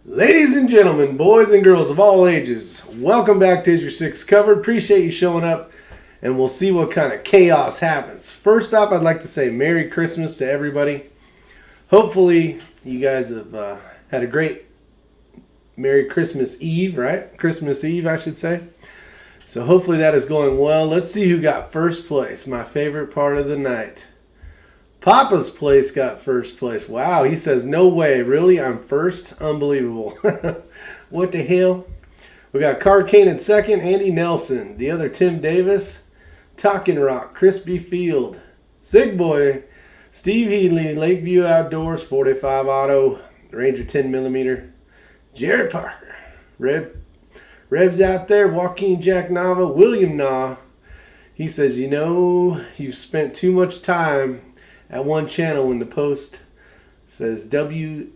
Ladies and gentlemen, boys and girls of all ages, welcome back to Isyour6covered. Appreciate you showing up, and we'll see what kind of chaos happens. First off, I'd like to say Merry Christmas to everybody. Hopefully, you guys have had a great Merry Christmas Eve, right? Christmas Eve, I should say. So hopefully that is going well. Let's see who got first place, my favorite part of the night. Papa's place got first place. Wow, he says, no way. Really? I'm first? Unbelievable. What the hell? We got Card Kane in second, Andy Nelson. The other Tim Davis, Talking Rock, Crispy Field, Sig Boy, Steve Healy, Lakeview Outdoors, 45 Auto, Ranger 10mm, Jared Parker, Reb's out there, Joaquin Jack Nava, William Nah. He says, you know, you've spent too much time at one channel when the post says WDH,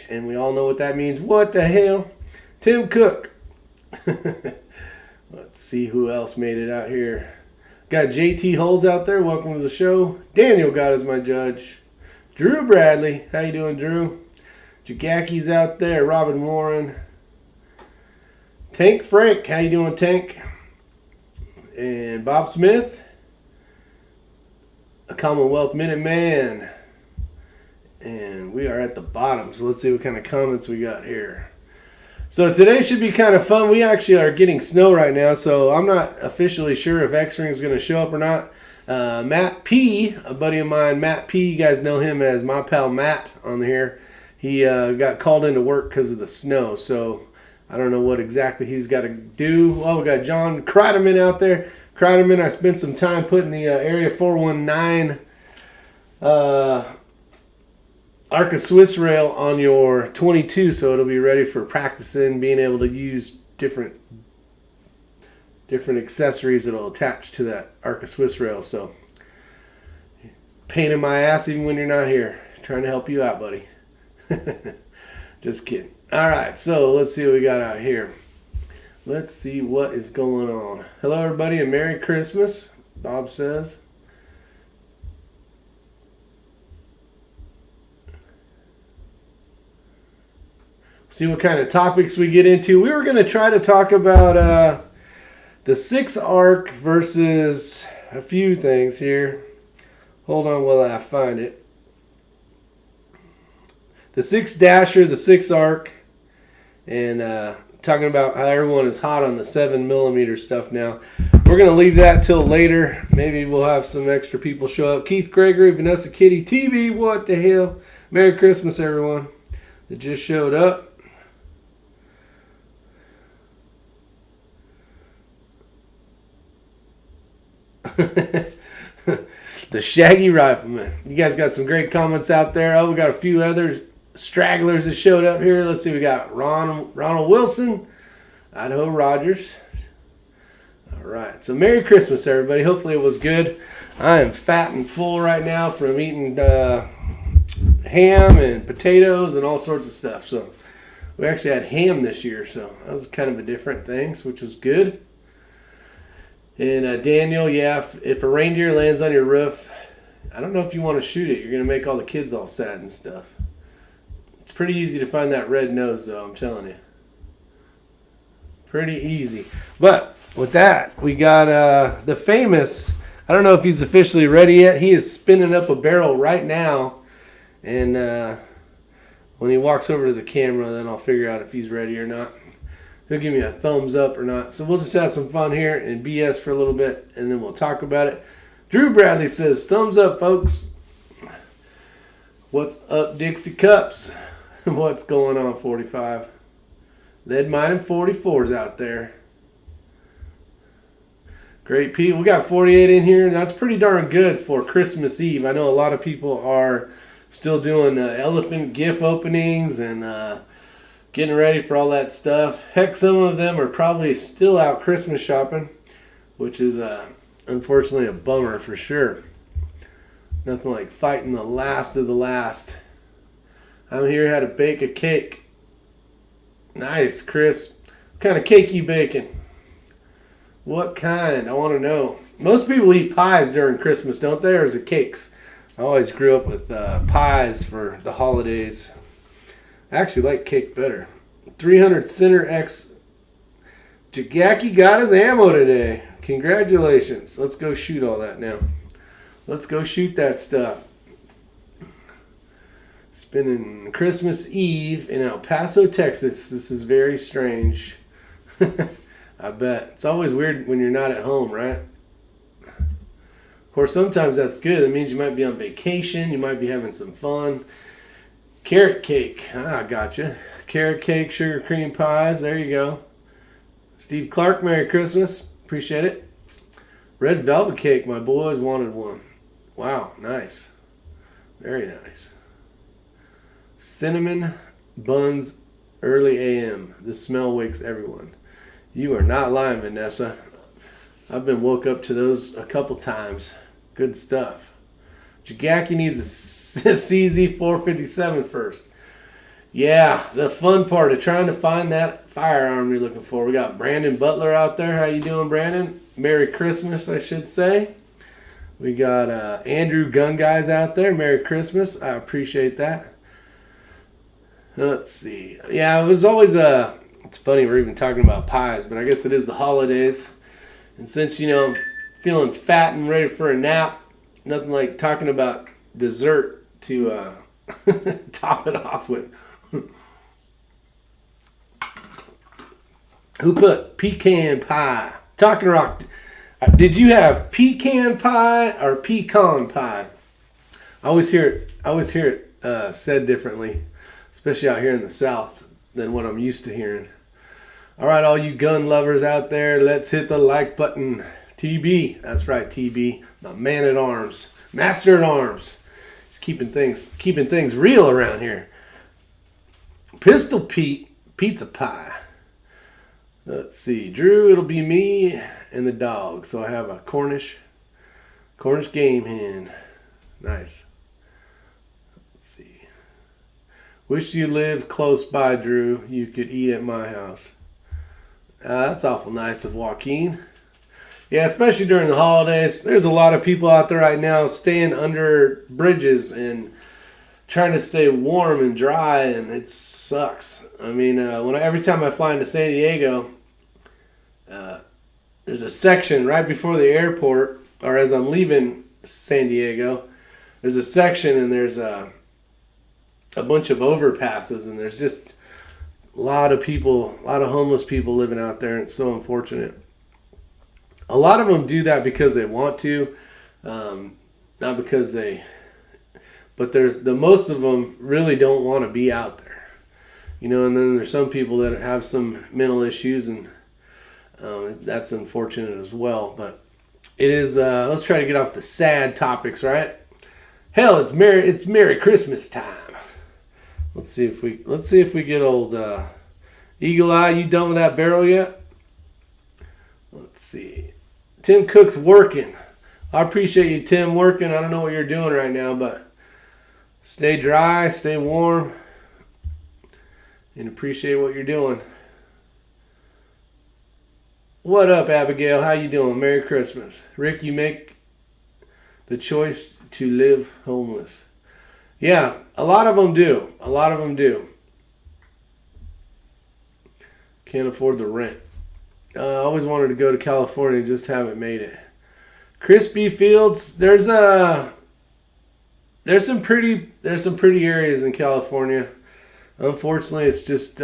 and we all know what that means. What the hell? Tim Cook. Let's see who else made it out here. Got JT Holds out there. Welcome to the show. Daniel got as my judge. Drew Bradley. How you doing, Drew? Jagaki's out there. Robin Warren. Tank Frank. How you doing, Tank? And Bob Smith. A Commonwealth Minute Man. And we are at the bottom, so let's see what kind of comments we got here. So today should be kind of fun. We actually are getting snow right now, so I'm not officially sure if X-Ring is going to show up or not. Matt P, a buddy of mine, Matt P, you guys know him as my pal Matt on here. He got called into work because of the snow, so I don't know what exactly he's got to do. Well, we got John Kreideman out there. Kreideman, I spent some time putting the Area 419 Arca Swiss rail on your 22, so it'll be ready for practicing, being able to use different accessories that'll attach to that Arca Swiss rail. So, pain in my ass even when you're not here. Trying to help you out, buddy. Just kidding. All right, so let's see what we got out here. Let's see what is going on. Hello, everybody, and Merry Christmas, Bob says. See what kind of topics we get into. We were going to try to talk about the 6 arc versus a few things here. Hold on while I find it. The 6 dasher, the 6 arc, and talking about how everyone is hot on the 7mm stuff now. We're going to leave that till later. Maybe we'll have some extra people show up. Keith Gregory, Vanessa Kitty, TB, what the hell? Merry Christmas, everyone that just showed up. The Shaggy Rifleman. You guys got some great comments out there. Oh, we got a few other stragglers that showed up here. Let's see. We got Ronald Wilson, Idaho Rogers. All right. So Merry Christmas, everybody. Hopefully it was good. I am fat and full right now from eating ham and potatoes and all sorts of stuff. So we actually had ham this year, so that was kind of a different thing, which was good. And Daniel, yeah, if a reindeer lands on your roof, I don't know if you want to shoot it. You're going to make all the kids all sad and stuff. It's pretty easy to find that red nose, though, I'm telling you. Pretty easy. But with that, we got the famous, I don't know if he's officially ready yet. He is spinning up a barrel right now. And when he walks over to the camera, then I'll figure out if he's ready or not. He'll give me a thumbs up or not. So we'll just have some fun here and BS for a little bit, and then we'll talk about it. Drew Bradley says, thumbs up, folks. What's up, Dixie Cups? What's going on, 45? Lead Mine and 44s out there. Great people. We got 48 in here, and that's pretty darn good for Christmas Eve. I know a lot of people are still doing elephant gift openings and getting ready for all that stuff. Heck, some of them are probably still out Christmas shopping, which is unfortunately a bummer for sure. Nothing like fighting the last of the last. I'm here how to bake a cake. Nice, Chris. What kind of cake you baking? What kind? I want to know. Most people eat pies during Christmas, don't they? Or is it cakes? I always grew up with pies for the holidays. I actually like cake better. 300 Center X. Jagaki got his ammo today. Congratulations. Let's go shoot all that now. Let's go shoot that stuff. Spending Christmas Eve in El Paso, Texas. This is very strange. I bet. It's always weird when you're not at home, right? Of course, sometimes that's good. It means you might be on vacation. You might be having some fun. Carrot cake. Ah, gotcha. Carrot cake, sugar cream pies. There you go. Steve Clark, Merry Christmas. Appreciate it. Red velvet cake. My boys wanted one. Wow, nice. Very nice. Cinnamon buns early AM. The smell wakes everyone. You are not lying, Vanessa. I've been woke up to those a couple times. Good stuff. Jagaki needs a CZ457 first. Yeah, the fun part of trying to find that firearm you're looking for. We got Brandon Butler out there. How you doing, Brandon? Merry Christmas, I should say. We got Andrew Gun Guys out there. Merry Christmas. I appreciate that. Let's see. Yeah, it was always it's funny we're even talking about pies, but I guess it is the holidays. And since, feeling fat and ready for a nap, nothing like talking about dessert to top it off with. Who put pecan pie? Talking Rock. Did you have pecan pie or pecan pie? I always hear it said differently, especially out here in the South, than what I'm used to hearing. All right, all you gun lovers out there, let's hit the like button. TB, that's right, TB, the man at arms, master at arms. He's keeping things real around here. Pistol Pete, pizza pie. Let's see, Drew, it'll be me and the dog. So I have a Cornish game hen. Nice. Let's see. Wish you lived close by, Drew. You could eat at my house. That's awful nice of Joaquin. Yeah, especially during the holidays. There's a lot of people out there right now staying under bridges and trying to stay warm and dry, and it sucks. I mean, every time I fly into San Diego, there's a section right before the airport, or as I'm leaving San Diego, there's a section and there's a bunch of overpasses, and there's just a lot of homeless people living out there, and it's so unfortunate. A lot of them do that because they want to, not because but most of them really don't want to be out there, and then there's some people that have some mental issues, and that's unfortunate as well. But it is. Let's try to get off the sad topics, right? Hell, it's Merry Christmas time. Let's see if we get old Eagle Eye. You done with that barrel yet? Let's see. Tim Cook's working. I appreciate you, Tim, working. I don't know what you're doing right now, but stay dry, stay warm, and appreciate what you're doing. What up, Abigail? How you doing? Merry Christmas. Rick, you make the choice to live homeless. Yeah, a lot of them do. Can't afford the rent. I always wanted to go to California, just haven't made it. Crispy Fields, there's some pretty areas in California. Unfortunately, it's just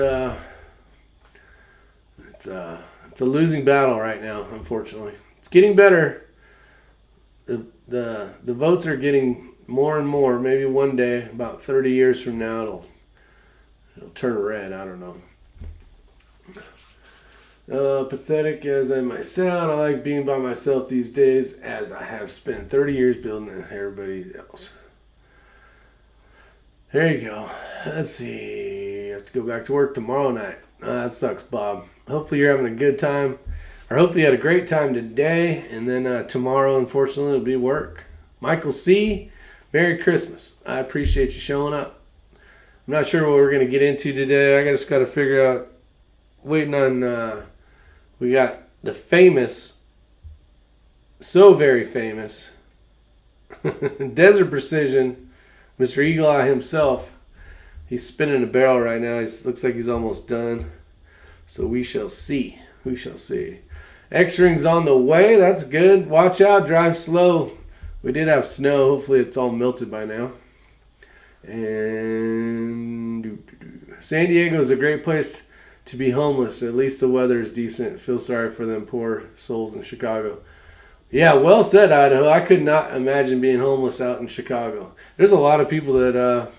it's a losing battle right now. Unfortunately, it's getting better. The votes are getting more and more. Maybe one day, about 30 years from now, it'll turn red. I don't know. Pathetic as I might sound, I like being by myself these days, as I have spent 30 years building everybody else. There you go. Let's see. I have to go back to work tomorrow night. That sucks, Bob. Hopefully you're having a good time, or hopefully you had a great time today, and then tomorrow, unfortunately, it'll be work. Michael C., Merry Christmas. I appreciate you showing up. I'm not sure what we're going to get into today. I just got to figure out, waiting on, we got the famous, so very famous, Desert Precision, Mr. Eagle Eye himself, He's spinning a barrel right now. He looks like he's almost done. So we shall see. We shall see. X-ring's on the way. That's good. Watch out. Drive slow. We did have snow. Hopefully it's all melted by now. And San Diego is a great place to be homeless. At least the weather is decent. Feel sorry for them poor souls in Chicago. Yeah, well said, Idaho. I could not imagine being homeless out in Chicago. There's a lot of people that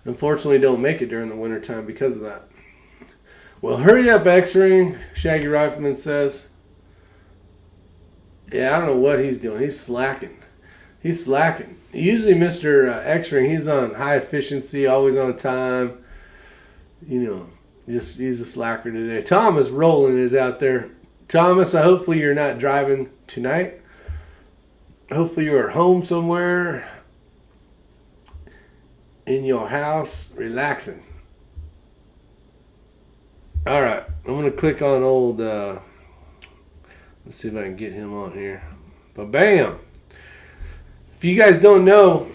unfortunately don't make it during the wintertime because of that. Well, hurry up, X-ring, Shaggy Rifleman says. Yeah, I don't know what he's doing. He's slacking. He's slacking. Usually Mr. X-ring, he's on high efficiency, always on time. You know, he's a slacker today. Thomas Rowland is out there. Thomas, hopefully you're not driving tonight. Hopefully you are home somewhere in your house relaxing. All right, I'm going to click on old, let's see if I can get him on here. But bam. If you guys don't know,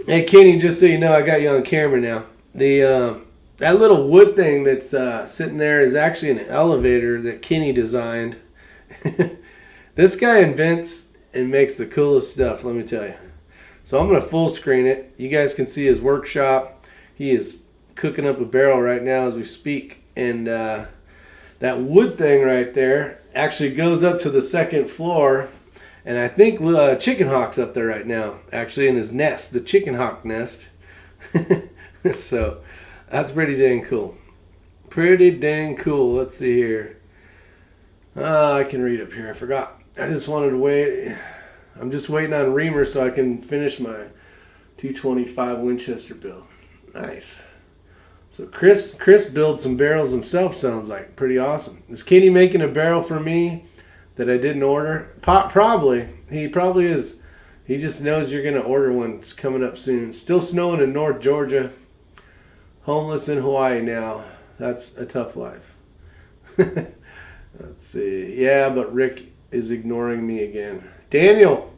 hey Kenny, just so you know, I got you on camera now. That little wood thing that's sitting there is actually an elevator that Kenny designed. This guy invents and makes the coolest stuff, let me tell you. So I'm going to full screen it. You guys can see his workshop. He is cooking up a barrel right now as we speak. And that wood thing right there actually goes up to the second floor. And I think Chicken Hawk's up there right now, actually in his nest, the Chicken Hawk nest. So that's pretty dang cool. Pretty dang cool. Let's see here. I can read up here. I forgot. I just wanted to wait. I'm just waiting on Reamer so I can finish my 225 Winchester build. Nice. So Chris builds some barrels himself, sounds like. Pretty awesome. Is Kenny making a barrel for me that I didn't order? Probably. He probably is. He just knows you're going to order one. It's coming up soon. Still snowing in North Georgia. Homeless in Hawaii now. That's a tough life. Let's see. Yeah, but Rick is ignoring me again. Daniel,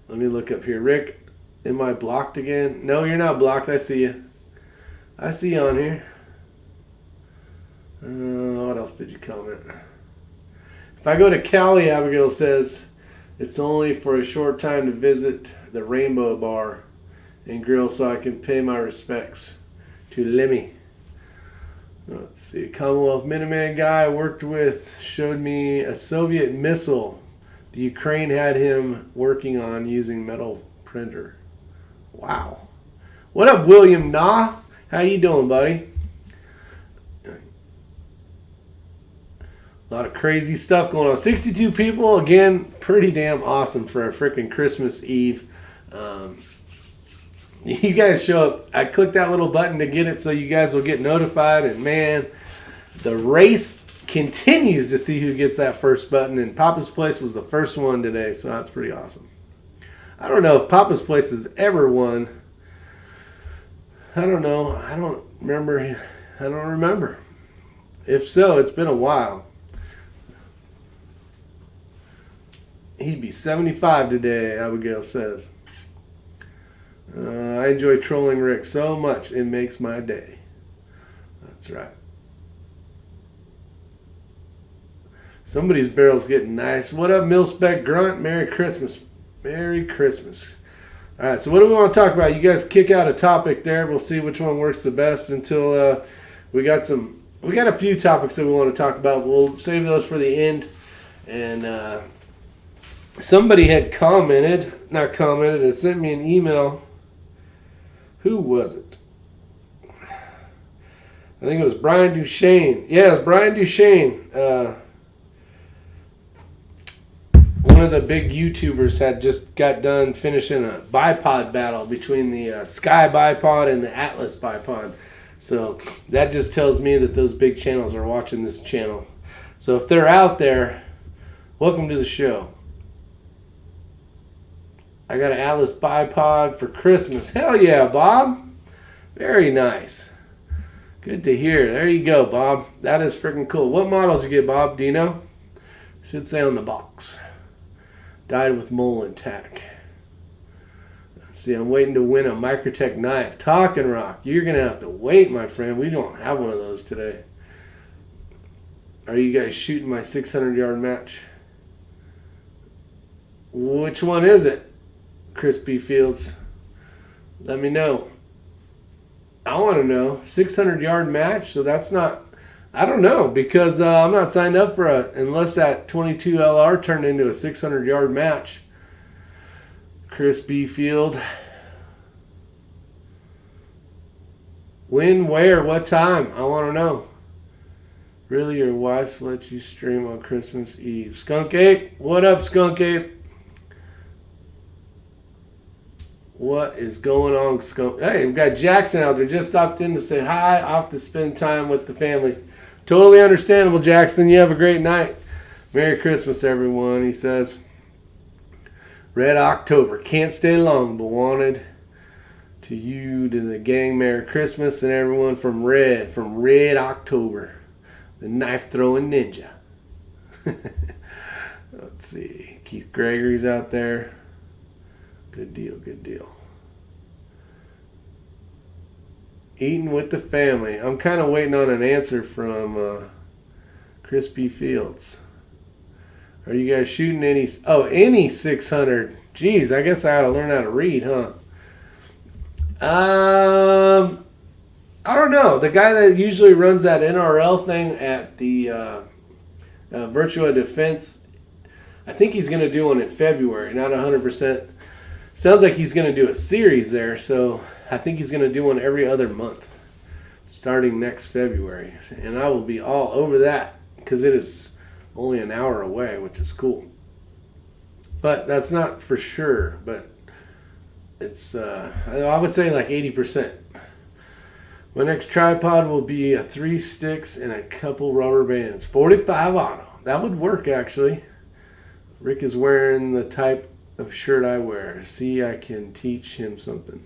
let me look up here. Rick, am I blocked again? No, you're not blocked. I see you. I see you on here. What else did you comment? If I go to Cali, Abigail says, it's only for a short time to visit the Rainbow Bar and Grill so I can pay my respects to Lemmy. Let's see. Commonwealth Minuteman guy I worked with showed me a Soviet missile the Ukraine had him working on using metal printer. Wow. What up, William Nah? How you doing, buddy? A lot of crazy stuff going on. 62 people, again, pretty damn awesome for a freaking Christmas Eve. You guys show up. I clicked that little button to get it so you guys will get notified. And man, the race continues to see who gets that first button. And Papa's Place was the first one today, so that's pretty awesome. I don't know if Papa's Place has ever won. I don't know. I don't remember. If so, it's been a while. He'd be 75 today, Abigail says. I enjoy trolling Rick so much, it makes my day. That's right. Somebody's barrel's getting nice. What up, Mil-Spec Grunt? Merry Christmas. Merry Christmas. All right, so what do we want to talk about? You guys kick out a topic there. We'll see which one works the best until we got a few topics that we want to talk about. We'll save those for the end. And somebody had it sent me an email. Who was it? I think it was Brian Duchesne. Yeah, it was Brian Duchesne. One of the big YouTubers had just got done finishing a bipod battle between the Sky bipod and the Atlas bipod. So that just tells me that those big channels are watching this channel. So if they're out there, welcome to the show. I got an Atlas bipod for Christmas. Hell yeah, Bob. Very nice. Good to hear. There you go, Bob. That is freaking cool. What model did you get, Bob? Do you know? Should say on the box. Died with mole intact. Let's See, I'm waiting to win a Microtech knife. Talking Rock, you're going to have to wait, my friend. We don't have one of those today. Are you guys shooting my 600-yard match? Which one is it? Crispy Fields. Let me know. I want to know. 600-yard match? So that's not... I don't know, because I'm not signed up for unless that 22 LR turned into a 600-yard match. Crispy Field. When, where, what time? I want to know. Really, your wife's let you stream on Christmas Eve? Skunk Ape? What up, Skunk Ape? What is going on, Skunk? Hey, we've got Jackson out there. Just stopped in to say hi. Off to spend time with the family. Totally understandable, Jackson. You have a great night. Merry Christmas, everyone, he says. Red October. Can't stay long, but wanted to you, to the gang, Merry Christmas, and everyone from Red October. The knife-throwing ninja. Let's see. Keith Gregory's out there. Good deal, good deal. Eating with the family. I'm kind of waiting on an answer from Crispy Fields. Are you guys shooting any... Oh, any 600. Jeez, I guess I ought to learn how to read, huh? I don't know. The guy that usually runs that NRL thing at the Virtua Defense, I think he's going to do one in February. Not 100%. Sounds like he's going to do a series there, so I think he's going to do one every other month starting next February. And I will be all over that because it is only an hour away, which is cool. But that's not for sure, but it's, I would say like 80%. My next tripod will be 3 sticks and a couple rubber bands. 45 auto. That would work, actually. Rick is wearing the type of shirt I wear. See, I can teach him something.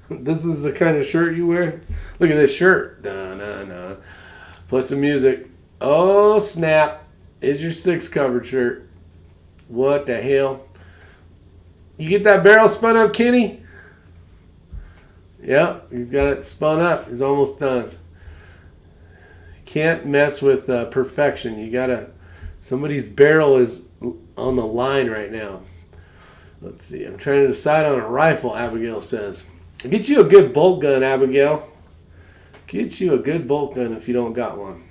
This is the kind of shirt you wear? Look at this shirt. Da-na-na. Plus the music. Oh, snap. Isyour6covered shirt. What the hell? You get that barrel spun up, Kenny? Yeah, he's got it spun up. He's almost done. Can't mess with perfection. You gotta... Somebody's barrel is on the line right now. Let's see. I'm trying to decide on a rifle, Abigail says. I'll get you a good bolt gun, Abigail. Get you a good bolt gun if you don't got one.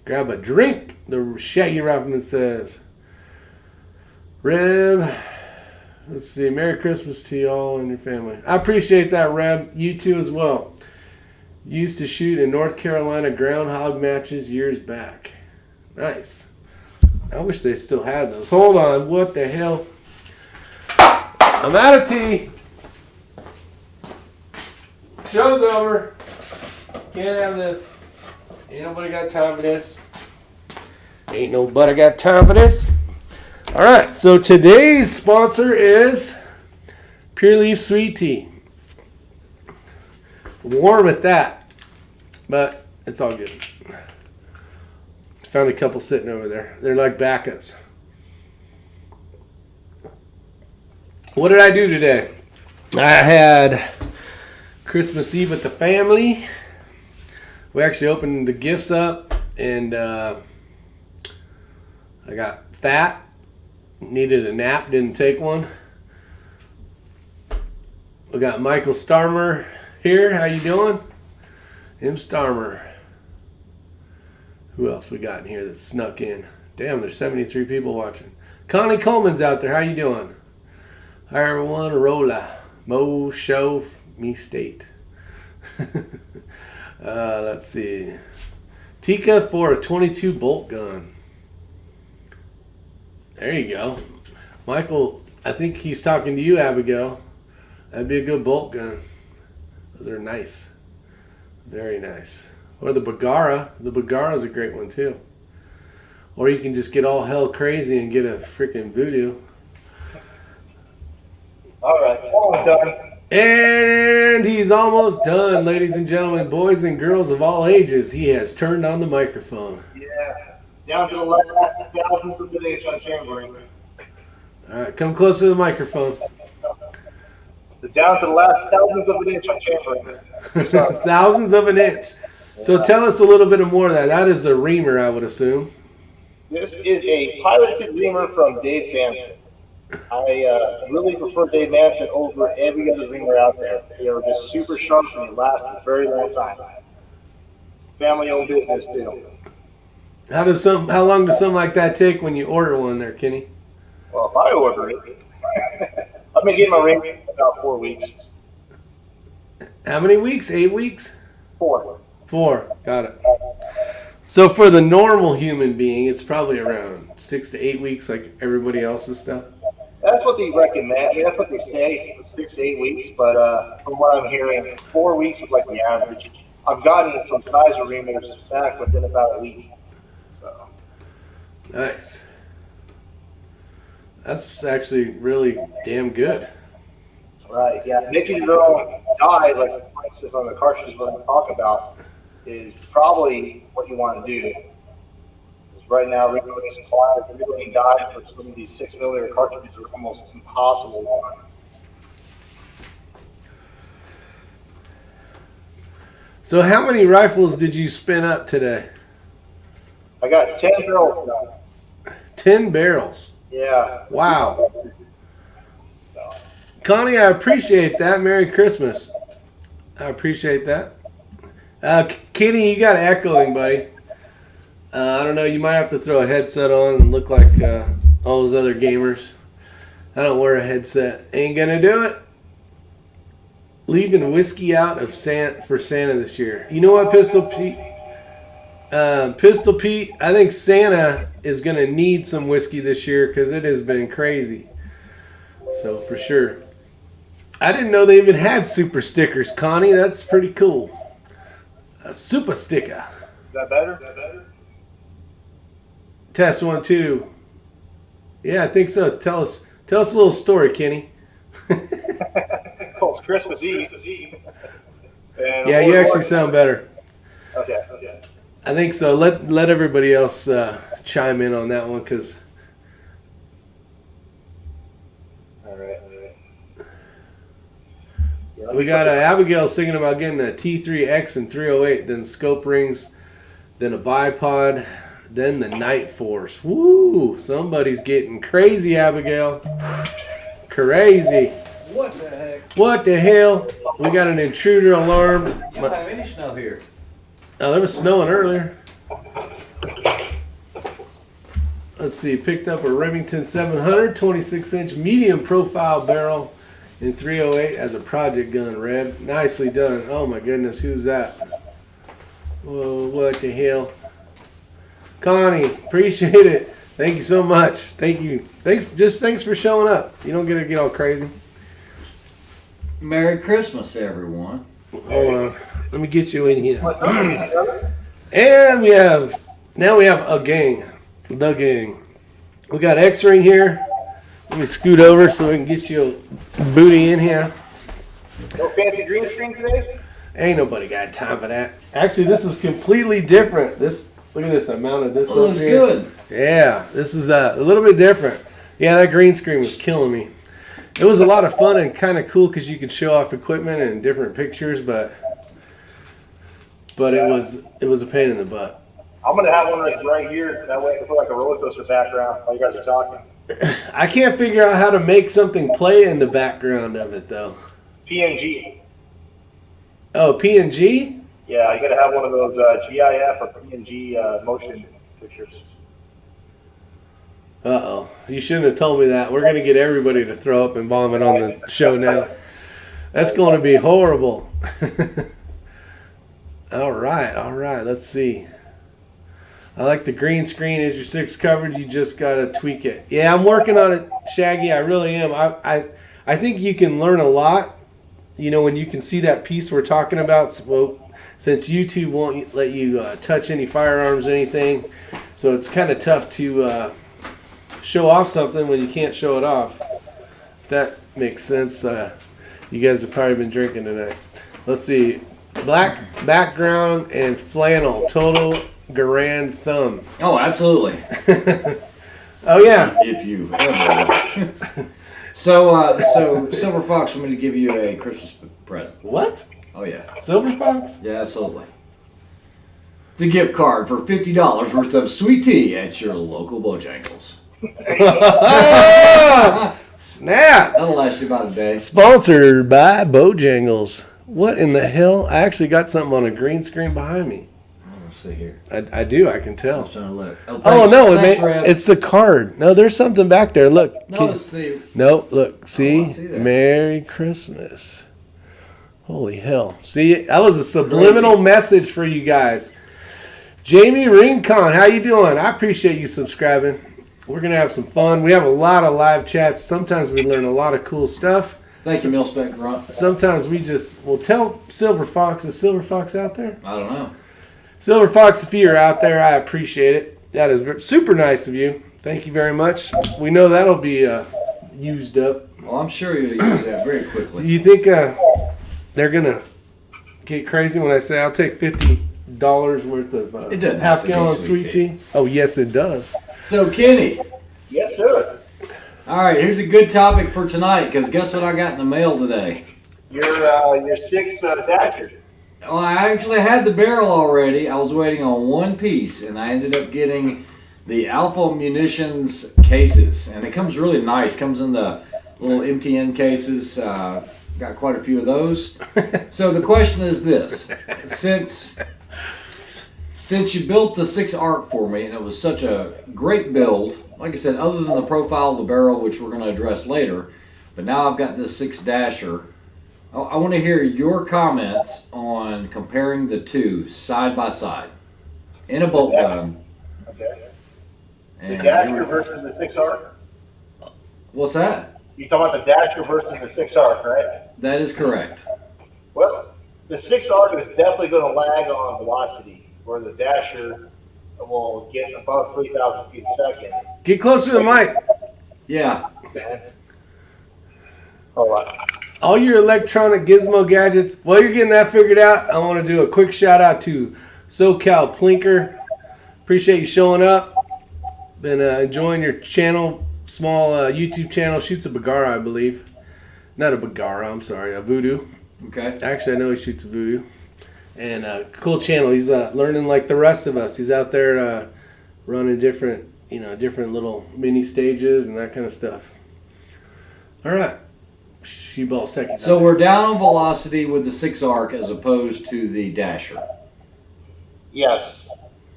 Grab a drink, the Shaggy Rifleman says. Reb, let's see. Merry Christmas to you all and your family. I appreciate that, Reb. You too as well. Used to shoot in North Carolina groundhog matches years back. Nice. I wish they still had those. Hold on. What the hell? I'm out of tea. Show's over. Can't have this. Ain't nobody got time for this. Ain't nobody got time for this. Alright, so today's sponsor is Pure Leaf Sweet Tea. Warm at that, but it's all good. Found a couple sitting over there. They're like backups. What did I do today? I had Christmas Eve with the family. We actually opened the gifts up, and I got fat. Needed a nap, didn't take one. We got Michael Starmer here. How you doing? M. Starmer. Who else we got in here that snuck in? Damn, there's 73 people watching. Connie Coleman's out there. How you doing? Hi, everyone. Rolla. Mo Show Me State. Let's see. Tika for a 22 bolt gun. There you go. Michael, I think he's talking to you, Abigail. That'd be a good bolt gun. Those are nice. Very nice. Or the Bagara. The Bagara's a great one, too. Or you can just get all hell crazy and get a freaking voodoo. All right. Almost done. And And he's almost done, ladies and gentlemen, boys and girls of all ages. He has turned on the microphone. Yeah, down to the last thousands of an inch on chambering. All right, come closer to the microphone. Down to the last thousands of an inch on chambering. Thousands of an inch. So tell us a little bit more of that. That is a reamer, I would assume. This is a piloted reamer from Dave Banter. I really prefer Dave Manson over every other reamer out there. They are just super sharp and they last a very long time. Family-owned business too. How long does something like that take when you order one there, Kenny? Well, if I order it, I've been getting my ring in about 4 weeks. How many weeks? 8 weeks? 4. 4. Got it. So for the normal human being, it's probably around 6 to 8 weeks, like everybody else's stuff. That's what they recommend. I mean, that's what they say, 6 to 8 weeks. But from what I'm hearing, 4 weeks is like the average. I've gotten some size reamers back within about a week. So. Nice. That's actually really damn good. Right. Yeah. Making your own die, like Mike says on the cartridge, what I'm talking about, is probably what you want to do. Right now, rebuilding supplies, rebuilding dies for some of these 6mm cartridges are almost impossible. So how many rifles did you spin up today? I got 10 barrels now. 10 barrels? Yeah. Wow. Connie, I appreciate that. Merry Christmas. I appreciate that. Kenny, you got echoing, buddy. I don't know, you might have to throw a headset on and look like all those other gamers. I don't wear a headset. Ain't gonna do it. Leaving whiskey out of for Santa this year. You know what, Pistol Pete? Pistol Pete, I think Santa is gonna need some whiskey this year because it has been crazy. So for sure. I didn't know they even had super stickers, Connie. That's pretty cool. A super sticker. Is that better? Test 1, 2. Yeah, I think so. Tell us a little story, Kenny. It's Christmas Eve. Yeah, you actually sound better. Okay. I think so. Let everybody else chime in on that one, because. All right. We got Abigail singing about getting a T3X and 308, then scope rings, then a bipod. Then the Night Force. Woo! Somebody's getting crazy, Abigail. Crazy. What the heck? What the hell? We got an intruder alarm. You don't have any snow here. Oh, there was snowing earlier. Let's see. Picked up a Remington 700 26-inch medium profile barrel in 308 as a project gun, Reb. Nicely done. Oh my goodness, who's that? Whoa, what the hell? Connie, appreciate it. Thank you so much. Thank you. Thanks for showing up. You don't get to get all crazy. Merry Christmas, everyone. Hold on. Let me get you in here. And we have a gang. The gang. We got X-Ring here. Let me scoot over so we can get you a booty in here. No fancy green screen today? Ain't nobody got time for that. Actually, this is completely different. Look at this. I mounted this up Looks here. good. Yeah, this is a little bit different. Yeah, that green screen was killing me. It was a lot of fun and kind of cool because you could show off equipment and different pictures, but it was a pain in the butt. I'm gonna have one right here. That way I can put like a roller coaster background while you guys are talking. I can't figure out how to make something play in the background of it though. PNG. Oh, PNG? Yeah, you gotta have one of those GIF or PNG motion pictures. Uh-oh. You shouldn't have told me that. We're going to get everybody to throw up and vomit on the show now. That's going to be horrible. All right. Let's see. I like the green screen. Is your 6 covered? You just got to tweak it. Yeah, I'm working on it, Shaggy. I really am. I think you can learn a lot, when you can see that piece we're talking about. Well, since YouTube won't let you touch any firearms or anything, so it's kind of tough to show off something when you can't show it off. If that makes sense. You guys have probably been drinking tonight. Let's see. Black background and flannel. Total Garand thumb. Oh, absolutely. Oh, yeah. If you've ever. So Silver Fox wanted me to give you a Christmas present. What? Oh, yeah. Silver Fox? Yeah, absolutely. It's a gift card for $50 worth of sweet tea at your local Bojangles. Snap! That'll last you about a day. Sponsored by Bojangles. What in the hell? I actually got something on a green screen behind me. Let's see here. I do. I can I'm tell. trying to look. Oh, no. Thanks, Rev. It's the card. No, there's something back there. Look. No, it's the... No, look. See? I see that. Merry Christmas. Holy hell. See, that was a subliminal message for you guys. Jamie Rincon, how you doing? I appreciate you subscribing. We're going to have some fun. We have a lot of live chats. Sometimes we learn a lot of cool stuff. Thank you, Milspec Grunt. Sometimes we just, we'll tell Silver Fox. Is Silver Fox out there? I don't know. Silver Fox, if you're out there, I appreciate it. That is super nice of you. Thank you very much. We know that'll be used up. Well, I'm sure you'll use that very quickly. You think they're going to get crazy when I say I'll take $50 worth of It doesn't have to be half-gallon sweet sweet tea? Oh, yes, it does. So, Kenny. Yes, sir. All right, here's a good topic for tonight, because guess what I got in the mail today? Your 6 Dasher. Well, I actually had the barrel already. I was waiting on one piece, and I ended up getting the Alpha Munitions cases. And it comes really nice. Comes in the little MTN cases. Got quite a few of those. So the question is this. Since you built the 6 ARC for me, and it was such a great build, like I said, other than the profile of the barrel, which we're going to address later, but now I've got this 6 Dasher. I want to hear your comments on comparing the two side by side in a bolt gun. Okay. The And Dasher versus the 6 ARC? what's that? You talking about the Dasher versus the 6 ARC, right? That is correct. Well, the 6 ARC is definitely going to lag on velocity, where the Dasher will get above 3,000 feet a second. Get closer to the mic. Yeah. Hold on. All your electronic gizmo gadgets. While you're getting that figured out, I want to do a quick shout out to SoCal Plinker. Appreciate you showing up. Been enjoying your channel, small YouTube channel. Shoots a Bagara, I believe. Not a Bagara, I'm sorry, a Voodoo. Okay. Actually, I know he shoots a Voodoo. And cool channel. He's learning like the rest of us. He's out there running different little mini stages and that kind of stuff. All right. She-ball second. So we're down on velocity with the 6 ARC as opposed to the Dasher. Yes.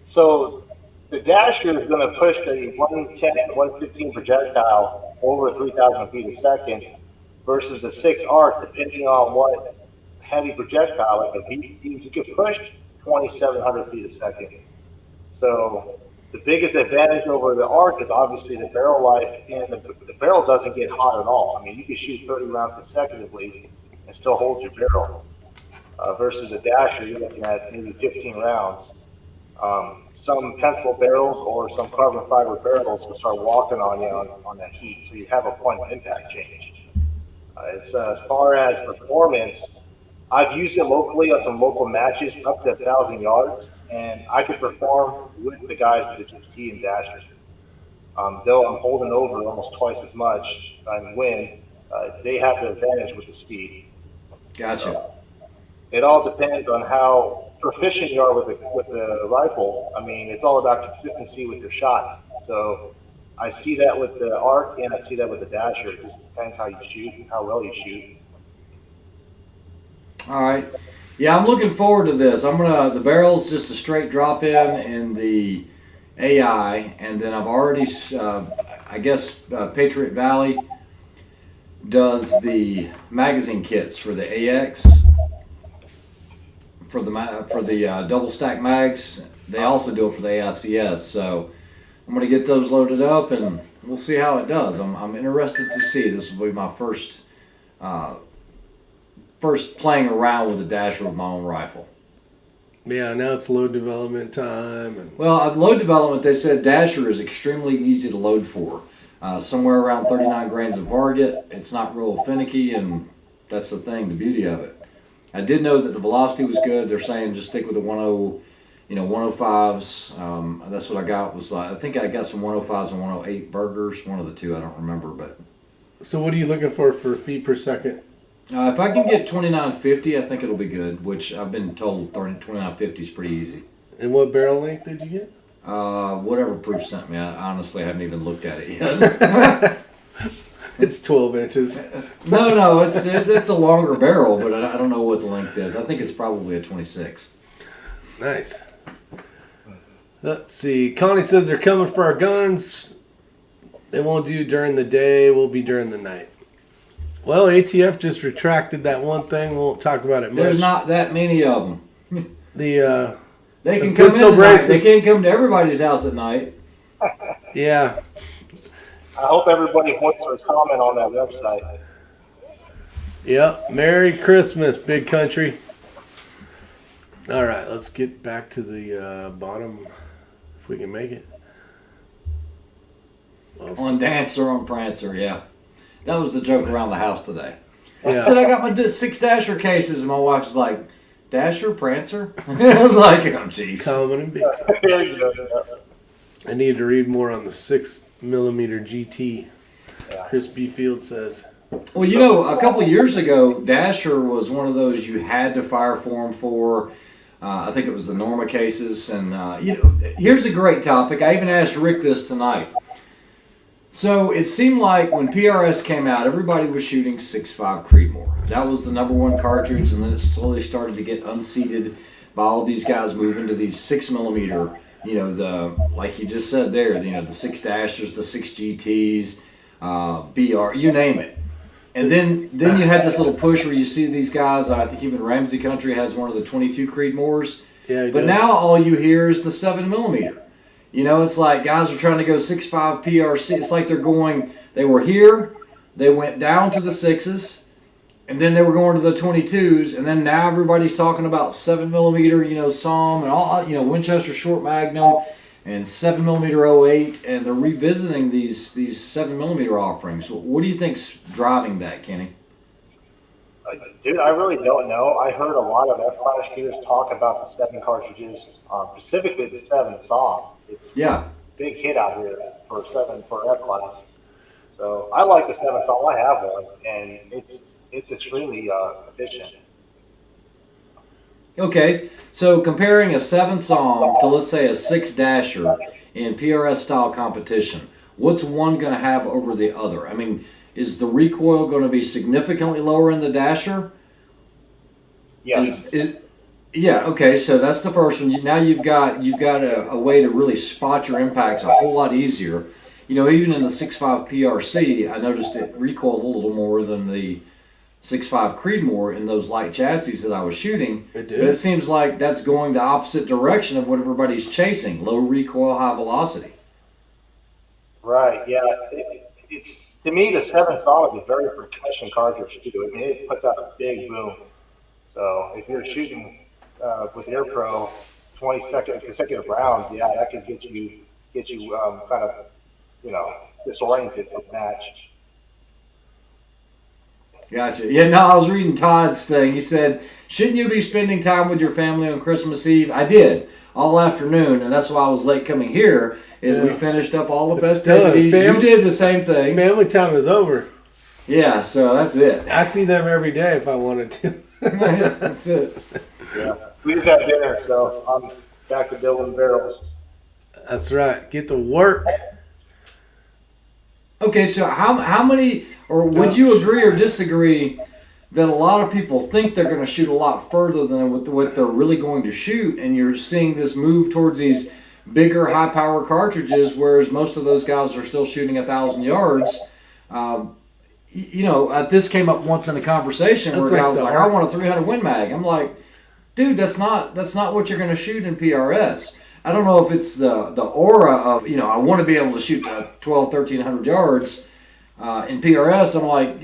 So the Dasher is going to push a 110, 115 projectile over 3,000 feet a second versus the 6 ARC, depending on what heavy projectile, like a VP, you can push 2,700 feet a second. So the biggest advantage over the ARC is obviously the barrel life, and the barrel doesn't get hot at all. I mean, you can shoot 30 rounds consecutively and still hold your barrel. Versus a Dasher, you're looking at maybe 15 rounds. Some pencil barrels or some carbon fiber barrels will start walking on you on that heat, so you have a point of impact change. As far as performance, I've used it locally on some local matches up to 1,000 yards, and I could perform with the guys with the GT and Dashers. Though I'm holding over almost twice as much and win, they have the advantage with the speed. Gotcha. It all depends on how proficient you are with the rifle. I mean, it's all about consistency with your shots. So I see that with the ARC and I see that with the Dasher. It just depends how you shoot and how well you shoot. All right. Yeah, I'm looking forward to this. The barrel's just a straight drop in the AI, and then I've already, Patriot Valley does the magazine kits for the AX, for the double stack mags. They also do it for the AICS. So I'm going to get those loaded up, and we'll see how it does. I'm interested to see. This will be my first playing around with a Dasher with my own rifle. Yeah, now it's load development time. Well, at load development, they said Dasher is extremely easy to load for. Somewhere around 39 grains of Varget. It's not real finicky, and that's the thing, the beauty of it. I did know that the velocity was good. They're saying just stick with the 105s. That's what I got. Was I think I got some 105s and 108 burgers. One of the two, I don't remember. But So what are you looking for feet per second? if I can get 2950, I think it'll be good. Which I've been told 2950 is pretty easy. And what barrel length did you get? Whatever Proof sent me. I honestly haven't even looked at it yet. It's 12 inches. No, it's a longer barrel, but I don't know what the length is. I think it's probably a 26. Nice. Let's see. Connie says they're coming for our guns. They won't do during the day. Will be during the night. Well, ATF just retracted that one thing. We won't talk about it much. There's not that many of them. They can come pistol in at night. braces. They can't come to everybody's house at night. Yeah. I hope everybody puts their comment on that website. Yep. Merry Christmas, big country. All right, let's get back to the bottom, if we can make it. On Dancer, on Prancer, yeah. That was the joke around the house today. I Yeah. said I got my 6 Dasher cases, and my wife was like, Dasher, Prancer? I was like, oh, jeez. Common and Bixby. There you go. I need to read more on the 6mm GT. Yeah. Chris B. Field says. Well, a couple of years ago, Dasher was one of those you had to fire form for. I think it was the Norma cases. And, here's a great topic. I even asked Rick this tonight. So it seemed like when PRS came out, everybody was shooting 6.5 Creedmoor. That was the #1 cartridge, and then it slowly started to get unseated by all these guys moving to these 6mm. Like you just said there, the 6 Dashers, the 6 GTs, BR, you name it. And then you had this little push where you see these guys. I think even Ramsey Country has one of the 22 Creedmoors. Yeah, he but does. now all you hear is the 7mm. It's like guys are trying to go 6.5 PRC. It's like they were here, they went down to the 6s, and then they were going to the 22s, and then now everybody's talking about 7mm, SOM and all, Winchester Short Magnum and 7mm 08, and they're revisiting these 7mm offerings. What do you think's driving that, Kenny? Dude, I really don't know. I heard a lot of F-class shooters talk about the 7 cartridges, specifically the 7 SOM. It's a big hit out here for F-class. So I like the 7 SOM. I have one, and it's extremely efficient. Okay, so comparing a 7 SOM to, let's say, a 6 Dasher in PRS style competition, what's one going to have over the other? I mean, is the recoil going to be significantly lower in the Dasher? Yes. Yeah, okay, so that's the first one. Now you've got a way to really spot your impacts a whole lot easier. Even in the 6.5 PRC, I noticed it recoiled a little more than the 6.5 Creedmoor in those light chassis that I was shooting. It did. But it seems like that's going the opposite direction of what everybody's chasing: low recoil, high velocity. Right, yeah. It's to me, the 7 SOM is a very percussion cartridge, too. I mean, it puts out a big boom. So if you're shooting with Air Pro 20-second consecutive rounds, yeah, that could get you kind of, disoriented for the match. Gotcha. Yeah, no, I was reading Todd's thing. He said, shouldn't you be spending time with your family on Christmas Eve? I did, all afternoon, and that's why I was late coming here, we finished up all the festivities. You did the same thing. Family time is over. Yeah, so that's it. I see them every day if I wanted to. That's it. Yeah. We just had dinner, so I'm back to building barrels. That's right. Get to work. Okay, so how many, or would you agree or disagree that a lot of people think they're going to shoot a lot further than what they're really going to shoot, and you're seeing this move towards these bigger, high-power cartridges, whereas most of those guys are still shooting 1,000 yards? This came up once in a conversation where a guy was like, I want a 300 Win Mag. I'm like, dude, that's not what you're going to shoot in PRS. I don't know if it's the aura of, I want to be able to shoot 1,300 yards in PRS. I'm like,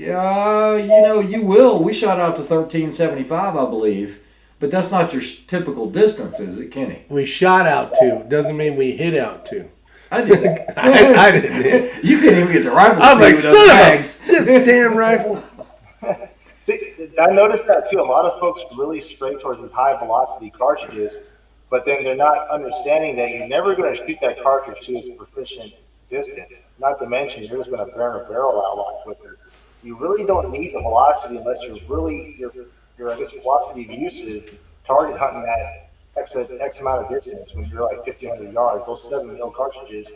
you will. We shot out to 1,375, I believe. But that's not your typical distance, is it, Kenny? We shot out to. Doesn't mean we hit out to. I did. I didn't hit. You couldn't even get the rifle. I was like, son of a, bags. this damn rifle. See, I noticed that too. A lot of folks really stray towards these high velocity cartridges, but then they're not understanding that you're never going to shoot that cartridge to its proficient distance. Not to mention, you're just going to burn a barrel out a lot quicker. You really don't need the velocity unless your I guess velocity of use is target hunting that X amount of distance. When you're like 1,500 yards, those 7 mil cartridges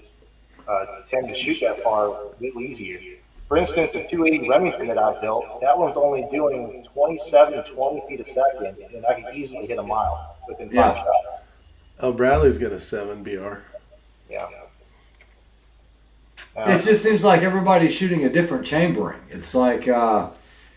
tend to shoot that far a little easier. For instance, the 280 Remington that I built, that one's only doing 27 to 20 feet a second, and I can easily hit a mile within 5 shots. Oh, Bradley's got a 7 BR. Yeah. It just seems like everybody's shooting a different chambering. It's like, I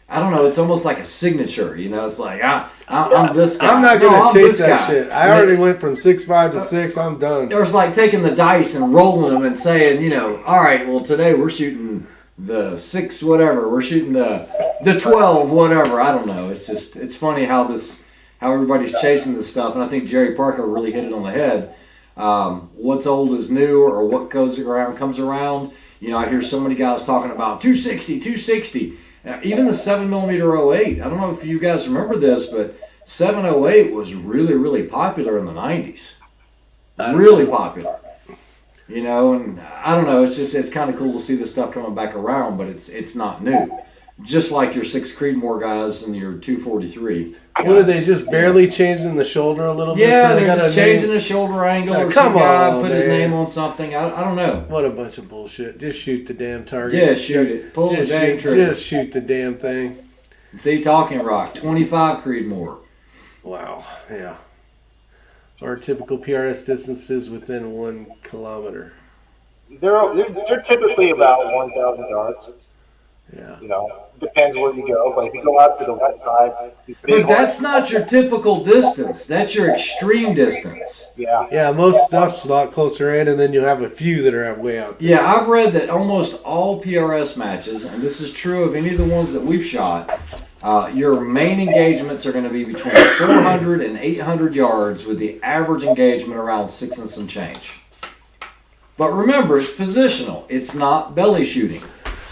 don't know, it's almost like a signature, you know? It's like, I'm this guy. I'm not going to chase that guy. shit. I already went from 6.5 to 6. I'm done. It's like taking the dice and rolling them and saying, you know, all right, well, today we're shooting the 6 whatever. We're shooting the 12 whatever. I don't know. It's just, it's funny how everybody's chasing this stuff. And I think Jerry Parker really hit it on the head. What's old is new, or what comes around. You know, I hear so many guys talking about 260. Even the 7mm 08. I don't know if you guys remember this, but 708 was really, really popular in the 90s. Really popular. You know, and I don't know. It's kind of cool to see this stuff coming back around, but it's not new. Just like your 6 Creedmoor guys and your 243. What are they just barely changing the shoulder a little bit? Yeah, so they're just changing the shoulder angle, or some guy put his name on something. I don't know. What a bunch of bullshit. Just shoot the damn target. Yeah, shoot it. Pull the dang trigger. Just shoot the damn thing. See, Talking Rock, 25 Creedmoor. Wow, yeah. Our typical PRS distances within 1 kilometer. They're typically about 1,000 yards. Yeah. You know, depends where you go. But if you go out to the west side, but that's not your typical distance. That's your extreme distance. Yeah. Yeah, most stuff's a lot closer in, and then you'll have a few that are way out there. Yeah, I've read that almost all PRS matches, and this is true of any of the ones that we've shot, your main engagements are going to be between 400 and 800 yards, with the average engagement around 6 and some change. But remember, it's positional. It's not belly shooting.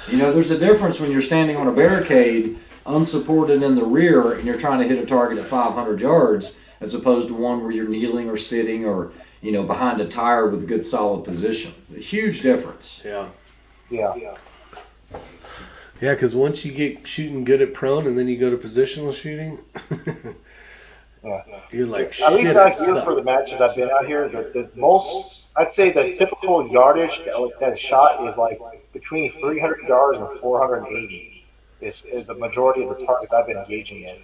You know, there's a difference when you're standing on a barricade, unsupported in the rear, and you're trying to hit a target at 500 yards, as opposed to one where you're kneeling or sitting or, you know, behind a tire with a good solid position. A huge difference. Yeah. Yeah. Yeah, because once you get shooting good at prone and then you go to positional shooting, you're like, shit, at least out here for the matches I've been out here, the most, I'd say the typical yardage that shot is like between 300 yards and 480 is the majority of the targets I've been engaging in.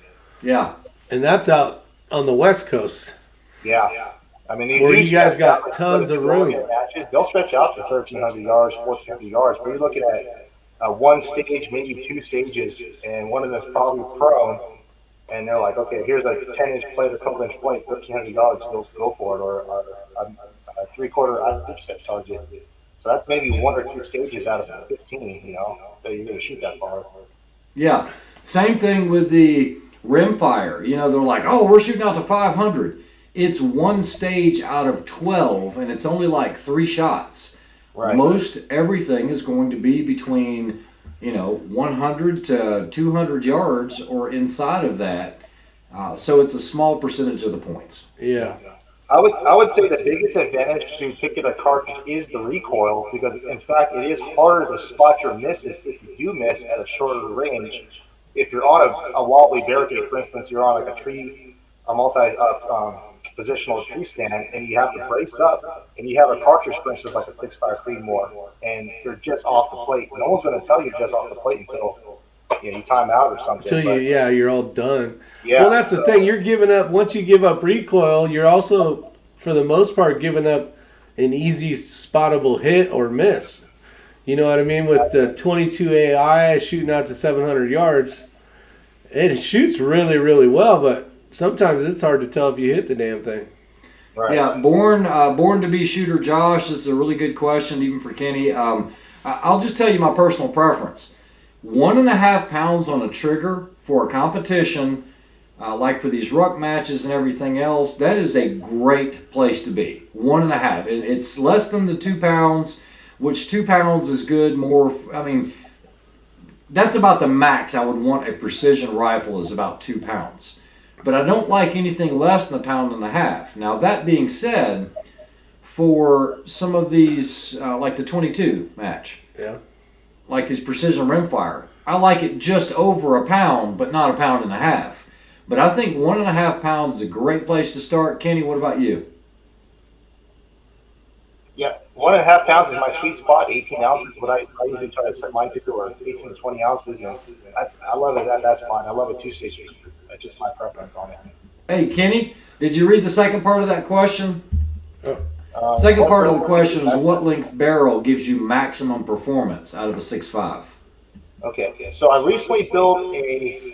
Yeah. And that's out on the West Coast. Yeah. I mean, where you guys got tons of room. Matches, they'll stretch out to 1,300 yards, 1,400 yards, but you're looking at one stage, maybe 2 stages, and one of them's probably prone, and they're like, okay, here's a 10-inch plate or 12-inch plate, 1,300 yards, go for it, or a 3/4 out of pitch set target. So that's maybe 1 or 2 stages out of 15, you know, that you're going to shoot that far. Yeah. Same thing with the rimfire. You know, they're like, oh, we're shooting out to 500. It's 1 stage out of 12, and it's only like 3 shots. Right. Most everything is going to be between, you know, 100 to 200 yards or inside of that. So it's a small percentage of the points. Yeah. I would say the biggest advantage to picking a cartridge is the recoil, because in fact it is harder to spot your misses if you do miss at a shorter range. If you're on a wobbly barricade, for instance, you're on like a multi-positional tree stand, and you have to brace up, and you have a cartridge, for instance, like a 6.5 Creedmoor, and you're just off the plate. No one's going to tell you just off the plate until you time out or something. Until you're all done. Yeah. Well, that's the thing. You're giving up, once you give up recoil, you're also, for the most part, giving up an easy spottable hit or miss. You know what I mean? With the 22 AI shooting out to 700 yards, it shoots really, really well, but sometimes it's hard to tell if you hit the damn thing. Right. Yeah, born to be shooter Josh, this is a really good question, even for Kenny. I'll just tell you my personal preference. 1.5 pounds on a trigger for a competition, like for these ruck matches and everything else, that is a great place to be. 1.5. It's less than the 2 pounds, which 2 pounds is good more. I mean, that's about the max I would want a precision rifle, is about 2 pounds. But I don't like anything less than 1.5 pounds. Now, that being said, for some of these, like the 22 match, Yeah. like these precision rimfire, I like it just over 1 pound, but not 1.5 pounds. But I think 1.5 pounds is a great place to start. Kenny, what about you? Yeah, 1.5 pounds is my sweet spot. 18 ounces, but I usually try to set mine to, or 18 to 20 ounces, and I love it. That's fine. I love a 2-stage. That's just my preference on it. Hey, Kenny, did you read the second part of that question? Second part of the question is, what length barrel gives you maximum performance out of a 6.5? Okay, so I recently built a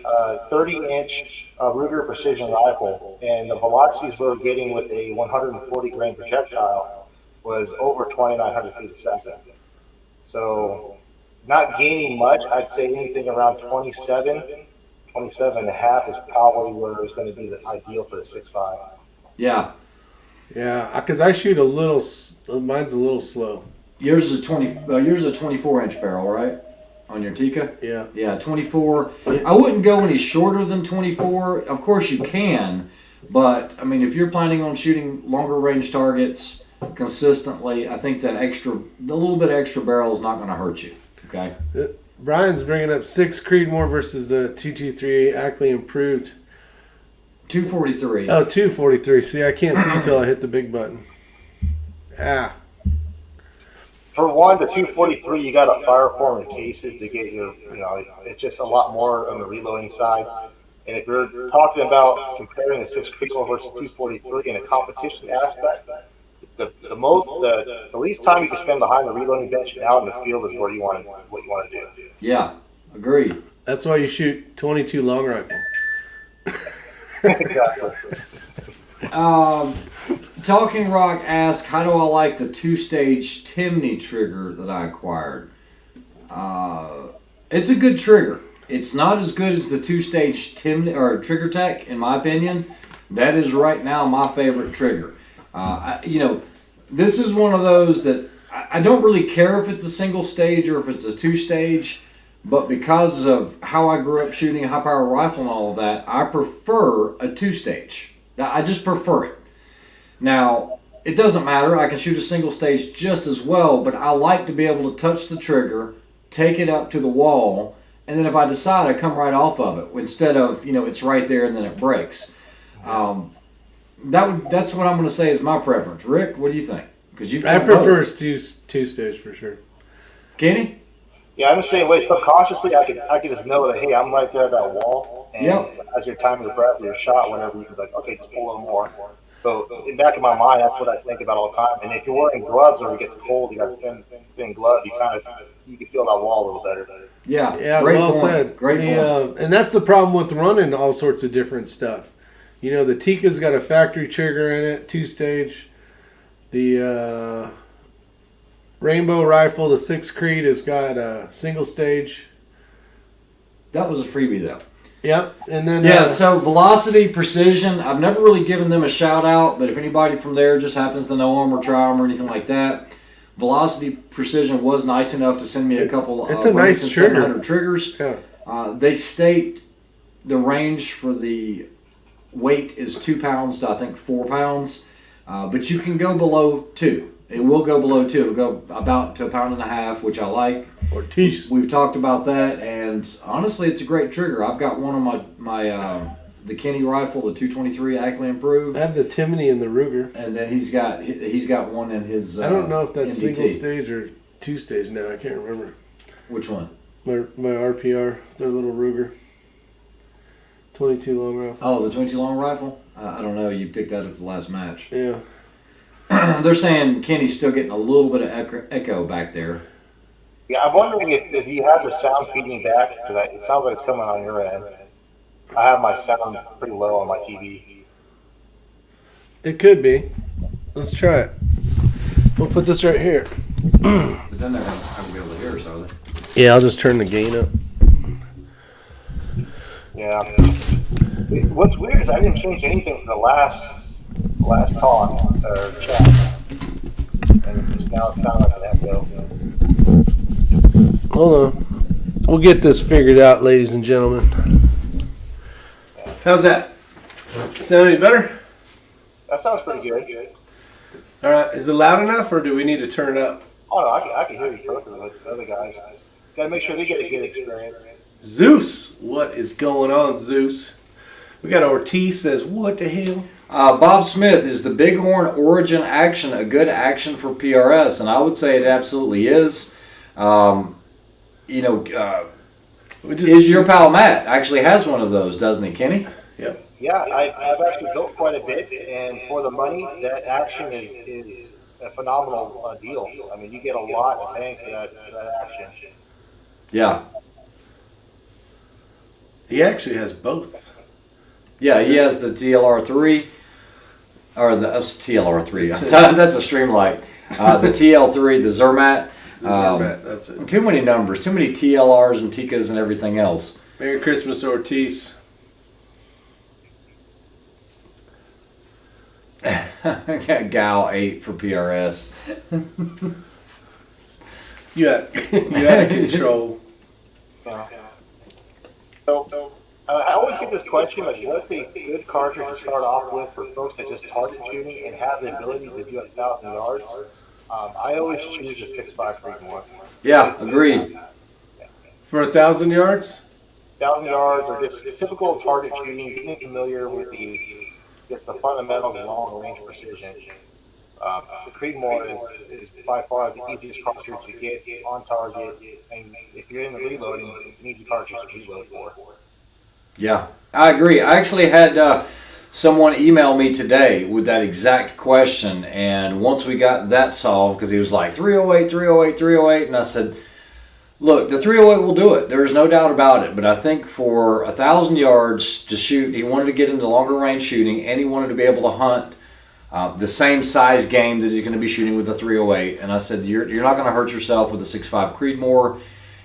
30-inch Ruger precision rifle, and the velocities we were getting with a 140 grain projectile was over 2,900 feet a second. So not gaining much. I'd say anything around 27 and a half is probably where it's going to be the ideal for the 6.5. Yeah. Yeah, because I shoot a little, mine's a little slow. Yours is a 24-inch barrel, right? On your Tika? Yeah. Yeah, 24. I wouldn't go any shorter than 24. Of course you can, but I mean, if you're planning on shooting longer range targets consistently, I think the little bit of extra barrel is not going to hurt you. Okay. Brian's bringing up 6 Creedmoor versus the 223 Ackley improved. 243. Oh, 243. See, I can't see until I hit the big button. Ah. For one, the 243, you got to fire form the cases to get your, it's just a lot more on the reloading side. And if you're talking about comparing the 6 Creedmoor versus 243 in a competition aspect, the least time you can spend behind the reloading bench and out in the field is what you want to do. Yeah, agreed. That's why you shoot 22 long rifle. Exactly. Talking Rock asked, how do I like the 2-stage Timney trigger that I acquired? It's a good trigger. It's not as good as the 2-stage Timney or Trigger Tech, in my opinion. That is right now my favorite trigger. This is one of those that I don't really care if it's a single stage or if it's a 2-stage, but because of how I grew up shooting a high power rifle and all of that, I prefer a 2-stage. I just prefer it. Now, it doesn't matter. I can shoot a single stage just as well, but I like to be able to touch the trigger, take it up to the wall, and then if I decide, I come right off of it instead of, it's right there and then it breaks. That's what I'm going to say is my preference. Rick, what do you think? Because I prefer 2-stage for sure. Kenny? Yeah, I'm the same way. Subconsciously, I could just know that, hey, I'm right there at that wall. And as you're timing your breath or your shot, whenever you're like, okay, just pull a little more. So in the back of my mind, that's what I think about all the time. And if you're wearing gloves or it gets cold, you got a thin glove, you can feel that wall a little better. Yeah, great well point. said. Great point. And that's the problem with running all sorts of different stuff. The Tika's got a factory trigger in it, 2-stage. The Rainbow rifle, the 6 Creed, has got a single stage. That was a freebie, though. Yep, and then so Velocity Precision, I've never really given them a shout out, but if anybody from there just happens to know them or try them or anything like that, Velocity Precision was nice enough to send me a couple of a nice trigger. 700 triggers. Yeah. They state the range for the weight is 2 pounds to I think 4 pounds, but you can go below 2. It will go below 2. It'll go about to 1.5 pounds, which I like. Ortiz. We've talked about that, and honestly, it's a great trigger. I've got one on my the Kenny rifle, the 223 Ackley improved. I have the Timney and the Ruger, and then he's got one in his. I don't know if that's NDT. single stage or 2-stage now. I can't remember. Which one? My RPR, their little Ruger. 22 long rifle. Oh, the 22 long rifle. I don't know. You picked that up the last match. Yeah. They're saying Kenny's still getting a little bit of echo back there. Yeah, I'm wondering if you have the sound feeding back, because it sounds like it's coming on your end. I have my sound pretty low on my TV. It could be. Let's try it. We'll put this right here. But then they're not going to be able to hear us, are they? Yeah, I'll just turn the gain up. Yeah. What's weird is I didn't change anything from the last talk or chat, and it just now it sounds like an echo. Hold on. We'll get this figured out, ladies and gentlemen. How's that? Sound any better? That sounds pretty good. All right. Is it loud enough, or do we need to turn it up? Oh no, I can hear you perfectly with the other guys. Gotta make sure they get a good experience. Zeus, what is going on, Zeus? We got Ortiz says, what the hell? Bob Smith, is the Bighorn Origin action a good action for PRS? And I would say it absolutely is. Is your pal Matt actually has one of those, doesn't he, Kenny? Yep. Yeah, I've actually built quite a bit, and for the money, that action is a phenomenal deal. I mean, you get a lot of bang for that action. Yeah. He actually has both. Yeah, he has the TLR3, or the TLR3. That's a Streamlight. The TL3, the Zermatt. That's it. Too many numbers, too many TLRs and Tikas and everything else. Merry Christmas, Ortiz. Gal 8 for PRS. You out of control. So, I always get this question, like, what's a good cartridge to start off with for folks that just target shooting and have the ability to do 1,000 yards? I always choose a 6.5 Creedmoor. Yeah, agreed. For 1,000 yards? 1,000 yards, or just typical target shooting, getting familiar with the fundamentals of long-range precision. The Creedmoor is by far the easiest cartridge to get on target, and if you're in the reloading, it's an easy cartridge to reload for. Yeah, I agree. I actually had someone email me today with that exact question, and once we got that solved, because he was like 308, 308, 308, and I said, look, the 308 will do it. There's no doubt about it. But I think for 1,000 yards to shoot, he wanted to get into longer range shooting, and he wanted to be able to hunt the same size game that he's going to be shooting with the 308. And I said, you're not going to hurt yourself with the 6.5 Creedmoor.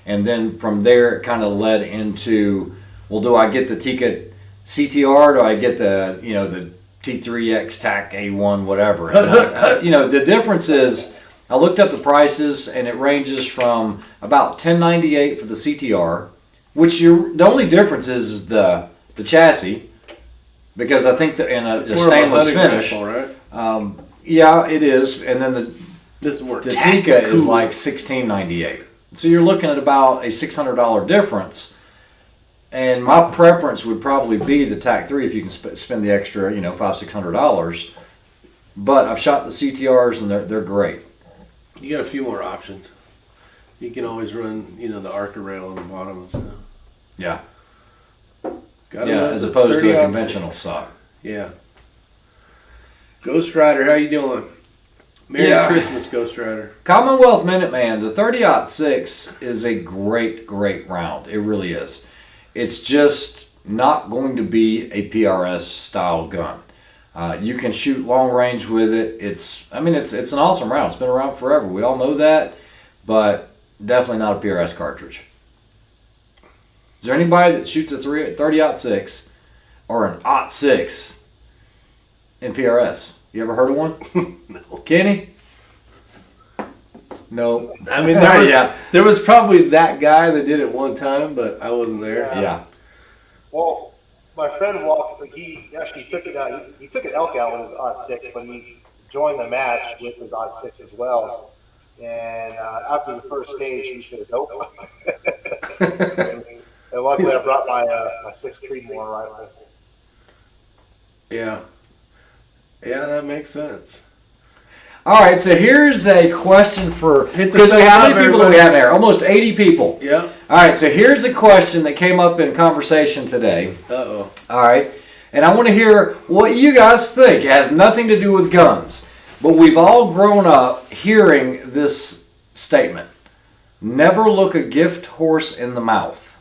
And then from there, it kind of led into, well, do I get the Tika CTR? Do I get the the T3X TAC A1, whatever? And the difference is, I looked up the prices, and it ranges from about $10.98 for the CTR, which the only difference is the chassis, because I think the stainless finish. Rifle, right? Yeah, it is, and then the Tika is like $16.98. So you're looking at about a $600 difference. And my preference would probably be the TAC 3 if you can spend the extra, $500-600. But I've shot the CTRs, and they're great. You got a few more options. You can always run, the Arca rail on the bottom and stuff. Yeah. As opposed to a conventional stock. Yeah. Ghost Rider, how you doing? Merry Christmas, Ghost Rider. Commonwealth Minuteman, the 30-06 is a great, great round. It really is. It's just not going to be a PRS style gun. You can shoot long range with it. It's an awesome round. It's been around forever. We all know that, but definitely not a PRS cartridge. Is there anybody that shoots a 30-06 or an 06 in PRS? You ever heard of one? No. Kenny? No. I mean, there was probably that guy that did it one time, but I wasn't there. Yeah. Well, my friend walked. He actually took it out. He took an elk out with his odd 6, but he joined the match with his odd 6 as well. And after the first stage, he said, "Nope." And luckily, I brought my 6 Creedmoor rifle. Yeah, that makes sense. All right, so here's a question for, because how many people do we have there? Almost 80 people. Yeah. All right, so here's a question that came up in conversation today. Uh-oh. All right, and I want to hear what you guys think. It has nothing to do with guns, but we've all grown up hearing this statement: never look a gift horse in the mouth.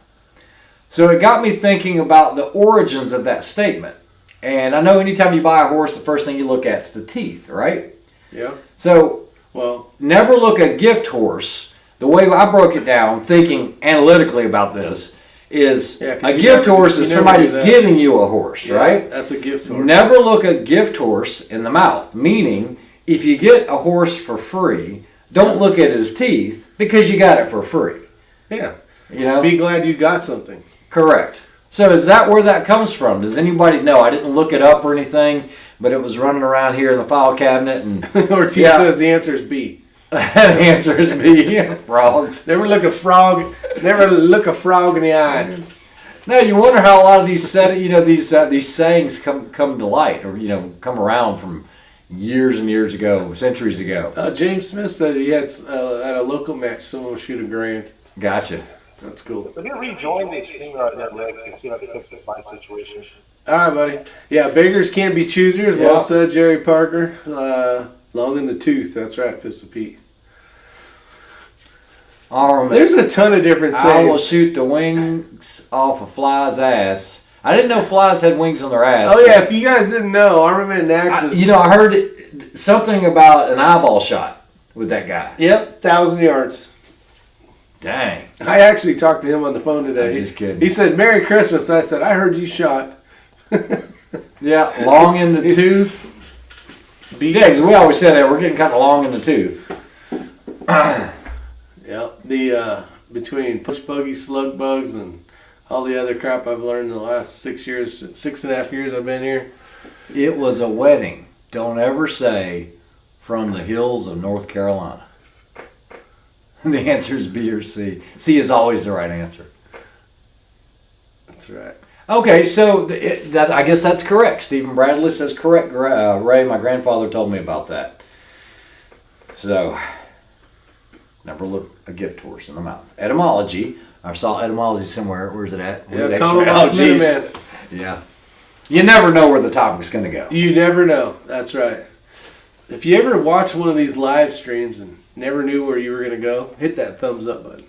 So it got me thinking about the origins of that statement. And I know anytime you buy a horse, the first thing you look at is the teeth, right? Yeah. So, never look a gift horse. The way I broke it down, thinking analytically about this, is a gift horse is somebody giving you a horse, right? That's a gift horse. Never look a gift horse in the mouth, meaning if you get a horse for free, don't look at his teeth because you got it for free. Yeah. You know? Be glad you got something. Correct. So is that where that comes from? Does anybody know? I didn't look it up or anything, but it was running around here in the file cabinet. And Ortiz says the answer is B. The answer is B. Frogs. Never look a frog in the eye. No, you wonder how a lot of these these sayings come to light, or come around from years and years ago, centuries ago. James Smith said he had at a local match someone will shoot $1,000. Gotcha. That's cool. Let me rejoin the stream right now, Rick, and see if I can fix this my situation. All right, buddy. Yeah, beggars can't be choosers. Yeah. Well said, Jerry Parker. Long in the tooth. That's right, Pistol Pete. There's a ton of different sayings. I will shoot the wings off a fly's ass. I didn't know flies had wings on their ass. Oh yeah, if you guys didn't know, Armament Axis. I heard something about an eyeball shot with that guy. Yep, 1,000 yards. Dang. I actually talked to him on the phone today. I'm just kidding. He said, "Merry Christmas." I said, "I heard you shot." Yeah, long in the tooth. Yeah, because we always say that we're getting kind of long in the tooth. Yep. The between push buggy, slug bugs, and all the other crap I've learned in the last 6.5 years I've been here. It was a wedding. Don't ever say from the hills of North Carolina. The answer is B or C. C is always the right answer. That's right. Okay, so I guess that's correct. Stephen Bradley says correct. Ray, my grandfather told me about that. So, never look a gift horse in the mouth. Etymology. I saw etymology somewhere. Where's it at? Yeah, man. Yeah. You never know where the topic's going to go. You never know. That's right. If you ever watch one of these live streams and never knew where you were going to go, hit that thumbs up button.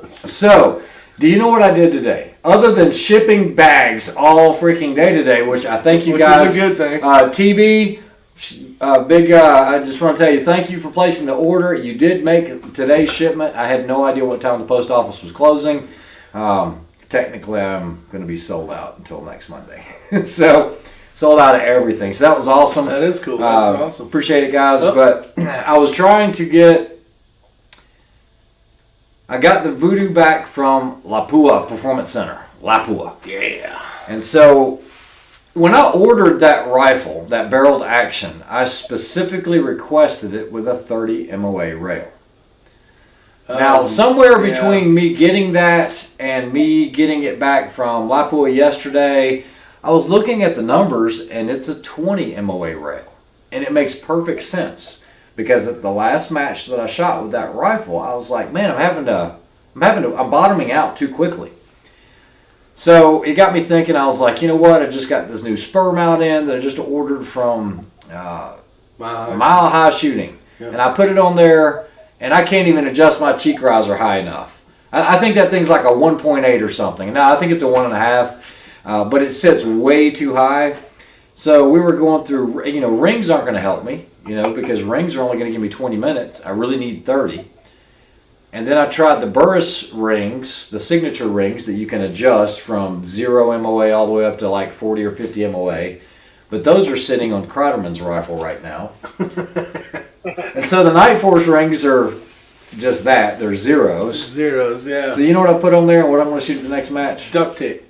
So, do you know what I did today? Other than shipping bags all freaking day today, which I thank you guys. Which is a good thing. TB, I just want to tell you, thank you for placing the order. You did make today's shipment. I had no idea what time the post office was closing. Technically, I'm going to be sold out until next Monday. So, sold out of everything. So that was awesome. That is cool. That's awesome. Appreciate it, guys. Oh. But I was trying to I got the voodoo back from Lapua Performance Center. Lapua. Yeah. And so when I ordered that rifle, that barreled action, I specifically requested it with a 30 MOA rail. Now, somewhere between me getting that and me getting it back from Lapua yesterday, I was looking at the numbers, and it's a 20 MOA rail. And it makes perfect sense, because at the last match that I shot with that rifle, I was like, man, I'm bottoming out too quickly. So it got me thinking. I was like, you know what? I just got this new spur mount in that I just ordered from Mile High Shooting. Yeah. And I put it on there, and I can't even adjust my cheek riser high enough. I think that thing's like a 1.8 or something. Now, I think it's a 1.5, but it sits way too high. So we were going through, rings aren't going to help me, because rings are only going to give me 20 minutes. I really need 30. And then I tried the Burris rings, the signature rings that you can adjust from 0 MOA all the way up to like 40 or 50 MOA. But those are sitting on Kreiderman's rifle right now. And so the Night Force rings are just that. They're zeros. Zeros, yeah. So you know what I put on there and what I'm going to shoot at the next match? Duct tape.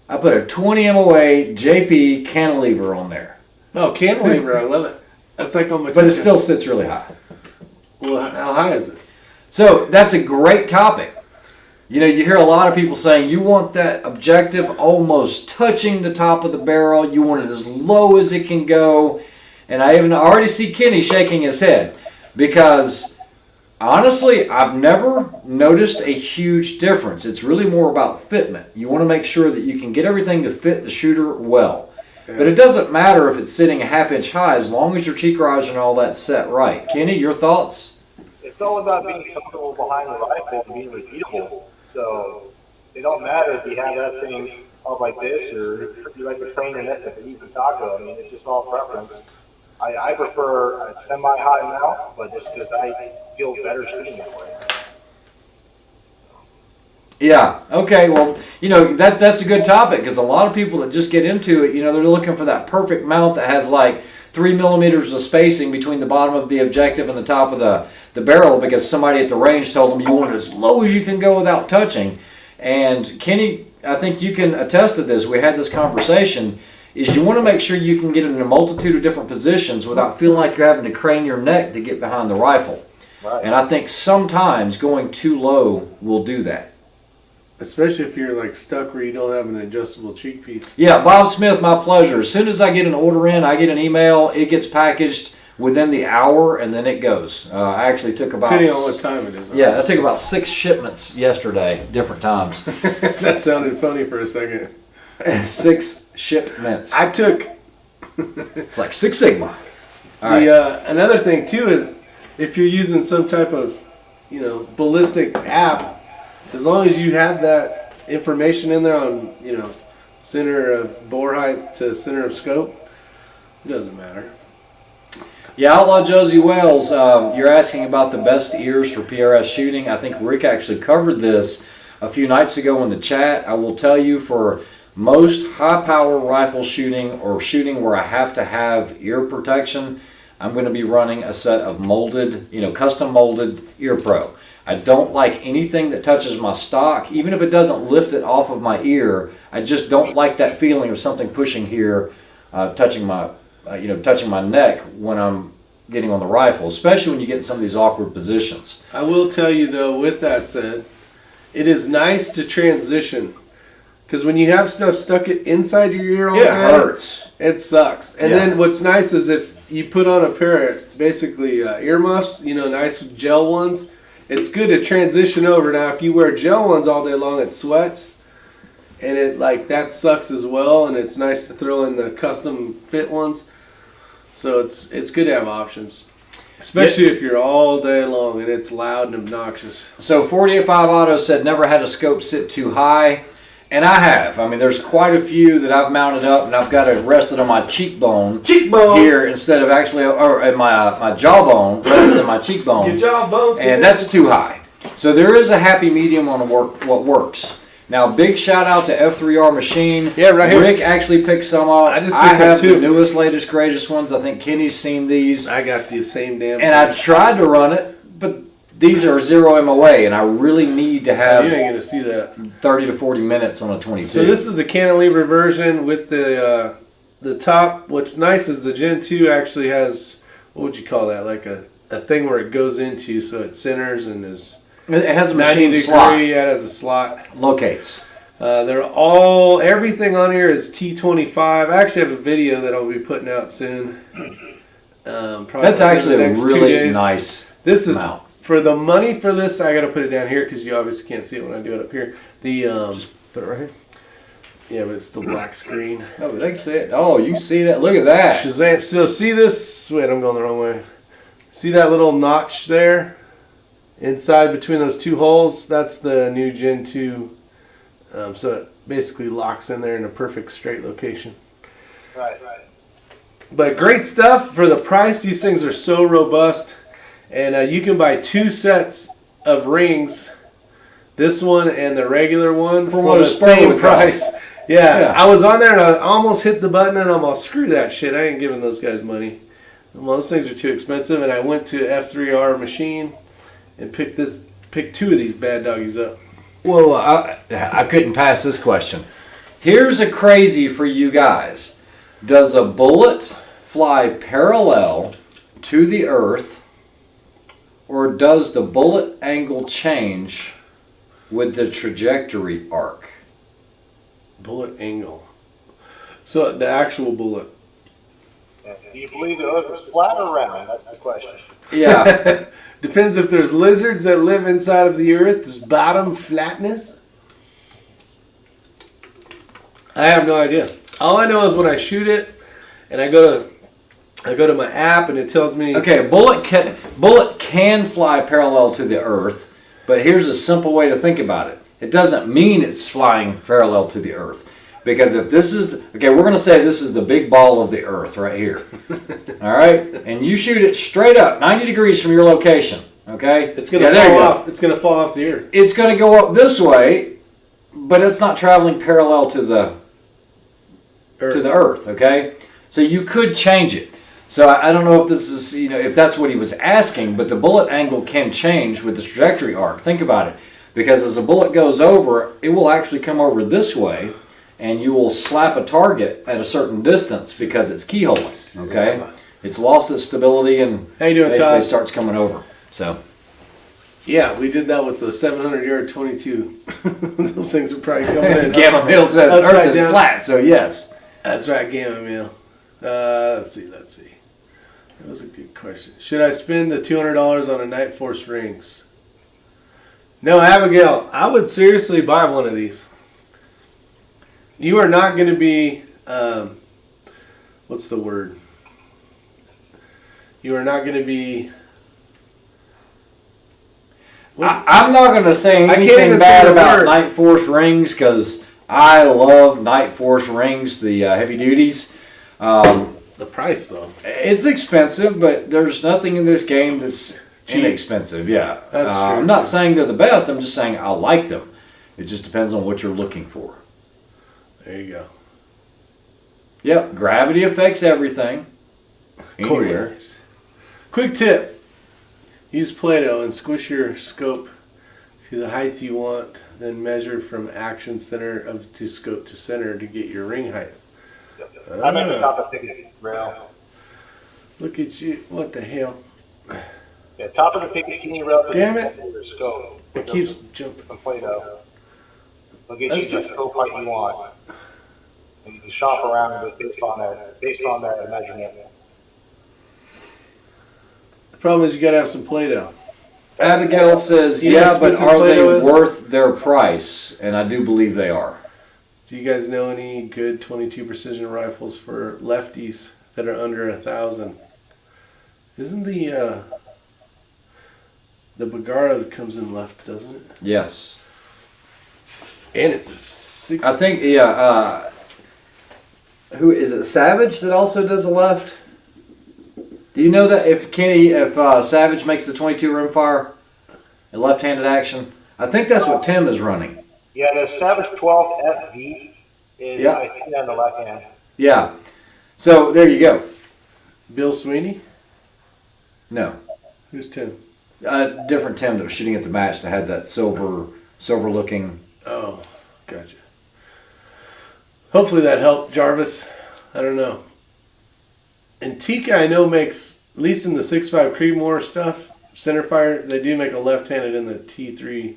I put a 20 MOA JP cantilever on there. Oh, cantilever. I love it. That's like on my But it still sits really high. Well, how high is it? So that's a great topic. You hear a lot of people saying you want that objective almost touching the top of the barrel. You want it as low as it can go. And I already see Kenny shaking his head, because honestly, I've never noticed a huge difference. It's really more about fitment. You want to make sure that you can get everything to fit the shooter well. Yeah. But it doesn't matter if it's sitting a half-inch high, as long as your cheek riser and all that's set right. Kenny, your thoughts? It's all about being comfortable behind the rifle and being repeatable. So it don't matter if you have that thing up like this, or if you like to train your neck like a Ethan taco. I mean, it's just all preference. I prefer a semi-high mount, but just because I feel better shooting that way. Yeah. Okay. Well, that's a good topic, because a lot of people that just get into it, they're looking for that perfect mount that has like 3 millimeters of spacing between the bottom of the objective and the top of the barrel because somebody at the range told them you want it as low as you can go without touching. And Kenny, I think you can attest to this. We had this conversation. Is you want to make sure you can get in a multitude of different positions without feeling like you're having to crane your neck to get behind the rifle. Right. And I think sometimes going too low will do that. Especially if you're like stuck where you don't have an adjustable cheek piece. Yeah, Bob Smith, my pleasure. As soon as I get an order in, I get an email. It gets packaged within the hour, and then it goes. I actually took about... Depending on what time it is. Yeah, I took about 6 shipments yesterday, different times. That sounded funny for a second. 6 shipments. I took... It's like 6 Sigma. All right. Another thing, too, is if you're using some type of, ballistic app, as long as you have that information in there on, center of bore height to center of scope, it doesn't matter. Yeah, Outlaw Josie Wells, you're asking about the best ears for PRS shooting. I think Rick actually covered this a few nights ago in the chat. I will tell you, for most high-power rifle shooting or shooting where I have to have ear protection, I'm going to be running a set of molded, custom molded Ear Pro. I don't like anything that touches my stock, even if it doesn't lift it off of my ear. I just don't like that feeling of something pushing here, touching my neck when I'm getting on the rifle, especially when you get in some of these awkward positions. I will tell you, though, with that said, it is nice to transition. Because when you have stuff stuck inside your ear all day, it hurts. It sucks. And then what's nice is if you put on a pair of basically earmuffs, nice gel ones, it's good to transition over. Now, if you wear gel ones all day long, it sweats. And that sucks as well. And it's nice to throw in the custom fit ones. So it's good to have options. Especially if you're all day long and it's loud and obnoxious. So 485 Auto said never had a scope sit too high. And I have. I mean, there's quite a few that I've mounted up and I've got it rested on my cheekbone here instead of actually, or at my jawbone rather than my cheekbone. Your jawbone. And that's too high. So there is a happy medium on what works. Now, big shout out to F3R Machine. Yeah, right here. Rick actually picked some up. I just picked up have 2. the newest, latest, greatest ones. I think Kenny's seen these. I got the same damn And I tried to run it, but these are 0 MOA, and I really need to have you ain't gonna see that. 30 to 40 minutes on a 22. So this is the cantilever version with the top. What's nice is the Gen 2 actually has, what would you call that? Like a thing where it goes into, so it centers and is. It has a 90 machine degree, slot. Yeah, it has a slot. Locates. Everything on here is T25. I actually have a video that I'll be putting out soon. Probably That's actually a next 2 really days. nice This is mount. for the money for this. I got to put it down here because you obviously can't see it when I do it up here. Just put it right here. Yeah, but it's the black screen. Oh, they can see it. Oh, you see that? Look at that. Shazam! So see this? Wait, I'm going the wrong way. See that little notch there? Inside between those 2 holes, that's the new Gen 2. So it basically locks in there in a perfect straight location. Right. But great stuff for the price. These things are so robust. And you can buy 2 sets of rings. This one and the regular one for the same price. Yeah, I was on there and I almost hit the button and I'm all, screw that shit. I ain't giving those guys money. Well, those things are too expensive. And I went to F3R Machine and picked 2 of these bad doggies up. Well, I couldn't pass this question. Here's a crazy for you guys. Does a bullet fly parallel to the earth, or does the bullet angle change with the trajectory arc? Bullet angle. So the actual bullet. Do you believe the Earth is flat or round? That's the question. Yeah. Depends if there's lizards that live inside of the Earth's bottom flatness. I have no idea. All I know is when I shoot it, and I go to my app, and it tells me. Okay, a bullet can fly parallel to the earth, but here's a simple way to think about it. It doesn't mean it's flying parallel to the earth. Because if this is, okay, we're going to say this is the big ball of the earth right here. All right? And you shoot it straight up, 90 degrees from your location. Okay? It's going to fall off. It's going to fall off the earth. It's going to go up this way, but it's not traveling parallel to the earth, okay? So you could change it. So I don't know if this is, if that's what he was asking, but the bullet angle can change with the trajectory arc. Think about it. Because as a bullet goes over, it will actually come over this way, and you will slap a target at a certain distance because it's keyholing, okay? It's lost its stability and How you doing, basically Todd? starts coming over. So, Yeah, we did that with the 700-yard 22. Those things are probably coming in. Gamma Mill says the upside Earth is down. flat, so yes. That's right, Gamma Mill. Let's see. That was a good question. Should I spend the $200 on a Night Force rings? No, Abigail, I would seriously buy one of these. You are not going to be, what's the word? You are not going to be... I'm not going to say can't anything even bad say the about word. Night Force rings because I love Night Force rings, the heavy duties. The price, though. It's expensive, but there's nothing in this game that's inexpensive. Yeah, That's true, I'm not too. saying they're the best. I'm just saying I like them. It just depends on what you're looking for. There you go. Yep, gravity affects everything. Anywhere. Correct. Quick tip. Use Play-Doh and squish your scope to the height you want, then measure from action center to scope to center to get your ring height. I meant the top of the picket rail. Look at you. What the hell? Yeah, top of the picket rail. Damn it. Your scope. It keeps jumping. Some Play-Doh. They'll get That's you the good. scope height you want. And you can shop around with based on that measurement. The problem is you gotta have some Play-Doh. Abigail says, You know yeah, how but expensive are they Play-Doh is? worth their price? And I do believe they are. Do you guys know any good 22 precision rifles for lefties that are under 1,000? Isn't the Bagara that comes in left, doesn't it? Yes. And it's a 6. I think, who is it? Savage that also does a left? Do you know that if Savage makes the 22 rimfire, a left-handed action? I think that's what Tim is running. Yeah, the Savage 12 FV is Yeah. I think on the left hand. Yeah. So there you go. Bill Sweeney? No, Who's Tim? different Tim that was shooting at the match that had that silver-looking. Oh, gotcha. Hopefully that helped, Jarvis. I don't know. Antica, I know, makes, at least in the 6.5 Creedmoor stuff, centerfire, they do make a left-handed in the T3.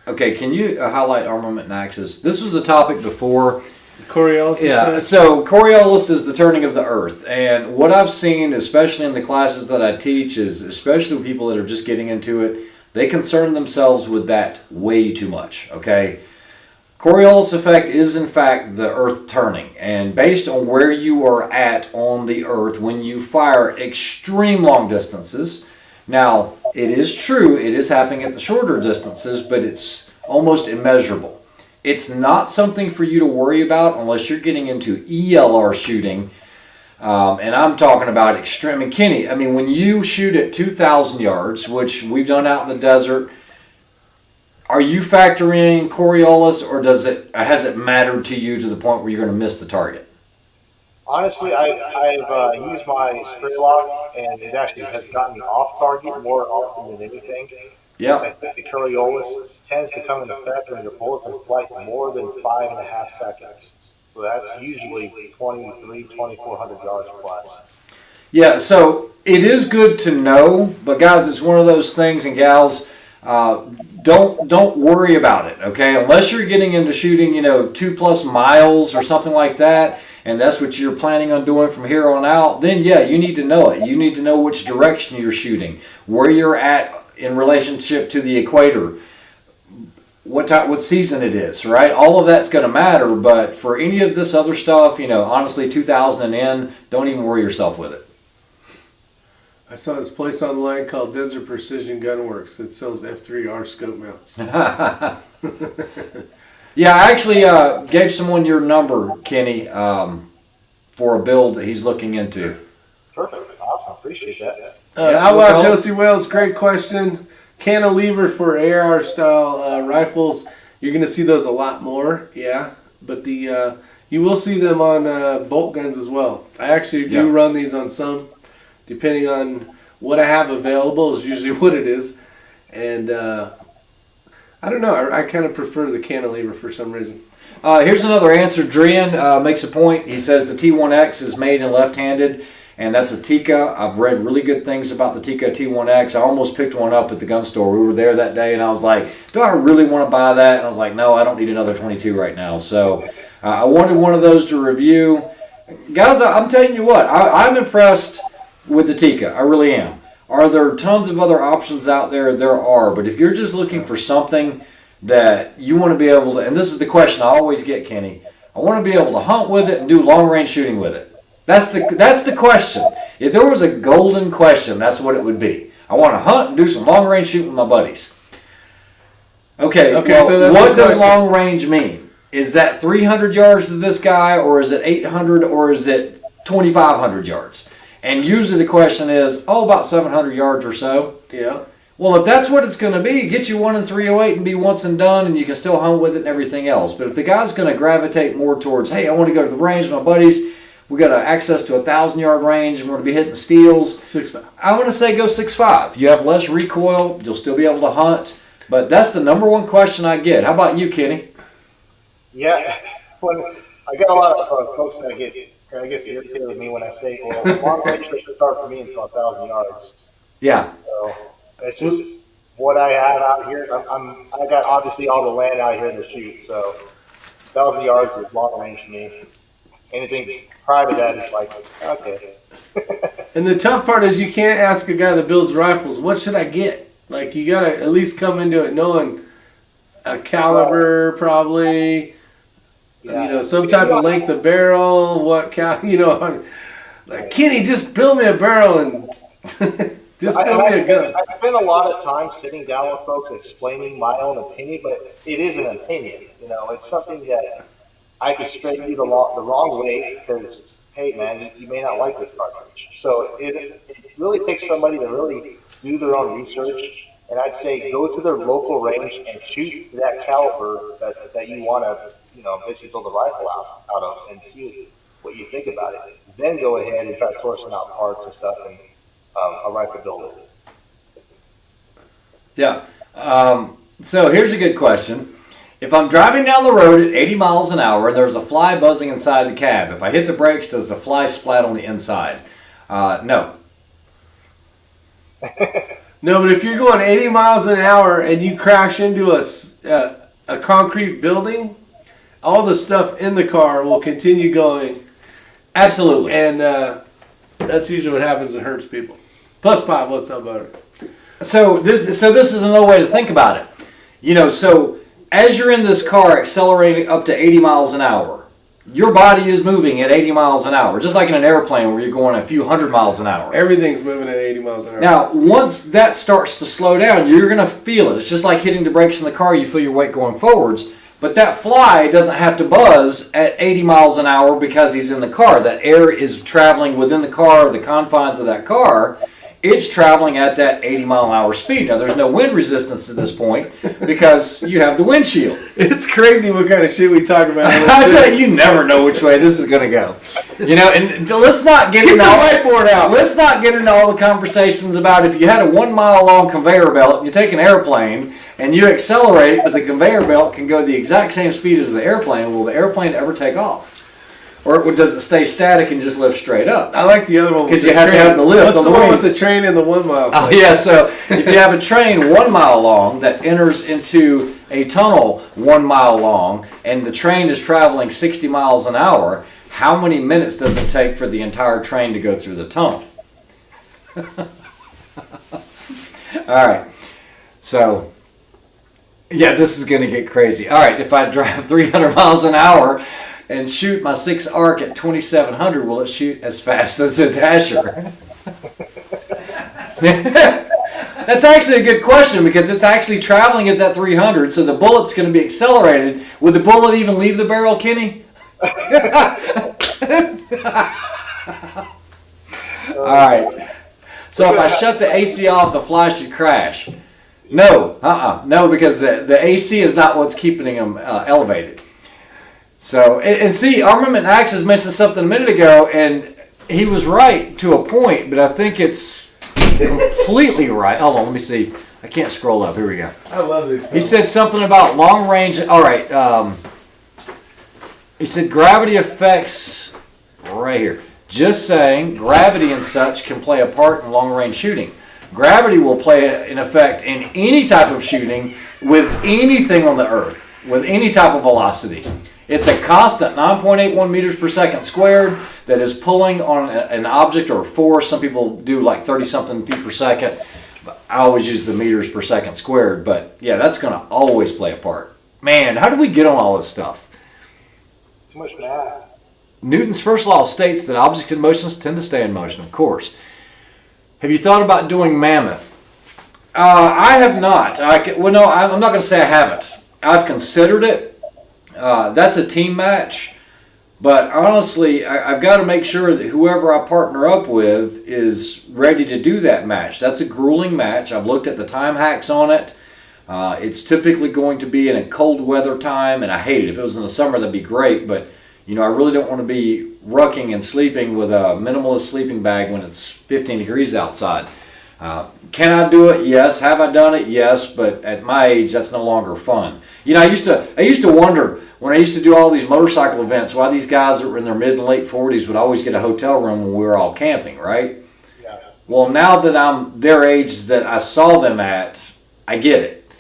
Okay, can you highlight armament and axes? This was a topic before. Coriolis? Yeah, so Coriolis is the turning of the earth. And what I've seen, especially in the classes that I teach, is especially people that are just getting into it, they concern themselves with that way too much, okay? Coriolis effect is in fact the earth turning. And based on where you are at on the earth when you fire extreme long distances, now it is true, it is happening at the shorter distances, but it's almost immeasurable. It's not something for you to worry about unless you're getting into ELR shooting. And I'm talking about extreme. And Kenny, I mean, when you shoot at 2,000 yards, which we've done out in the desert, are you factoring in Coriolis, or has it mattered to you to the point where you're going to miss the target? Honestly, I've used my spray lock, and it actually has gotten me off target more often than anything. Yeah. I think the Coriolis tends to come into effect when your bullets in flight more than 5.5 seconds. So that's usually 2,400 yards plus. Yeah, so it is good to know, but guys, it's one of those things, and gals, don't worry about it, okay? Unless you're getting into shooting, 2+ miles or something like that, and that's what you're planning on doing from here on out, then yeah, you need to know it. You need to know which direction you're shooting, where you're at in relationship to the equator, what season it is, right? All of that's going to matter, but for any of this other stuff, honestly, 2,000 and in, don't even worry yourself with it. I saw this place online called Desert Precision Gunworks. It sells F3R scope mounts. Yeah, I actually gave someone your number, Kenny, for a build that he's looking into. Perfect. Awesome. Appreciate that. Outlaw Josie Wales, great question. Cantilever for AR style rifles, you're going to see those a lot more, yeah. But you will see them on bolt guns as well. I actually do run these on some. depending on what I have available is usually what it is. And I don't know. I kind of prefer the cantilever for some reason. Here's another answer. Drian makes a point. He says the T1X is made in left-handed, and that's a Tikka. I've read really good things about the Tikka T1X. I almost picked one up at the gun store. We were there that day, and I was like, do I really want to buy that? And I was like, no, I don't need another 22 right now. So I wanted one of those to review. Guys, I'm telling you what, I'm impressed with the Tikka. I really am. Are there tons of other options out there? There are. But if you're just looking for something that you want to be able to, and this is the question I always get, Kenny, I want to be able to hunt with it and do long-range shooting with it. That's the question. If there was a golden question, that's what it would be. I want to hunt and do some long-range shooting with my buddies. Okay, well, so what does long-range mean? Is that 300 yards to this guy, or is it 800, or is it 2,500 yards? And usually the question is, about 700 yards or so. Yeah. Well, if that's what it's going to be, get you 1 in 308 and be once and done, and you can still hunt with it and everything else. But if the guy's going to gravitate more towards, hey, I want to go to the range with my buddies, we got access to a 1,000-yard range, and we're going to be hitting steals. 6.5. I want to say go 6.5. You have less recoil, you'll still be able to hunt. But that's the number one question I get. How about you, Kenny? Yeah, I got a lot of folks that get irritated with me when I say, well, long range doesn't start for me until 1,000 yards. Yeah. So it's just what I have out here. I got obviously all the land out here to shoot, so 1,000 yards is long range to me. Anything prior to that is like, okay. And the tough part is you can't ask a guy that builds rifles, what should I get? Like, you got to at least come into it knowing a caliber, probably, some type of length of barrel, like, Kenny, just build me a barrel and just build me a gun. I spend a lot of time sitting down with folks explaining my own opinion, but it is an opinion. It's something that I could straight you the wrong way because, hey, man, you may not like this cartridge. So it really takes somebody to really do their own research, and I'd say go to their local range and shoot that caliber that you want to, basically build a rifle out of and see what you think about it. Then go ahead and try sourcing out parts and stuff and a rifle builder. Yeah. So here's a good question. If I'm driving down the road at 80 miles an hour and there's a fly buzzing inside the cab, if I hit the brakes, does the fly splat on the inside? No. No, but if you're going 80 miles an hour and you crash into a concrete building, all the stuff in the car will continue going. Absolutely. And that's usually what happens and hurts people. +5, what's up, butter? So this is another way to think about it. So as you're in this car accelerating up to 80 miles an hour, your body is moving at 80 miles an hour, just like in an airplane where you're going a few hundred miles an hour. Everything's moving at 80 miles an hour. Now, once that starts to slow down, you're going to feel it. It's just like hitting the brakes in the car. You feel your weight going forwards. But that fly doesn't have to buzz at 80 miles an hour because he's in the car. That air is traveling within the car, the confines of that car. It's traveling at that 80-mile-an-hour speed. Now, there's no wind resistance at this point because you have the windshield. It's crazy what kind of shit we talk about. I tell you, you never know which way this is going to go. And let's not get into whiteboard out. Let's not get into all the conversations about if you had a 1 mile long conveyor belt, you take an airplane and you accelerate, but the conveyor belt can go the exact same speed as the airplane. Will the airplane ever take off? Or does it stay static and just lift straight up? I like the other one. Because you have to have the lift. What's on the the one wings? with the train and the 1 mile? Oh, yeah. So if you have a train 1 mile long that enters into a tunnel 1 mile long, and the train is traveling 60 miles an hour, how many minutes does it take for the entire train to go through the tunnel? All right. So, yeah, this is going to get crazy. All right. If I drive 300 miles an hour and shoot my 6 arc at 2,700, will it shoot as fast as a dasher? That's actually a good question because it's actually traveling at that 300, so the bullet's going to be accelerated. Would the bullet even leave the barrel, Kenny? All right. So if I shut the AC off, the fly should crash. No, no, because the AC is not what's keeping them elevated. So, and see, Armament Axes mentioned something a minute ago, and he was right to a point, but I think it's completely right. Hold on, let me see. I can't scroll up. Here we go. I love this. He said something about long range. All right. He said gravity affects right here. Just saying, gravity and such can play a part in long range shooting. Gravity will play an effect in any type of shooting with anything on the earth, with any type of velocity. It's a constant 9.81 meters per second squared that is pulling on an object or force. Some people do like 30-something feet per second. I always use the meters per second squared, but yeah, that's going to always play a part. Man, how did we get on all this stuff? Too much math. Newton's first law states that objects in motion tend to stay in motion, of course. Have you thought about doing mammoth? I have not. I'm not going to say I haven't. I've considered it. That's a team match, but honestly, I've got to make sure that whoever I partner up with is ready to do that match. That's a grueling match. I've looked at the time hacks on it. It's typically going to be in a cold weather time, and I hate it. If it was in the summer, that'd be great, but I really don't want to be rucking and sleeping with a minimalist sleeping bag when it's 15 degrees outside. Can I do it? Yes. Have I done it? Yes. But at my age, that's no longer fun. I used to wonder when I used to do all these motorcycle events why these guys that were in their mid and late 40s would always get a hotel room when we were all camping, right? Yeah. Well, now that I'm their age that I saw them at, I get it.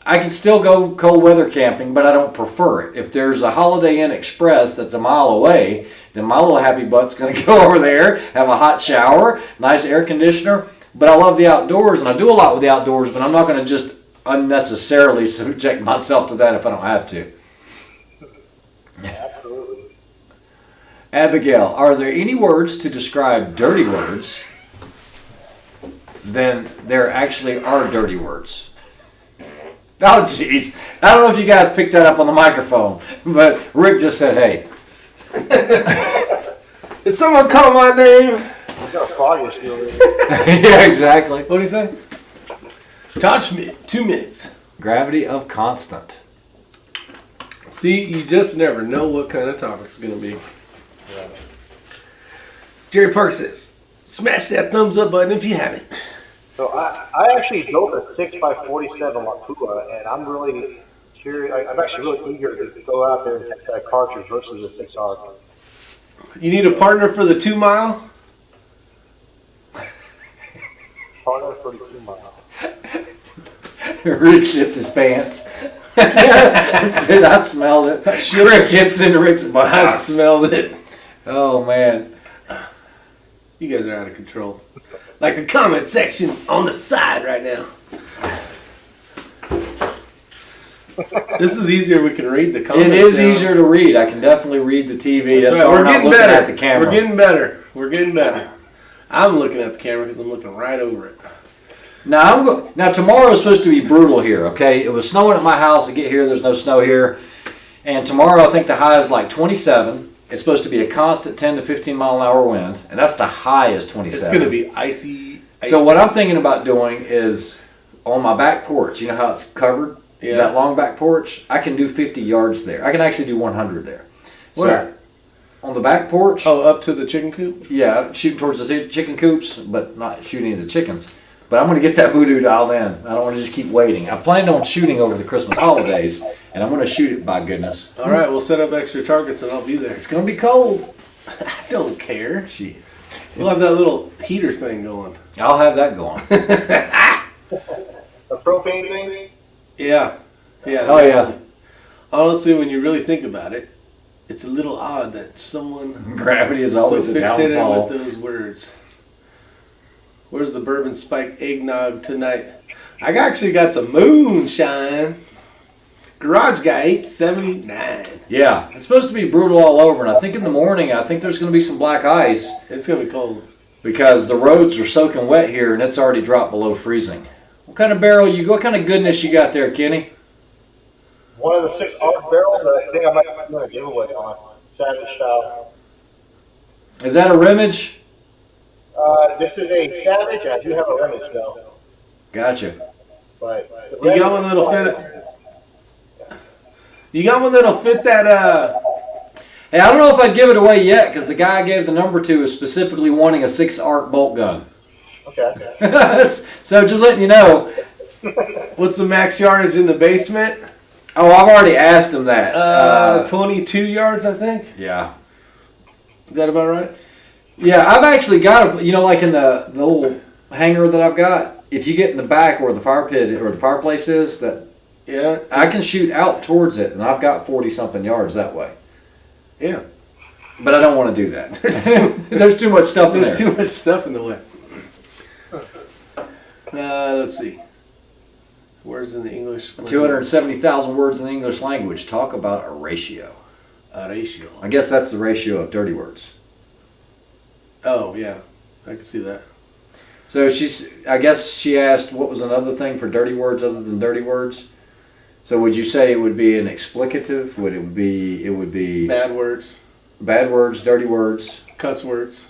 I can still go cold weather camping, but I don't prefer it. If there's a Holiday Inn Express that's a mile away, then my little happy butt's going to go over there, have a hot shower, nice air conditioner. But I love the outdoors, and I do a lot with the outdoors, but I'm not going to just unnecessarily subject myself to that if I don't have to. Absolutely. Abigail, are there any words to describe dirty words? Then there actually are dirty words. Oh, jeez. I don't know if you guys picked that up on the microphone, but Rick just said, hey. Did someone call my name? I've got a fog issue over here. Yeah, exactly. What did he say? Touch me. 2 minutes. Gravity of constant. See, you just never know what kind of topic's going to be. Jerry Park says, smash that thumbs up button if you haven't. So I actually built a 6x47 Lapua, and I'm really curious. I'm actually really eager to go out there and test that Cartridge versus a 6R. You need a partner for the 2 mile? Partner for the 2 mile. Rick shipped his pants. I smelled it. Rick gets in Rick's box. I smelled it. Oh, man. You guys are out of control. Like the comment section on the side right now. This is easier. We can read the comments. It is now. easier to read. I can definitely read the TV. That's right. why We're not getting looking better. at the camera. We're getting better. We're getting better. I'm looking at the camera because I'm looking right over it. Now tomorrow is supposed to be brutal here, okay? It was snowing at my house. I get here, there's no snow here. And tomorrow I think the high is like 27. It's supposed to be a constant 10 to 15 mile an hour wind. And that's the high is 27. It's going to be icy. So what I'm thinking about doing is on my back porch, you know how it's covered? Yeah. That long back porch, I can do 50 yards there. I can actually do 100 there. Where? So on the back porch. Oh, up to the chicken coop? Yeah, shooting towards the chicken coops, but not shooting at the chickens. But I'm going to get that voodoo dialed in. I don't want to just keep waiting. I planned on shooting over the Christmas holidays, and I'm going to shoot it, by goodness. All right, we'll set up extra targets and I'll be there. It's going to be cold. I don't care. Shit. We'll have that little heater thing going. I'll have that going. A propane thing? Yeah. Yeah. Oh, yeah. Honestly, when you really think about it, it's a little odd that someone Gravity is so always a fixated downfall. with those words. Where's the bourbon spike eggnog tonight? I actually got some moonshine. Garage guy 879. Yeah, it's supposed to be brutal all over, and I think in the morning, I think there's going to be some black ice It's gonna be cold. because the roads are soaking wet here, and it's already dropped below freezing. What kind of barrel what kind of goodness you got there, Kenny? One of the 6R barrels that I think I might be doing a giveaway on. Savage style. Is that a Rimage? This is a Savage. I do have a Remage though. Gotcha. But You got one that'll fit it. You got one that'll fit that Hey, I don't know if I'd give it away yet because the guy I gave the number to is specifically wanting a 6-arc bolt gun. Okay. So just letting you know. What's the max yardage in the basement? Oh, I've already asked him that. 22 yards, I think. Yeah. Is that about right? Yeah, I've actually got a, like in the little hangar that I've got, if you get in the back where the fire pit or the fireplace is, that I can shoot out towards it, and I've got 40-something yards that way. Yeah. But I don't want to do that. There's too much stuff in there. There's too much stuff in the way. Let's see. Words in the English language. 270,000 words in the English language. Talk about a ratio. A ratio. I guess that's the ratio of dirty words. Oh, yeah. I can see that. So I guess she asked what was another thing for dirty words other than dirty words. So would you say it would be an explicative? It would be bad words, dirty words, cuss words,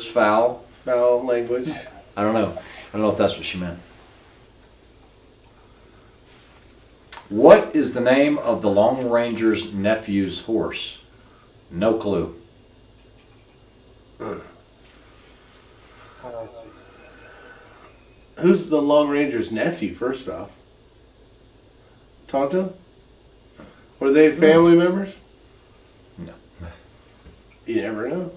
foul language. I don't know. I don't know if that's what she meant. What is the name of the Lone Ranger's nephew's horse? No clue. Who's the Lone Ranger's nephew, first off? Tonto? Were they family members? No. You never know.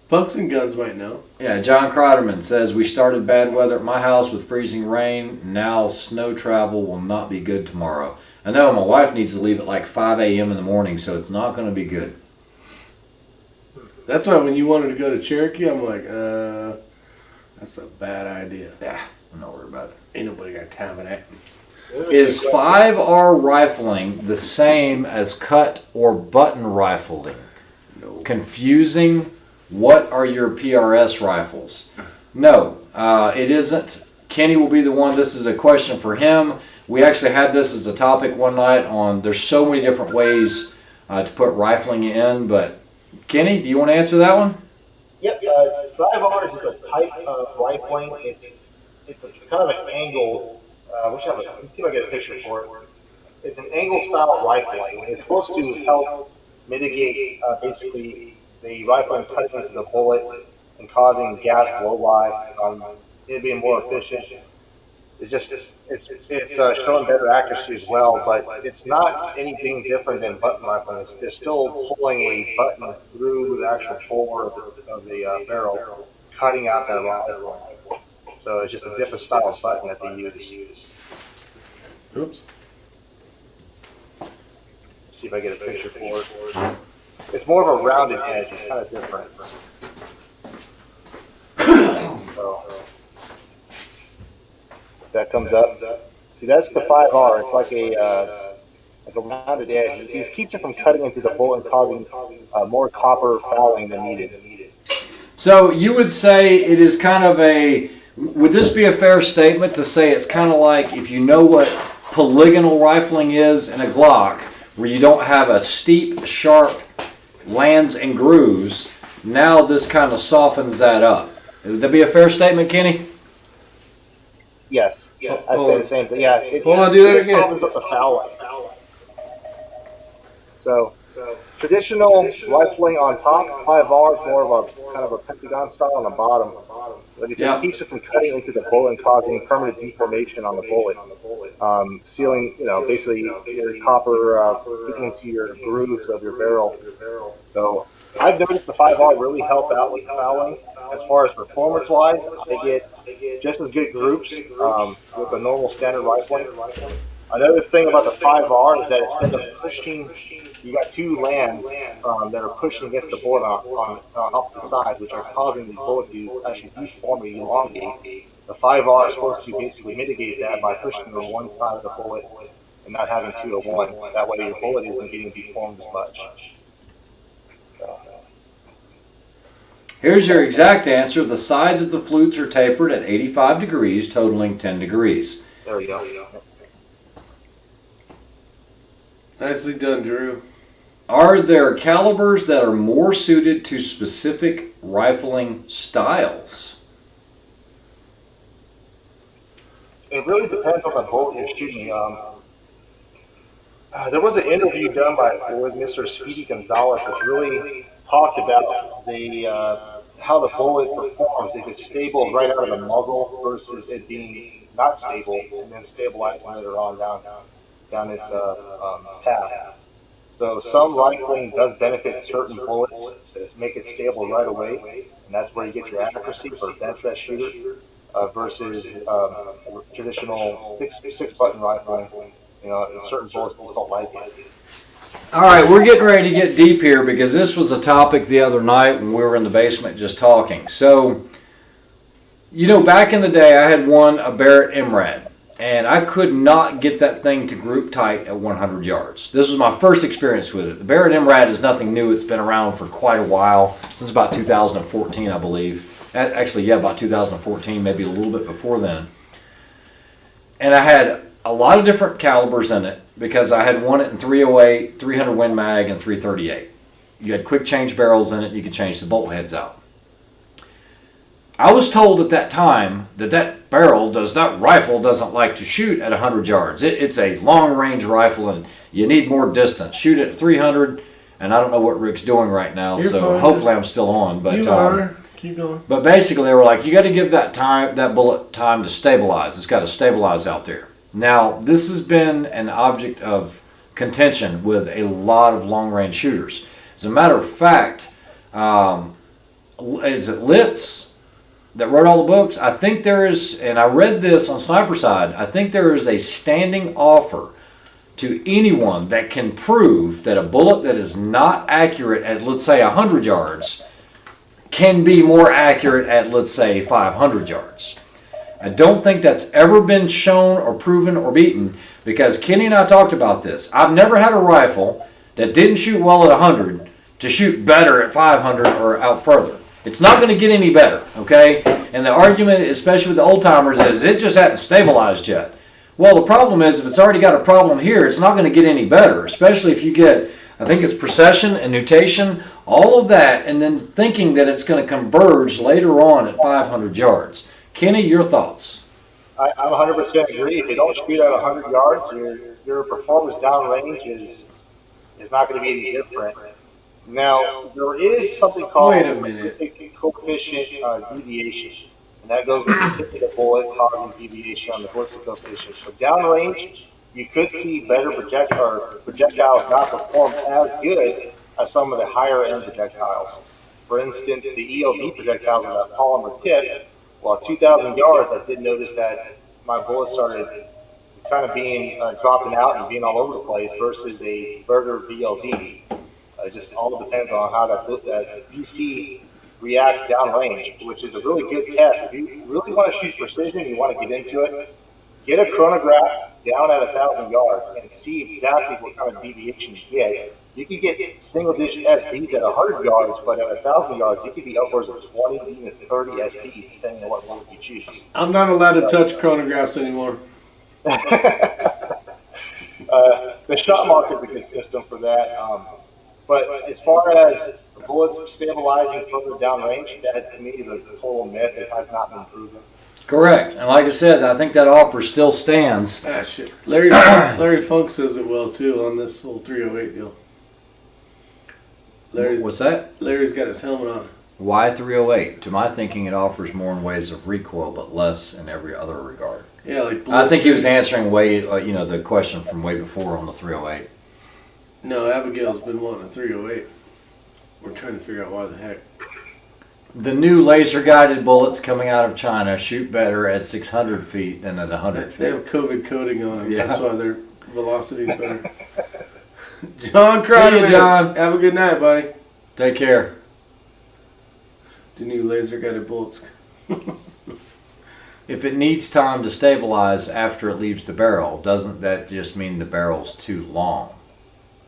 Pucks and Guns might know. Yeah, John Kreiderman says, we started bad weather at my house with freezing rain. Now snow travel will not be good tomorrow. I know my wife needs to leave at like 5 a.m. in the morning, so it's not going to be good. That's why when you wanted to go to Cherokee, I'm like, that's a bad idea. Yeah, I'm not worried about it. Ain't nobody got time for that. Is 5R rifling the same as cut or button rifling? No. Confusing. What are your PRS rifles? No, it isn't. Kenny will be the one. This is a question for him. We actually had this as a topic one night on, there's so many different ways to put rifling in, but Kenny, do you want to answer that one? Yep. 5R is a type of rifling. It's a kind of an angle. Let me see if I get a picture for it. It's an angle style rifling. It's supposed to help mitigate basically the rifling cutting into the bullet and causing gas blowby. It being more efficient. It's showing better accuracy as well, but it's not anything different than button rifling. They're still pulling a button through the actual bore of the barrel, cutting out that rifle. So it's just a different style of button that they use. Oops. See if I get a picture for it. It's more of a rounded edge. It's kind of different. So, that comes up. See, that's the 5R. It's like a rounded edge. It just keeps it from cutting into the bullet and causing more copper fouling than needed. So you would say it is kind of would this be a fair statement to say it's kind of like if you know what polygonal rifling is in a Glock, where you don't have a steep, sharp lands and grooves, now this kind of softens that up. Would that be a fair statement, Kenny? Yes. I'd say the same thing. Yeah. Hold on, do that again. It softens up the fouling. So traditional rifling on top, 5R is more of a kind of a pentagon style on the bottom. But it just keeps it from cutting into the bullet and causing permanent deformation on the bullet. Sealing, basically your copper getting into your grooves of your barrel. So I've noticed the 5R really help out with fouling. As far as performance-wise, they get just as good groups with a normal standard rifling. Another thing about the 5R is that instead of pushing, you got two lands that are pushing against the bullet off the side, which are causing the bullet to actually deform and elongate. The 5R is supposed to basically mitigate that by pushing on one side of the bullet and not having two of one. That way your bullet isn't getting deformed as much. Here's your exact answer. The sides of the flutes are tapered at 85 degrees, totaling 10 degrees. There we go. Nicely done, Drew. Are there calibers that are more suited to specific rifling styles? It really depends on the bullet you're shooting. There was an interview done with Mr. Speedy Gonzalez, which really talked about the how the bullet performs if it's stable right out of the muzzle versus it being not stable and then stabilizing later on down its path. So some rifling does benefit certain bullets that make it stable right away, and that's where you get your accuracy for a bench rest shooter versus traditional six button rifling. You know, and certain bullets just don't like it. All right, we're getting ready to get deep here because this was a topic the other night when we were in the basement just talking. So, you know, back in the day, I had a Barrett MRAD, and I could not get that thing to group tight at 100 yards. This was my first experience with it. The Barrett MRAD is nothing new. It's been around for quite a while, since about 2014, I believe. Actually, yeah, about 2014, maybe a little bit before then. And I had a lot of different calibers in it because I had one in 308, 300 Win Mag, and 338. You had quick change barrels in it. You could change the bolt heads out. I was told at that time that rifle doesn't like to shoot at 100 yards. It's a long range rifle and you need more distance. Shoot it at 300, and I don't know what Rick's doing right now, so hopefully I'm still on. But you are. Keep going. But basically, they were like, you got to give that bullet time to stabilize. It's got to stabilize out there. Now, this has been an object of contention with a lot of long-range shooters. As a matter of fact, is it Litz that wrote all the books? I think there is, and I read this on Sniper Side, I think there is a standing offer to anyone that can prove that a bullet that is not accurate at, let's say, 100 yards can be more accurate at, let's say, 500 yards. I don't think that's ever been shown or proven or beaten because Kenny and I talked about this. I've never had a rifle that didn't shoot well at 100 to shoot better at 500 or out further. It's not going to get any better, okay? And the argument, especially with the old timers, is it just hasn't stabilized yet. Well, the problem is if it's already got a problem here, it's not going to get any better, especially if you get, I think it's precession and nutation, all of that, and then thinking that it's going to converge later on at 500 yards. Kenny, your thoughts? I 100% agree. If you don't shoot at 100 yards, your performance downrange is not going to be any different. Now, there is something called coefficient deviation, and that goes with the tip of the bullet causing deviation on the ballistic coefficient. So downrange, you could see better projectiles not perform as good as some of the higher end projectiles. For instance, the ELD projectiles with that polymer tip. Well, at 2,000 yards, I did notice that my bullet started kind of being dropping out and being all over the place versus a Berger VLD. It just all depends on how that BC reacts downrange, which is a really good test. If you really want to shoot precision, you want to get into it, get a chronograph down at 1,000 yards and see exactly what kind of deviation you get. You can get single-digit SDs at 100 yards, but at 1,000 yards, you could be upwards of 20, even 30 SDs, depending on what bullet you choose. I'm not allowed to touch chronographs anymore. The shot mark is a good system for that. But as far as bullets stabilizing further downrange, that to me is a total myth. It has not been proven. Correct. And like I said, I think that offer still stands. Ah, shit. Larry Funk says it well, too, on this whole 308 deal. What's that? Larry's got his helmet on. Why 308? To my thinking, it offers more in ways of recoil, but less in every other regard. Yeah, like I think he was answering the question from way before on the 308. No, Abigail's been wanting a 308. We're trying to figure out why the heck. The new laser-guided bullets coming out of China shoot better at 600 feet than at 100 feet. They have COVID coating on them. Yeah. That's why their velocity is better. John Crowder. See you, John. Have a good night, buddy. Take care. The new laser-guided bullets. If it needs time to stabilize after it leaves the barrel, doesn't that just mean the barrel's too long?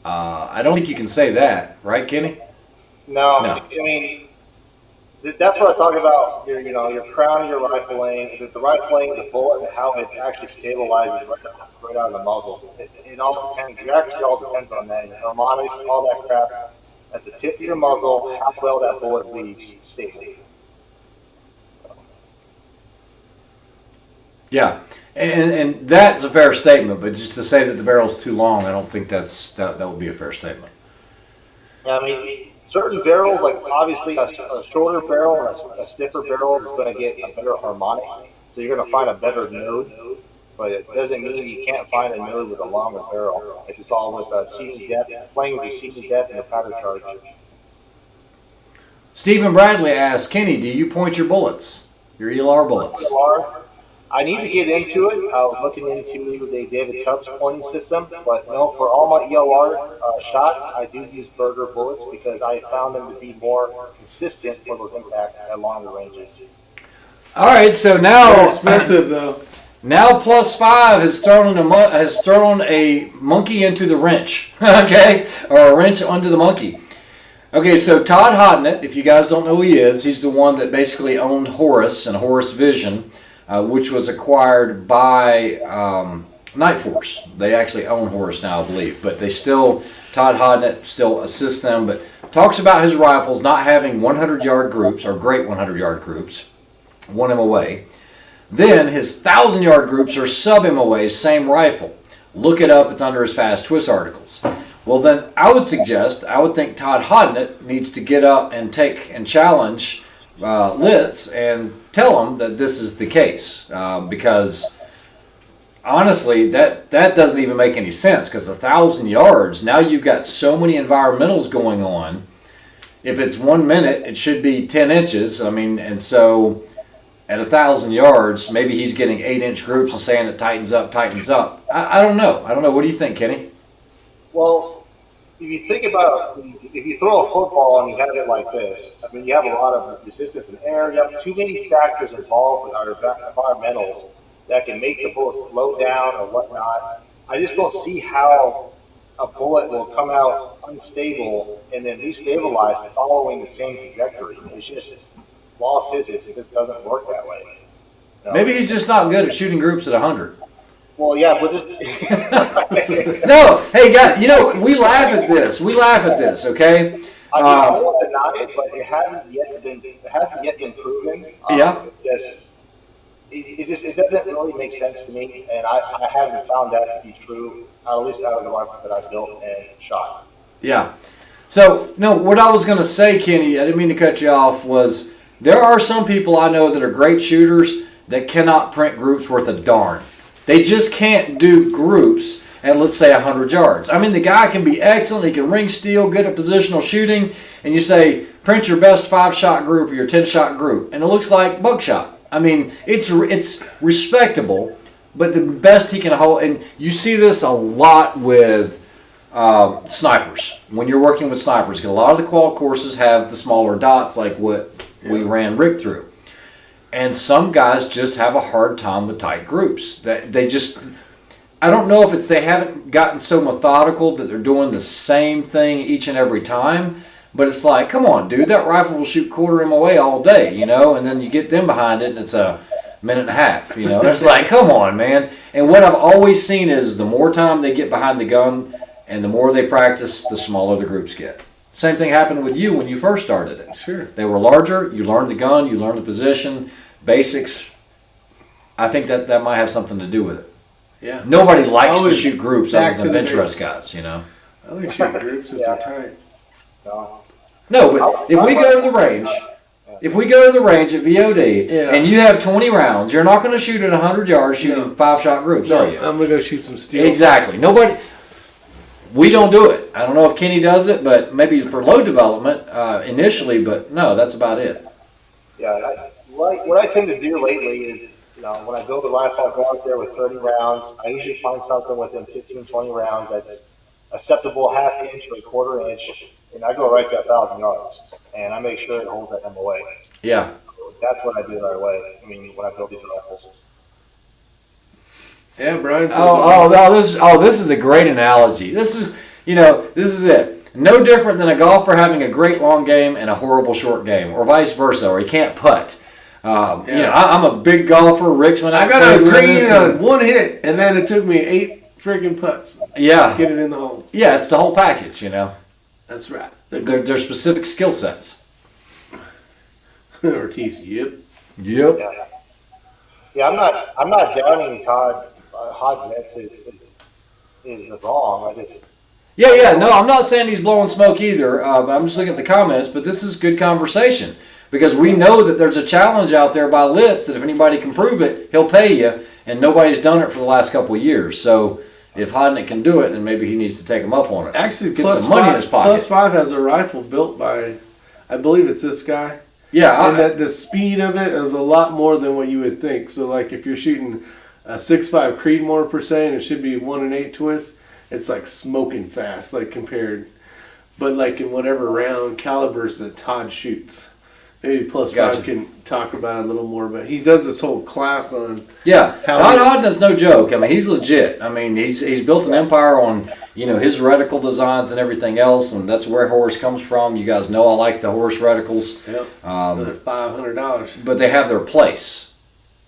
I don't think you can say that, right, Kenny? No. I mean, that's what I talk about. Your crown, your rifling, the rifling, the bullet, and how it actually stabilizes right out of the muzzle. It all depends. It actually all depends on that. The harmonics, all that crap. At the tip of your muzzle, how well that bullet leaves stable. Yeah, and that's a fair statement. But just to say that the barrel's too long, I don't think that would be a fair statement. Yeah, I mean, certain barrels, like obviously a shorter barrel and a stiffer barrel is going to get a better harmonic. So you're going to find a better node, but it doesn't mean you can't find a node with a longer barrel. It's all with seating depth, playing with your seating depth and your powder charge. Stephen Bradley asks, Kenny, do you point your bullets, your ELR bullets? I need to get into it. I was looking into the David Tubbs pointing system, but no, for all my ELR shots, I do use burger bullets because I found them to be more consistent for those impacts at longer ranges. All right, so now They're expensive though. Now +5 has thrown a monkey into the wrench, okay, or a wrench onto the monkey. Okay, so Todd Hodnett, if you guys don't know who he is, he's the one that basically owned Horus and Horus Vision, which was acquired by Night Force. They actually own Horus now, I believe, but Todd Hodnett still assists them, but talks about his rifles not having 100-yard groups, or great 100-yard groups, 1 MOA. Then his 1,000-yard groups are sub-MOA, same rifle. Look it up, it's under his Fast Twist articles. Well, then I would think Todd Hodnett needs to get up and challenge Litz and tell him that this is the case. Because honestly, that doesn't even make any sense, because 1,000 yards, now you've got so many environmentals going on. If it's 1 minute, it should be 10 inches. I mean, and so at 1,000 yards, maybe he's getting 8-inch groups and saying it tightens up. I don't know. What do you think, Kenny? Well, if you think about if you throw a football and you have it like this, I mean, you have a lot of resistance in air. You have too many factors involved with our environmentals that can make the bullet slow down or whatnot. I just don't see how a bullet will come out unstable and then destabilize following the same trajectory. It's just law of physics. It just doesn't work that way. No. Maybe he's just not good at shooting groups at 100. Well, yeah, but No, hey, guys, we laugh at this. Okay? I won't deny it, but it hasn't yet been proven. Yeah. It doesn't really make sense to me, and I haven't found that to be true, at least out of the rifles that I built and shot. Yeah. So, no, what I was going to say, Kenny, I didn't mean to cut you off, was there are some people I know that are great shooters that cannot print groups worth a darn. They just can't do groups at, let's say, 100 yards. I mean, the guy can be excellent. He can ring steel, good at positional shooting. And you say, print your best 5-shot group or your 10-shot group. And it looks like buckshot. I mean, it's respectable, but the best he can hold. And you see this a lot with snipers. When you're working with snipers, because a lot of the qual courses have the smaller dots like what we ran Rick through. And some guys just have a hard time with tight groups. I don't know if they haven't gotten so methodical that they're doing the same thing each and every time, but it's like, come on, dude, that rifle will shoot quarter MOA all day, and then you get them behind it and it's a minute and a half, It's like, come on, man. And what I've always seen is the more time they get behind the gun and the more they practice, the smaller the groups get. Same thing happened with you when you first started it. Sure. They were larger, you learned the gun, you learned the position, basics. I think that might have something to do with it. Yeah. Nobody likes to shoot groups other than bench rest guys, I like shooting groups if they're tight. No, but if we go to the range at VOD and you have 20 rounds, you're not going to shoot at 100 yards shooting 5-shot groups, are you? I'm going to go shoot some steel. Exactly. We don't do it. I don't know if Kenny does it, but maybe for load development initially, but no, that's about it. Yeah, what I tend to do lately is, when I build a rifle, I go out there with 30 rounds. I usually find something within 15, 20 rounds that's acceptable, half-inch or a quarter-inch, and I go right to 1,000 yards, and I make sure it holds that MOA. Yeah. So that's what I do right away. When I build these rifles. Yeah, Brian says this is a great analogy. This is it. No different than a golfer having a great long game and a horrible short game, or vice versa, or he can't putt. I'm a big golfer. Rick's when I got a green on one hit, and then it took me 8 freaking putts. Yeah. Get it in the hole. Yeah, it's the whole package, That's right. They're specific skill sets. Ortiz, yep. Yep. Yeah. Yeah, I'm not doubting Todd Hodnett is wrong. I just Yeah. No, I'm not saying he's blowing smoke either. I'm just looking at the comments, but this is good conversation because we know that there's a challenge out there by Litz that if anybody can prove it, he'll pay you, and nobody's done it for the last couple of years. So if Hodnett can do it, then maybe he needs to take him up on it. Actually, get some money in his pocket. Plus 5 has a rifle built by, I believe it's this guy. Yeah, And that the speed of it is a lot more than what you would think. So, like, if you're shooting a 6.5 Creedmoor per se, and it should be 1 1/8 twist, it's like smoking fast, like compared. But like in whatever round calibers that Todd shoots, maybe plus 5 can talk about it a little more. But he does this whole class on. Yeah, Todd Hodnett's no joke. I mean, he's legit. I mean, he's built an empire on his reticle designs and everything else, and that's where Horus comes from. You guys know I like the Horus reticles. Yep. Another $500. But they have their place.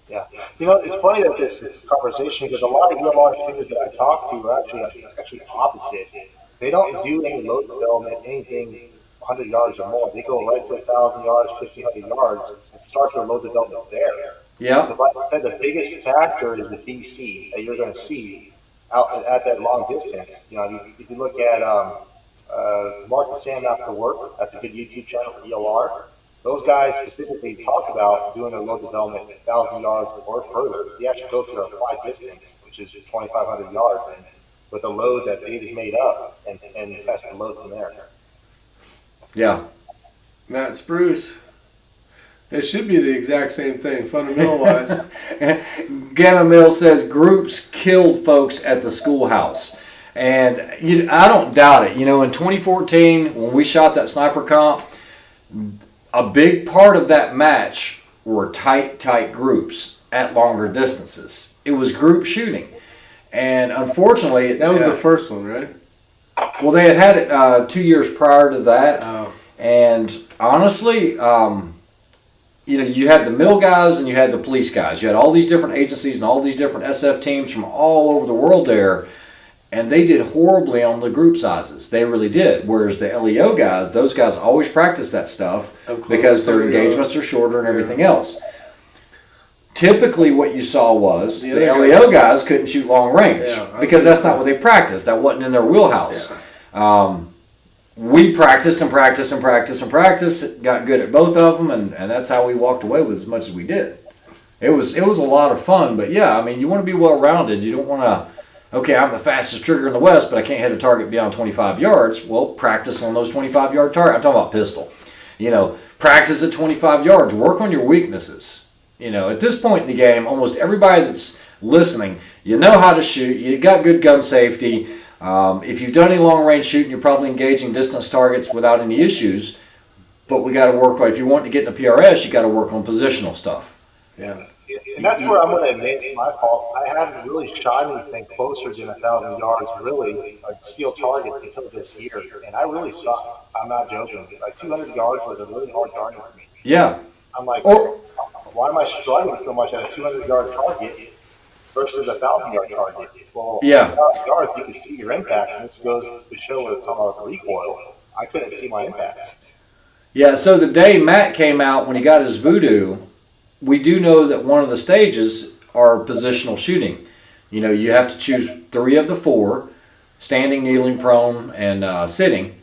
Yeah. It's funny that this conversation, because a lot of ELR shooters that I talk to are actually opposite. They don't do any load development, anything 100 yards or more. They go right to 1,000 yards, 1,500 yards, and start their load development there. Yeah. But like I said, the biggest factor is the DC that you're going to see out at that long distance. If you look at Mark and Sam After Work, that's a good YouTube channel for ELR. Those guys specifically talk about doing their load development 1,000 yards or further. They actually go through a flight distance, which is 2,500 yards, and with a load that they've made up and test the load from there. Yeah. Matt Spruce. It should be the exact same thing, fundamental-wise. Gamma Mill says groups killed folks at the schoolhouse. And I don't doubt it. In 2014, when we shot that sniper comp, a big part of that match were tight groups at longer distances. It was group shooting. And unfortunately... That was the first one, right? Well, they had it 2 years prior to that. Oh. And honestly... you had the mill guys and you had the police guys. You had all these different agencies and all these different SF teams from all over the world there, and they did horribly on the group sizes. They really did. Whereas the LEO guys, those guys always practice that stuff because their engagements are shorter and everything else. Typically what you saw was the LEO guys couldn't shoot long range because that's not what they practiced. That wasn't in their wheelhouse. Yeah. We practiced and practiced and practiced and practiced, got good at both of them, and that's how we walked away with as much as we did. It was a lot of fun, but yeah, I mean, you want to be well-rounded. You don't want to, okay, I'm the fastest trigger in the West, but I can't hit a target beyond 25 yards. Well, practice on those 25-yard targets. I'm talking about pistol. Practice at 25 yards. Work on your weaknesses. At this point in the game, almost everybody that's listening, you know how to shoot. You got good gun safety. If you've done any long-range shooting, you're probably engaging distance targets without any issues. But we got to work. If you want to get in the PRS, you got to work on positional stuff. Yeah, and that's where I'm going to admit my fault. I haven't really shot anything closer than 1,000 yards, really, steel targets until this year, and I really suck. I'm not joking. Like 200 yards was a really hard target for me. Yeah. I'm like, why am I struggling so much at a 200-yard target versus a 1,000-yard target? Well, 1,000 yards, you can see your impact, and this goes to show what it's talking about recoil. I couldn't see my impact. Yeah, so the day Matt came out when he got his voodoo, we do know that one of the stages are positional shooting. You have to choose 3 of the 4, standing, kneeling, prone, and sitting.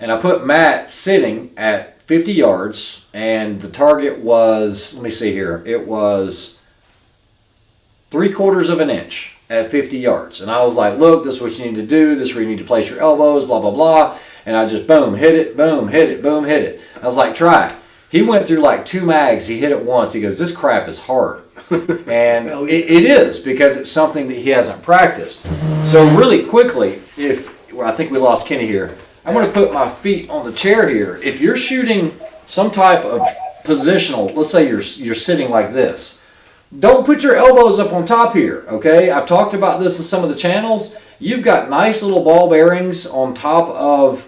And I put Matt sitting at 50 yards, and the target was, let me see here, it was 3/4 of an inch at 50 yards. And I was like, look, this is what you need to do. This is where you need to place your elbows, blah, blah, blah. And I just, boom, hit it, boom, hit it, boom, hit it. I was like, try it. He went through like 2 mags. He hit it once. He goes, this crap is hard. And it is because it's something that he hasn't practiced. So really quickly, I think we lost Kenny here. I'm going to put my feet on the chair here. If you're shooting some type of positional, let's say you're sitting like this, don't put your elbows up on top here, okay? I've talked about this in some of the channels. You've got nice little ball bearings on top of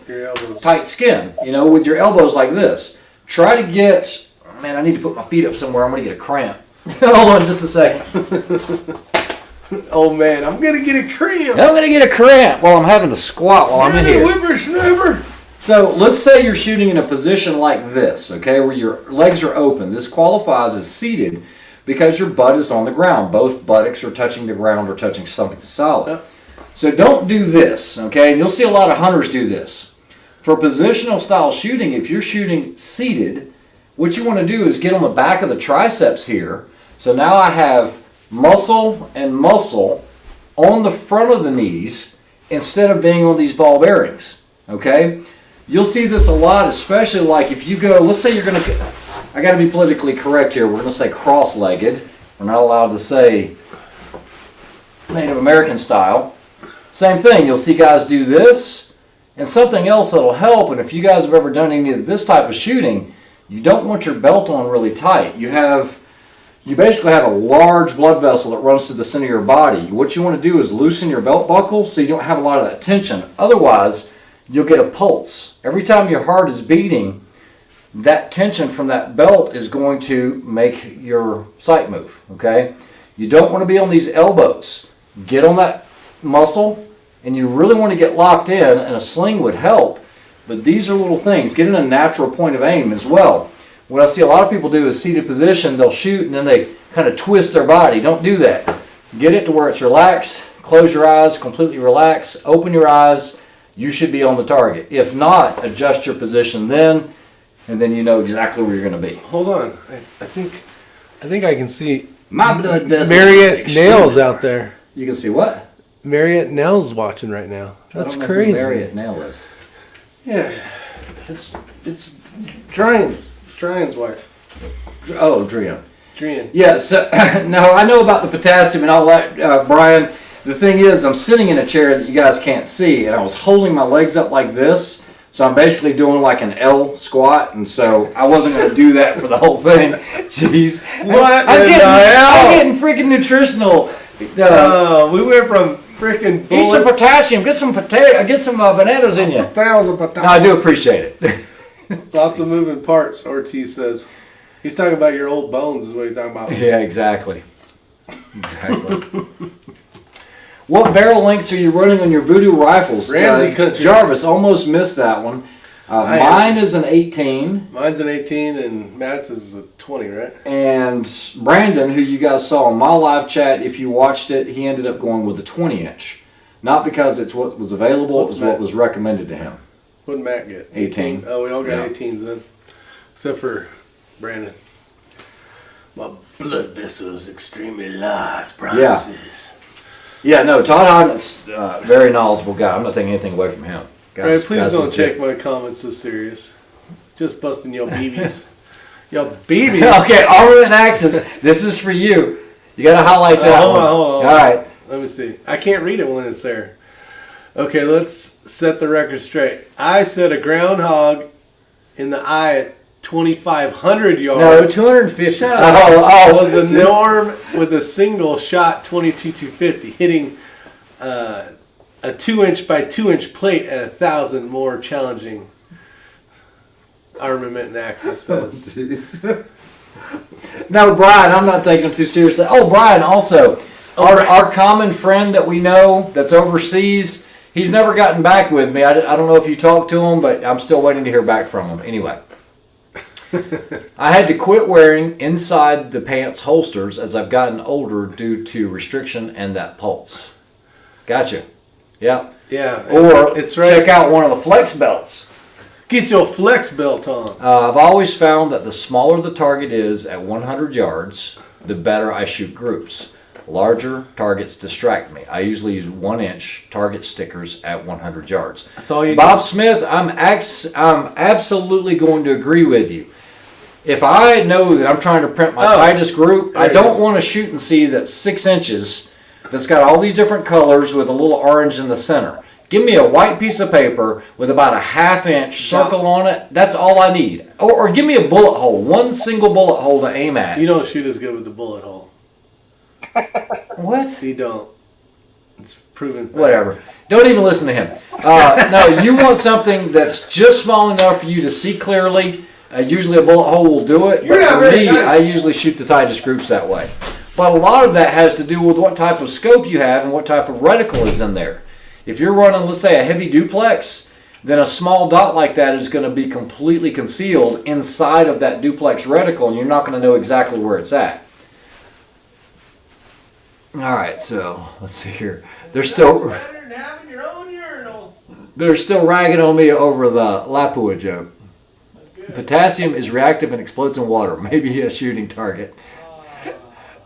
tight skin, with your elbows like this. Try to get, man, I need to put my feet up somewhere. I'm going to get a cramp. Hold on just a second. Oh, man, I'm going to get a cramp. I'm going to get a cramp while I'm having to squat while I'm in here. Whippersnapper. So let's say you're shooting in a position like this, okay, where your legs are open. This qualifies as seated. because your butt is on the ground. Both buttocks are touching the ground or touching something solid. Yep. So don't do this, okay? And you'll see a lot of hunters do this. For positional style shooting, if you're shooting seated, what you want to do is get on the back of the triceps here. So now I have muscle and muscle on the front of the knees instead of being on these ball bearings, okay? You'll see this a lot, especially like if you go, let's say you're going to, I got to be politically correct here. We're going to say cross-legged. We're not allowed to say Native American style. Same thing, you'll see guys do this and something else that'll help. And if you guys have ever done any of this type of shooting, you don't want your belt on really tight. You basically have a large blood vessel that runs to the center of your body. What you want to do is loosen your belt buckle so you don't have a lot of that tension. Otherwise, you'll get a pulse. Every time your heart is beating, that tension from that belt is going to make your sight move, okay? You don't want to be on these elbows. Get on that muscle, and you really want to get locked in, and a sling would help. But these are little things. Get in a natural point of aim as well. What I see a lot of people do is seated position, they'll shoot and then they kind of twist their body. Don't do that. Get it to where it's relaxed. Close your eyes, completely relax. Open your eyes. You should be on the target. If not, adjust your position then, and then you know exactly where you're going to be. Hold on. I think I can see My blood vessels. Marriott Nails out there. You can see what? Marriott Nails watching right now. That's crazy. Marriott Nail is. Yeah, it's Drian's wife. Oh, Drian. Drian. So no, I know about the potassium and all that, Brian. The thing is, I'm sitting in a chair that you guys can't see, and I was holding my legs up like this, so I'm basically doing like an L squat, and so I wasn't going to do that for the whole thing. Jeez. What I'm in the hell? getting freaking nutritional. We went from freaking Eat some bullets. potassium. Get some bananas in you. Potatoes. No, I do appreciate it. Lots of moving parts, Ortiz says. He's talking about your old bones is what he's talking about. Yeah, exactly. What barrel lengths are you running on your Voodoo rifles? Ramsey Country. Jarvis almost missed that one. Mine is an 18. Mine's an 18 and Matt's is a 20, right? And Brandon, who you guys saw in my live chat, if you watched it, he ended up going with a 20-inch. Not because it's what was available, it was what was recommended to him. What did Matt get? 18. Oh, we all got 18s then. Except for Brandon. My blood vessel is extremely large, Brian says. Yeah, no, Todd Hodnett's a very knowledgeable guy. I'm not taking anything away from him. Right, please don't take my comments so serious. Just busting your BBs. Your BBs. Okay, armament axis. This is for you. You got to highlight that hold one. on. All right. Let me see. I can't read it when it's there. Okay, let's set the record straight. I said a groundhog in the eye at 2,500 yards. No, 250. Shut up. Was a norm with a single shot 22-250, hitting a 2-inch by 2-inch plate at 1,000 more challenging. Armament and axis says. No, Brian, I'm not taking him too seriously. Oh, Brian, also, our common friend that we know that's overseas, he's never gotten back with me. I don't know if you talked to him, but I'm still waiting to hear back from him. Anyway. I had to quit wearing inside the pants holsters as I've gotten older due to restriction and that pulse. Gotcha. Yeah. Yeah. Or it's right. check out one of the flex belts. Get your flex belt on. I've always found that the smaller the target is at 100 yards, the better I shoot groups. Larger targets distract me. I usually use 1-inch target stickers at 100 yards. That's all you Bob Smith, I'm absolutely going to agree with you. If I know that I'm trying to print my tightest group, I don't want to shoot and see that's 6 inches that's got all these different colors with a little orange in the center. Give me a white piece of paper with about a 1/2-inch circle on it. That's all I need. Or give me a bullet hole, one single bullet hole to aim at. You don't shoot as good with the bullet hole. What? You don't. It's proven fact. Whatever. Don't even listen to him. No, you want something that's just small enough for you to see clearly. Usually a bullet hole will do it. But for me, I usually shoot the tightest groups that way. But a lot of that has to do with what type of scope you have and what type of reticle is in there. If you're running, let's say, a heavy duplex, then a small dot like that is going to be completely concealed inside of that duplex reticle, and you're not going to know exactly where it's at. All right, so let's see here. They're still ragging on me over the Lapua joke. Potassium is reactive and explodes in water. Maybe a shooting target.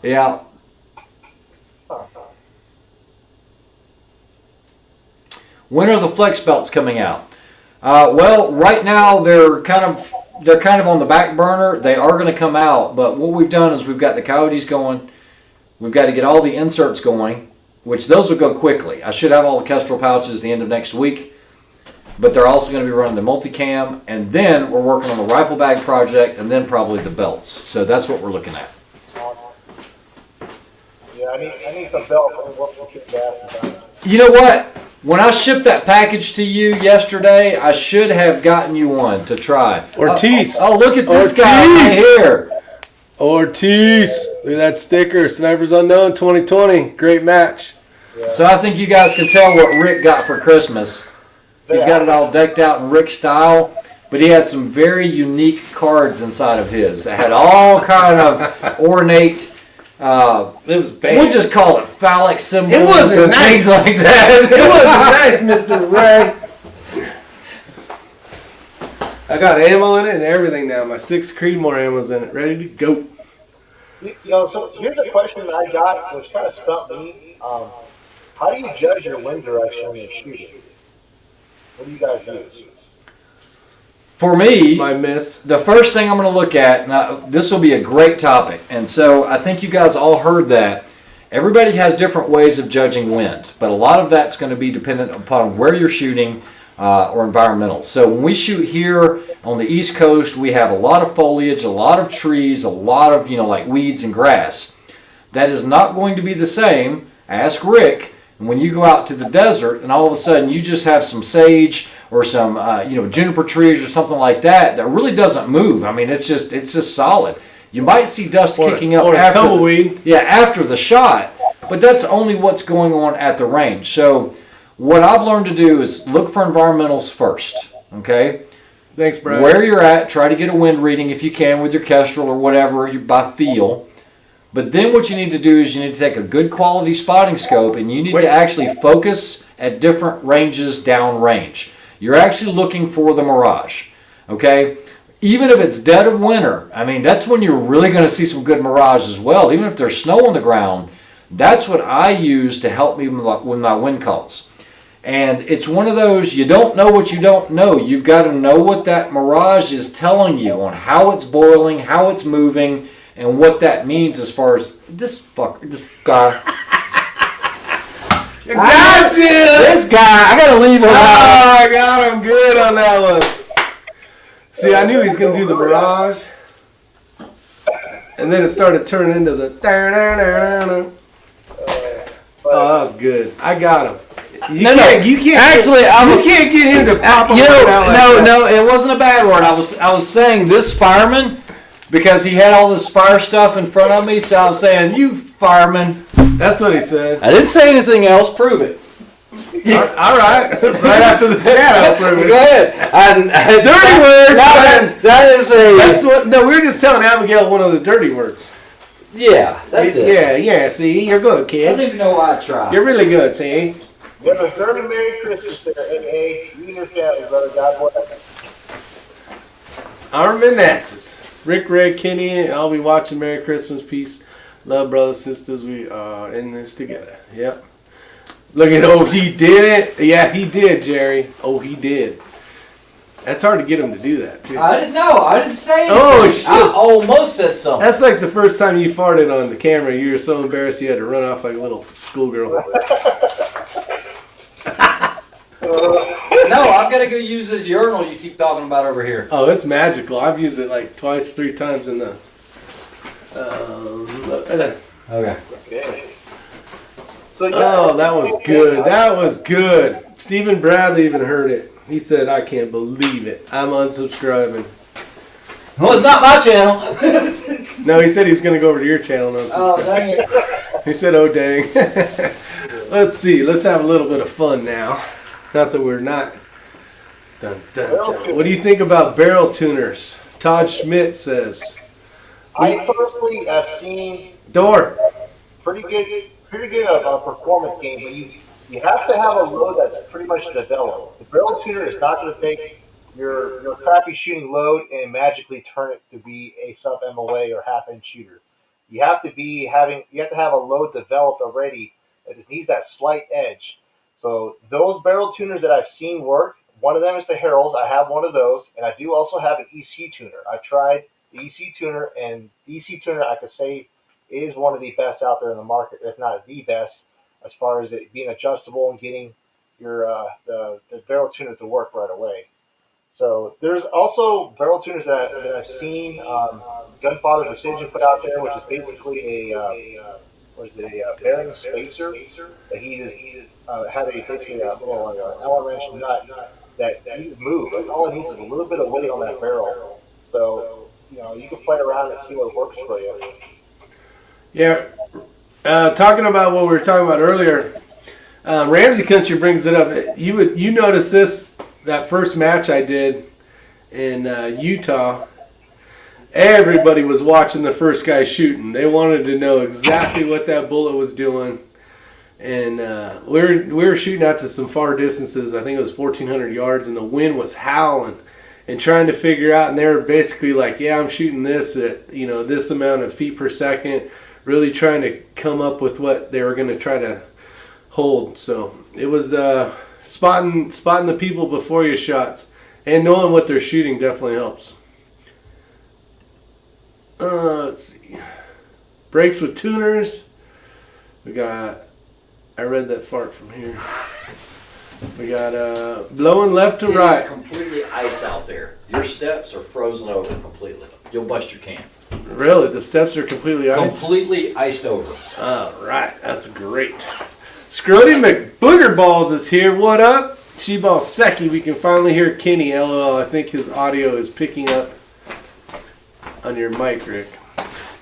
Yeah. When are the flex belts coming out? Well, right now they're kind of on the back burner. They are going to come out, but what we've done is we've got the coyotes going. We've got to get all the inserts going, which those will go quickly. I should have all the Kestrel pouches the end of next week, but they're also going to be running the multicam, and then we're working on the rifle bag project, and then probably the belts. So that's what we're looking at. Yeah, I need some belts. You know what? When I shipped that package to you yesterday, I should have gotten you one to try. Ortiz. Oh, look at this guy right here. Ortiz. Look at that sticker. Snipers Unknown 2020. Great match. Yeah. So I think you guys can tell what Rick got for Christmas. He's got it all decked out in Rick style, but he had some very unique cards inside of his that had all kind of ornate, It was bad. we'll just call it phallic symbols It wasn't and nice. things like that. It wasn't nice, Mr. Ray. I got ammo in it and everything now. My 6 Creedmoor ammo's in it, ready to go. So here's a question that I got, which kind of stumped me. How do you judge your wind direction when you're shooting? What do you guys use? For me, My miss. the first thing I'm going to look at, now this will be a great topic, and so I think you guys all heard that. Everybody has different ways of judging wind, but a lot of that's going to be dependent upon where you're shooting or environmental. So when we shoot here on the East Coast, we have a lot of foliage, a lot of trees, a lot of, like weeds and grass. That is not going to be the same. Ask Rick. When you go out to the desert and all of a sudden you just have some sage or some juniper trees or something like that really doesn't move. I mean, it's just solid. You might see dust kicking up after tumbleweed. after the shot, but that's only what's going on at the range. So what I've learned to do is look for environmentals first. Okay, Thanks, Brad. where you're at, try to get a wind reading if you can with your Kestrel or whatever by feel. But then what you need to do is you need to take a good quality spotting scope and you need to actually focus at different ranges downrange. You're actually looking for the mirage, okay? Even if it's dead of winter, I mean, that's when you're really going to see some good mirage as well. Even if there's snow on the ground, that's what I use to help me with my wind calls. And it's one of those, you don't know what you don't know. You've got to know what that mirage is telling you on how it's boiling, how it's moving, and what that means as far as this guy. This guy, I gotta leave him out. I got him good on that one. See, I knew he was going to do the mirage. And then it started turning into the... Oh, that was good. I got him. You can't get him to pop up. No, it wasn't a bad word. I was saying this fireman, because he had all this fire stuff in front of me, so I was saying, you fireman. That's what he said. I didn't say anything else. Prove it. All right. Right after the chat, I'll prove it. Go ahead. Dirty word. That is a... That's what. No, we were just telling Abigail one of the dirty words. Yeah, that's it. Yeah. See, you're good, I kid. don't even know why I tried. You're really good. See. You have a very Merry Christmas there, A.A. You and your family, brother. God bless. Arm and Nassus. Rick, Ray, Kenny, and I'll be watching. Merry Christmas, peace, love, brothers, sisters. We are in this together. Yep. Look at, he did it. Yeah, he did, Jerry. Oh, he did. That's hard to get him to do that, too. I didn't know. I didn't say anything. Oh, shit. I almost said something. That's like the first time you farted on the camera. You were so embarrassed you had to run off like a little schoolgirl. No, I've got to go use this urinal you keep talking about over here. Oh, it's magical. I've used it like twice, 3 times in the... Okay. So, Oh, that was good. That was good. Stephen Bradley even heard it. He said, I can't believe it. I'm unsubscribing. Well, it's not my channel. No, he said he's going to go over to your channel and Oh, unsubscribe. dang it. He said, oh, dang. Let's see. Let's have a little bit of fun now. Not that we're not. Dun, dun, dun. What do you think about barrel tuners? Todd Schmidt says. I personally have seen Door. pretty good pretty good of a performance game, but you have to have a load that's pretty much developed. The barrel tuner is not going to take your crappy shooting load and magically turn it to be a sub MOA or half-inch shooter. You have to have a load developed already that just needs that slight edge. So those barrel tuners that I've seen work, one of them is the Herald. I have one of those, and I do also have an EC tuner. I've tried the EC tuner, and the EC tuner I could say is one of the best out there in the market, if not the best, as far as it being adjustable and getting your the barrel tuner to work right away. So there's also barrel tuners that I've seen Gunfather Precision put out there, which is basically a bearing spacer that he just had basically a little like an Allen wrench nut that you just move. Like, all it needs is a little bit of weight on that barrel. So you can play around and see what works for you. Yeah. Talking about what we were talking about earlier, Ramsey Country brings it up. You notice this, that first match I did in Utah. Everybody was watching the first guy shooting. They wanted to know exactly what that bullet was doing. And we were shooting out to some far distances. I think it was 1,400 yards, and the wind was howling. And trying to figure out, and they were basically like, yeah, I'm shooting this at this amount of feet per second. Really trying to come up with what they were going to try to hold. So it was spotting the people before your shots, and knowing what they're shooting definitely helps. Let's see. Breaks with tuners. We got. I read that fart from here. We got blowing left to right. It's completely ice out there. Your steps are frozen over completely. You'll bust your can. Really? The steps are completely iced? Completely iced over. All right. That's great. Scrody McBoogerballs is here. What up? She-Ball Secchi. We can finally hear Kenny. LOL. I think his audio is picking up on your mic, Rick.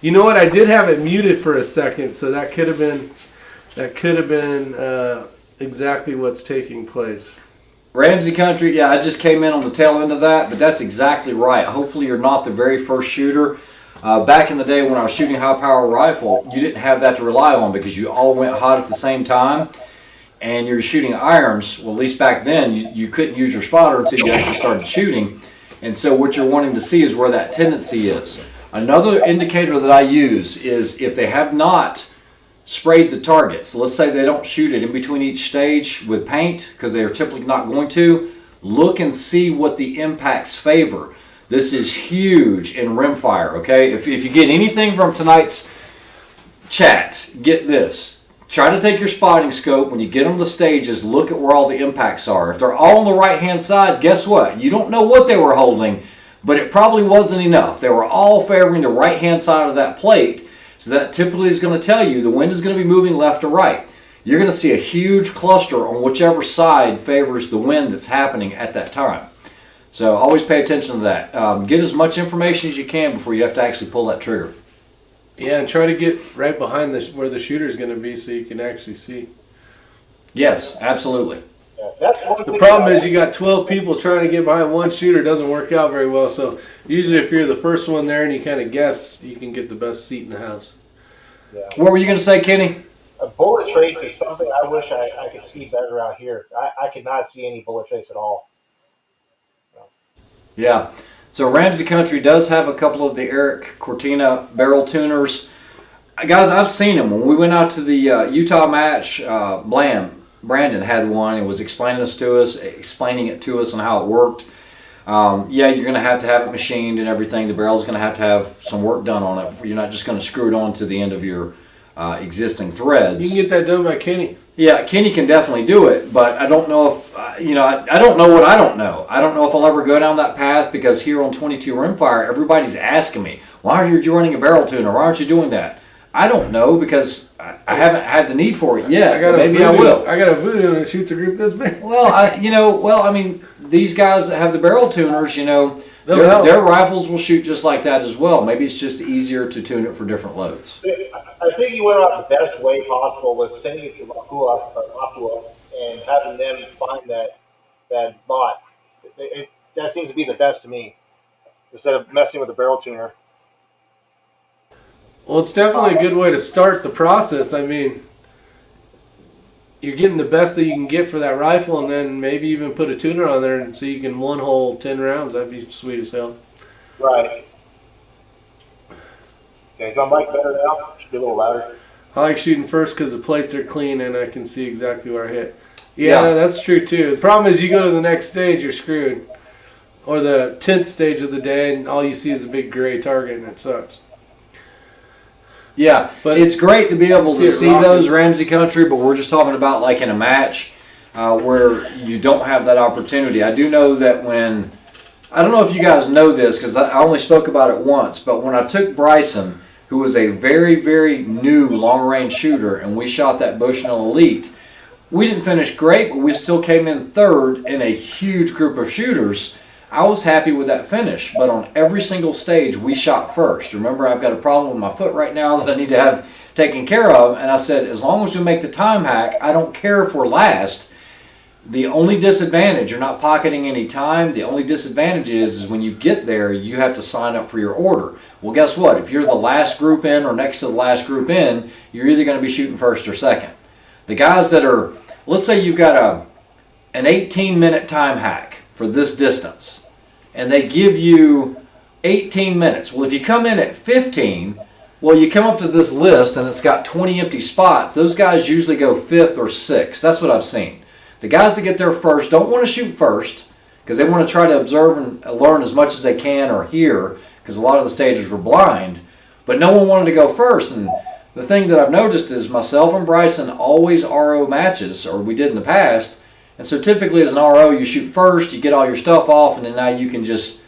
You know what? I did have it muted for a second, so that could have been exactly what's taking place. Ramsey Country, yeah, I just came in on the tail end of that, but that's exactly right. Hopefully you're not the very first shooter. Back in the day when I was shooting high-power rifle, you didn't have that to rely on because you all went hot at the same time, and you're shooting irons. Well, at least back then, you couldn't use your spotter until you actually started shooting. And so what you're wanting to see is where that tendency is. Another indicator that I use is if they have not sprayed the targets. So let's say they don't shoot it in between each stage with paint because they are typically not going to. Look and see what the impacts favor. This is huge in rimfire, okay? If you get anything from tonight's chat, get this. Try to take your spotting scope. When you get on the stages, look at where all the impacts are. If they're all on the right-hand side, guess what? You don't know what they were holding, but it probably wasn't enough. They were all favoring the right-hand side of that plate. So that typically is going to tell you the wind is going to be moving left to right. You're going to see a huge cluster on whichever side favors the wind that's happening at that time. So always pay attention to that. Get as much information as you can before you have to actually pull that trigger. Yeah, and try to get right behind where the shooter's going to be so you can actually see. Yes, absolutely. Yeah, that's one The thing problem is you got 12 people trying to get behind one shooter. It doesn't work out very well. So usually if you're the first one there and you kind of guess, you can get the best seat in the house. Yeah. What were you going to say, Kenny? A bullet trace is something I wish I could see better out here. I could not see any bullet trace at all. Yeah. So Ramsey Country does have a couple of the Eric Cortina barrel tuners. Guys, I've seen them. When we went out to the Utah match, Brandon had one and was explaining it to us and how it worked. Yeah, you're going to have it machined and everything. The barrel's going to have some work done on it. You're not just going to screw it on to the end of your existing threads. You can get that done by Kenny. Yeah, Kenny can definitely do it, but I don't know if, I don't know what I don't know. I don't know if I'll ever go down that path because here on 22 Rimfire, everybody's asking me, why are you running a barrel tuner? Why aren't you doing that? I don't know because I haven't had the need for it yet. Maybe I will. I got a voodoo that shoots a group this big. Well, these guys that have the barrel tuners, their rifles will shoot just like that as well. Maybe it's just easier to tune it for different loads. I think you went about the best way possible with sending it to Lapua and having them find that bot. That seems to be the best to me, instead of messing with the barrel tuner. Well, it's definitely a good way to start the process. I mean, you're getting the best that you can get for that rifle, and then maybe even put a tuner on there, and so you can one hole 10 rounds. That'd be sweet as hell. Right. Okay, is my mic better now? Should be a little louder. I like shooting first because the plates are clean and I can see exactly where I hit. Yeah, that's true too. The problem is you go to the next stage, you're screwed. Or the 10th stage of the day, and all you see is a big gray target, and it sucks. Yeah, But it's great to be able to see rocking. those Ramsey country, but we're just talking about like in a match where you don't have that opportunity. I do know that when, I don't know if you guys know this because I only spoke about it once, but when I took Bryson, who was a very, very new long-range shooter, and we shot that Bushnell Elite, we didn't finish great, but we still came in third in a huge group of shooters. I was happy with that finish, but on every single stage, we shot first. Remember, I've got a problem with my foot right now that I need to have taken care of, and I said, as long as we make the time hack, I don't care if we're last. The only disadvantage, you're not pocketing any time. The only disadvantage is when you get there, you have to sign up for your order. Well, guess what? If you're the last group in or next to the last group in, you're either going to be shooting first or second. The guys that are, let's say you've got an 18-minute time hack for this distance, and they give you 18 minutes. Well, if you come in at 15, well, you come up to this list and it's got 20 empty spots. Those guys usually go 5th or 6th. That's what I've seen. The guys that get there first don't want to shoot first because they want to try to observe and learn as much as they can or hear because a lot of the stages were blind, but no one wanted to go first. And the thing that I've noticed is myself and Bryson always RO matches, or we did in the past, and so typically as an RO you shoot first, you get all your stuff off, and then now you can just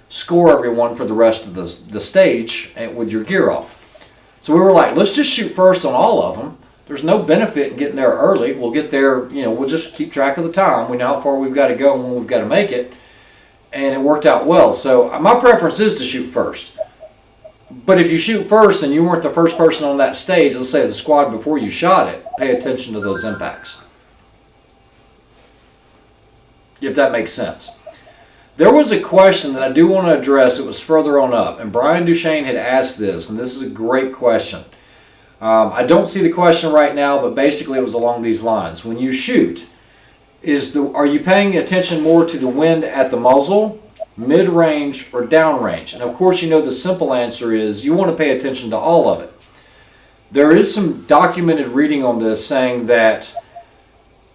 score everyone for the rest of the stage with your gear off. So we were like, let's just shoot first on all of them. There's no benefit in getting there early. We'll get there, we'll just keep track of the time. We know how far we've got to go and when we've got to make it. And it worked out well. So my preference is to shoot first. But if you shoot first and you weren't the first person on that stage, let's say the squad before you shot it, pay attention to those impacts. If that makes sense. There was a question that I do want to address. It was further on up. And Brian Duchesne had asked this, and this is a great question. I don't see the question right now, but basically it was along these lines. When you shoot, are you paying attention more to the wind at the muzzle, mid-range, or downrange? And of course, the simple answer is you want to pay attention to all of it. There is some documented reading on this saying that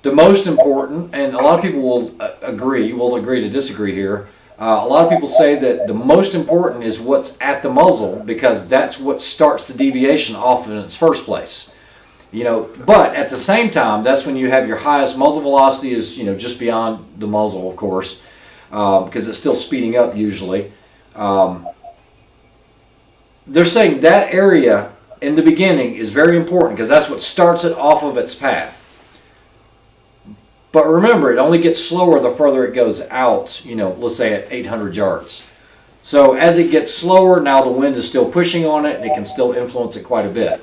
the most important, and a lot of people will agree to disagree here, a lot of people say that the most important is what's at the muzzle because that's what starts the deviation off in its first place. But at the same time, that's when you have your highest muzzle velocity is, just beyond the muzzle, of course, because it's still speeding up usually. They're saying that area in the beginning is very important because that's what starts it off of its path. But remember, it only gets slower the further it goes out, let's say at 800 yards. So as it gets slower, now the wind is still pushing on it and it can still influence it quite a bit.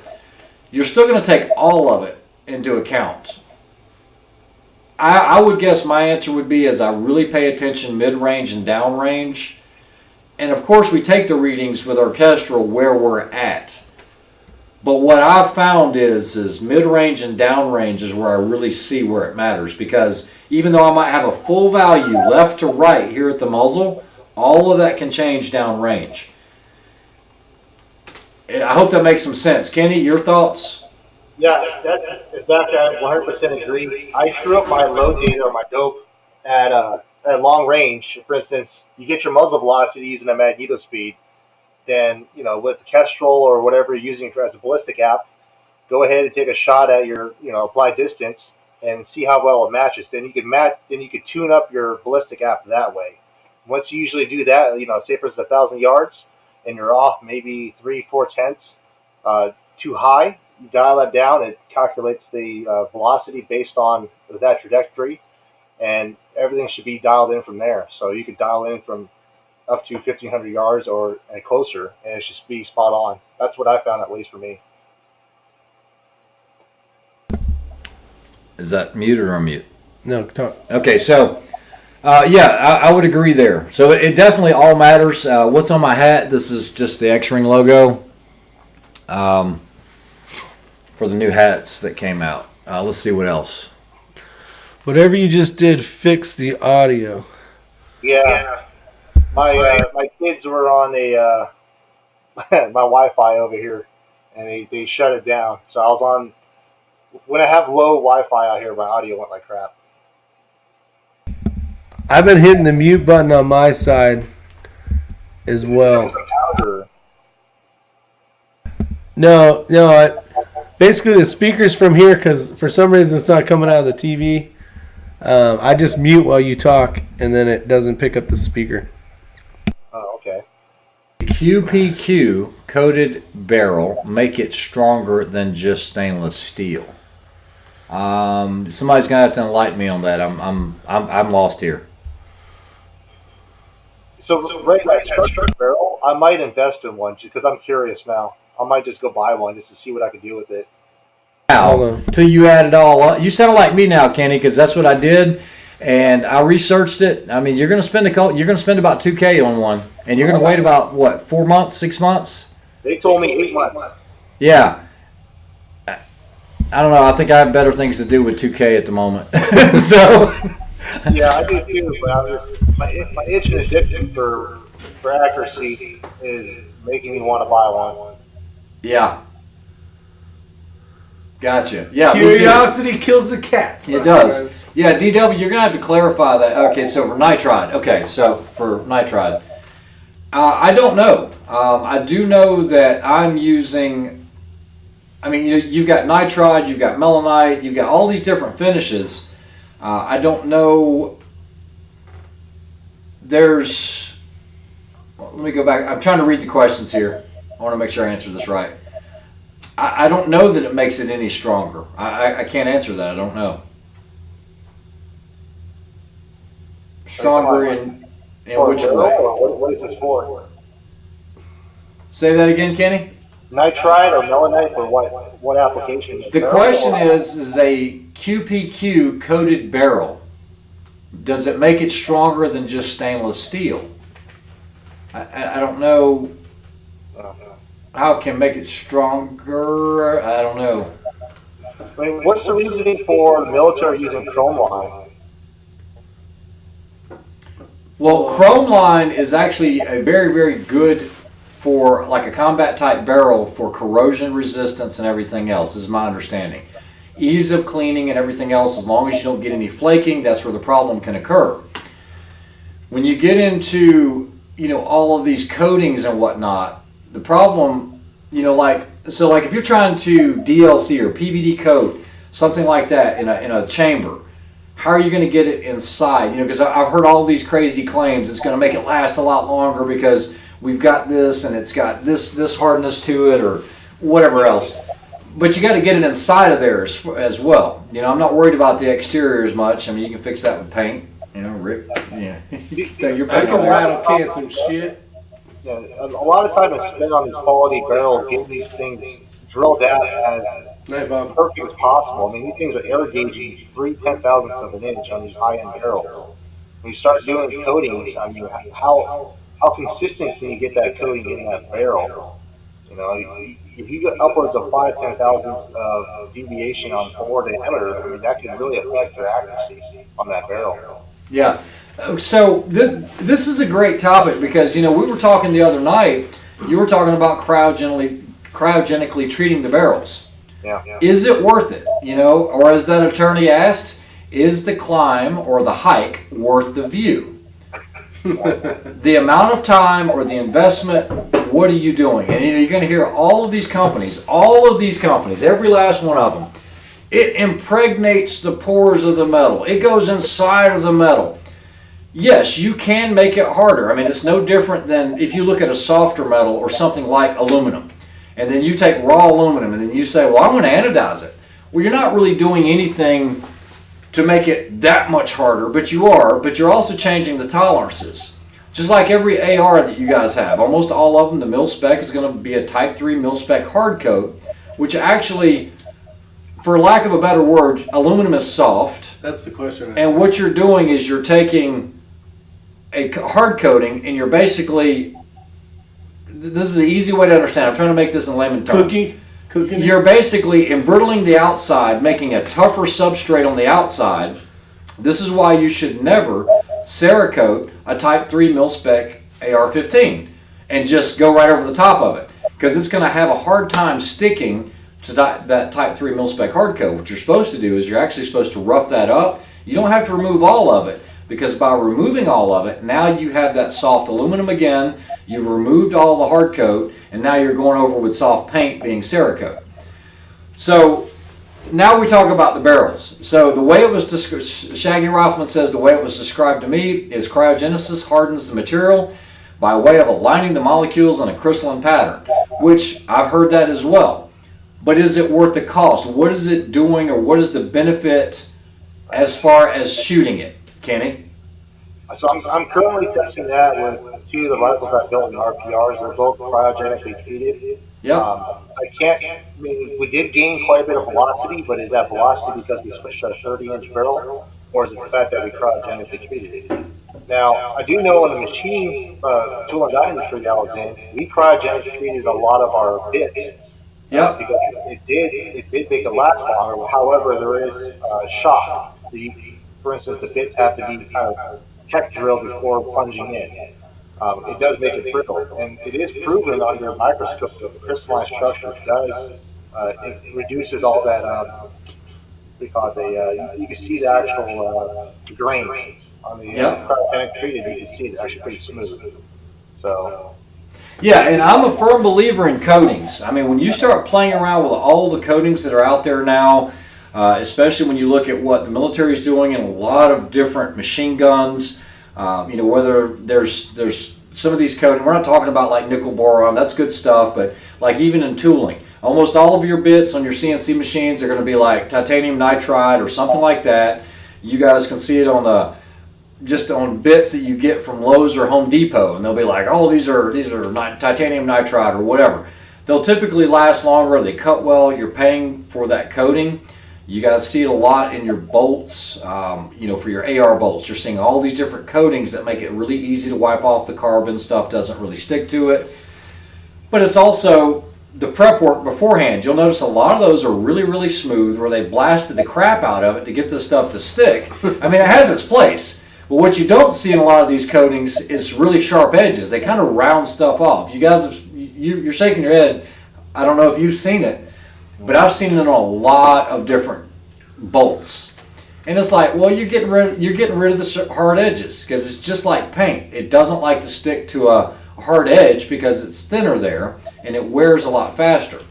You're still going to take all of it into account. I would guess my answer would be I really pay attention mid-range and downrange. And of course we take the readings with orchestral where we're at. But what I've found is mid-range and downrange is where I really see where it matters because even though I might have a full value left to right here at the muzzle, all of that can change downrange. I hope that makes some sense. Kenny, your thoughts? Yeah, that's exactly. I 100% agree. I screw up my load data or my dope at long range. For instance, you get your muzzle velocity using a magneto speed. Then, with Kestrel or whatever you're using as a ballistic app, go ahead and take a shot at your, applied distance and see how well it matches. Then you could tune up your ballistic app that way. Once you usually do that, say for 1,000 yards, and you're off maybe 3-4 tenths too high, you dial that down. It calculates the velocity based on that trajectory, and everything should be dialed in from there. So you could dial in from up to 1,500 yards and closer, and it should be spot on. That's what I found, at least for me. Is that muted or unmute? No, talk. Okay, so I would agree there. So it definitely all matters. What's on my hat? This is just the X-Ring logo for the new hats that came out. Let's see what else. Whatever you just did, fix the audio. Yeah. My kids were on a my Wi-Fi over here, and they shut it down. So I was on. When I have low Wi-Fi out here, my audio went like crap. I've been hitting the mute button on my side as well. No. Basically, the speakers from here, because for some reason it's not coming out of the TV. I just mute while you talk, and then it doesn't pick up the speaker. Oh, okay. QPQ coated barrel make it stronger than just stainless steel. Somebody's gonna have to enlighten me on that. I'm lost here. So right now, structured barrel, I might invest in one because I'm curious now. I might just go buy one just to see what I can do with it. Now, till you add it all up, you sound like me now, Kenny, because that's what I did, and I researched it. I mean, you're gonna spend about $2K on one, and you're gonna wait about what, 4 months, 6 months? They told me 8 months. Yeah. I don't know. I think I have better things to do with 2K at the moment. So. Yeah, I do too. But my itch and addiction for accuracy is making me want to buy one. Yeah. Gotcha. Yeah. Curiosity kills the cats. It does. Yeah, DW, you're gonna have to clarify that. Okay, so for nitride. Okay, so for nitride, I don't know. I do know that I'm using. I mean, you've got nitride, you've got melanite, you've got all these different finishes. I don't know. Let me go back. I'm trying to read the questions here. I want to make sure I answer this right. I don't know that it makes it any stronger. I can't answer that. I don't know. Stronger in which way? What is this for? Say that again, Kenny? Nitride or melanite or what? What application? The question is a QPQ coated barrel, does it make it stronger than just stainless steel? I don't know how it can make it stronger. I don't know. I mean, what's the reasoning for the military using chrome line? Well, chrome line is actually a very, very good for like a combat type barrel for corrosion resistance and everything else, is my understanding. Ease of cleaning and everything else, as long as you don't get any flaking, that's where the problem can occur. When you get into, all of these coatings and whatnot, the problem, like if you're trying to DLC or PVD coat something like that in a chamber, how are you going to get it inside? Because I've heard all these crazy claims it's going to make it last a lot longer because we've got this and it's got this hardness to it or whatever else. But you got to get it inside of there as well. I'm not worried about the exterior as much. I mean, you can fix that with paint. Rick. Yeah. I can rattle can some shit. Yeah, a lot of time is spent on these quality barrels, getting these things drilled out as perfect as possible. I mean, these things are air gauging 3/10,000ths of an inch on these high-end barrels. When you start doing coatings, I mean, how consistent can you get that coating in that barrel? If you get upwards of 5/10,000ths of deviation on bore diameter, I mean, that can really affect your accuracy on that barrel. Yeah. So this is a great topic because, we were talking the other night, you were talking about cryogenically treating the barrels. Yeah. Is it worth it? Or as that attorney asked, is the climb or the hike worth the view? The amount of time or the investment, what are you doing? And you're going to hear all of these companies, every last one of them, it impregnates the pores of the metal. It goes inside of the metal. Yes, you can make it harder. I mean, it's no different than if you look at a softer metal or something like aluminum, and then you take raw aluminum and then you say, well, I'm going to anodize it. Well, you're not really doing anything to make it that much harder, but you're also changing the tolerances. Just like every AR that you guys have, almost all of them, the mil spec is going to be a Type 3 mil spec hard coat, which actually, for lack of a better word, aluminum is soft. That's the question. And what you're doing is you're taking a hard coating and you're basically, this is an easy way to understand. I'm trying to make this in layman terms. Cooking. You're basically embrittling the outside, making a tougher substrate on the outside, This is why you should never Cerakote a Type 3 mil-spec AR-15 and just go right over the top of it, because it's going to have a hard time sticking to that Type 3 mil-spec hardcoat. What you're supposed to do is you're actually supposed to rough that up. You don't have to remove all of it, because by removing all of it, now you have that soft aluminum again, you've removed all the hard coat, and now you're going over with soft paint being Cerakote. So now we talk about the barrels. So the way it was described, Shaggy Rifleman says the way it was described to me is cryogenesis hardens the material by way of aligning the molecules in a crystalline pattern, which I've heard that as well. But is it worth the cost? What is it doing, or what is the benefit as far as shooting it, Kenny? So I'm currently testing that with two of the rifles I built in RPRs. They're both cryogenically treated. Yep. I mean, we did gain quite a bit of velocity, but is that velocity because we switched to a 30-inch barrel, or is it the fact that we cryogenically treated it? Now, I do know in the machine tool and die industry that I was in, we cryogenically treated a lot of our bits. Yep. Because it did make it last longer. However, there is shock. For instance, the bits have to be kind of tech drilled before plunging in. It does make it brittle, and it is proven under a microscope that the crystalline structure does. It reduces all that. We call it you can see the actual grains on the cryogenic treated. You can see it's actually pretty smooth. So. Yeah, and I'm a firm believer in coatings. I mean, when you start playing around with all the coatings that are out there now, especially when you look at what the military is doing in a lot of different machine guns, whether there's some of these coatings, we're not talking about like nickel boron, that's good stuff, but like even in tooling, almost all of your bits on your CNC machines are going to be like titanium nitride or something like that. You guys can see it on just on bits that you get from Lowe's or Home Depot, and they'll be like, oh, these are titanium nitride or whatever. They'll typically last longer, they cut well, you're paying for that coating. You guys see it a lot in your bolts, for your AR bolts. You're seeing all these different coatings that make it really easy to wipe off the carbon. Stuff doesn't really stick to it. But it's also the prep work beforehand. You'll notice a lot of those are really, really smooth, where they blasted the crap out of it to get this stuff to stick. I mean, it has its place. But what you don't see in a lot of these coatings is really sharp edges. They kind of round stuff off. You guys, you're shaking your head. I don't know if you've seen it, but I've seen it on a lot of different bolts. And it's like, well, you're getting rid of the hard edges, because it's just like paint. It doesn't like to stick to a hard edge because it's thinner there, and it wears a lot faster.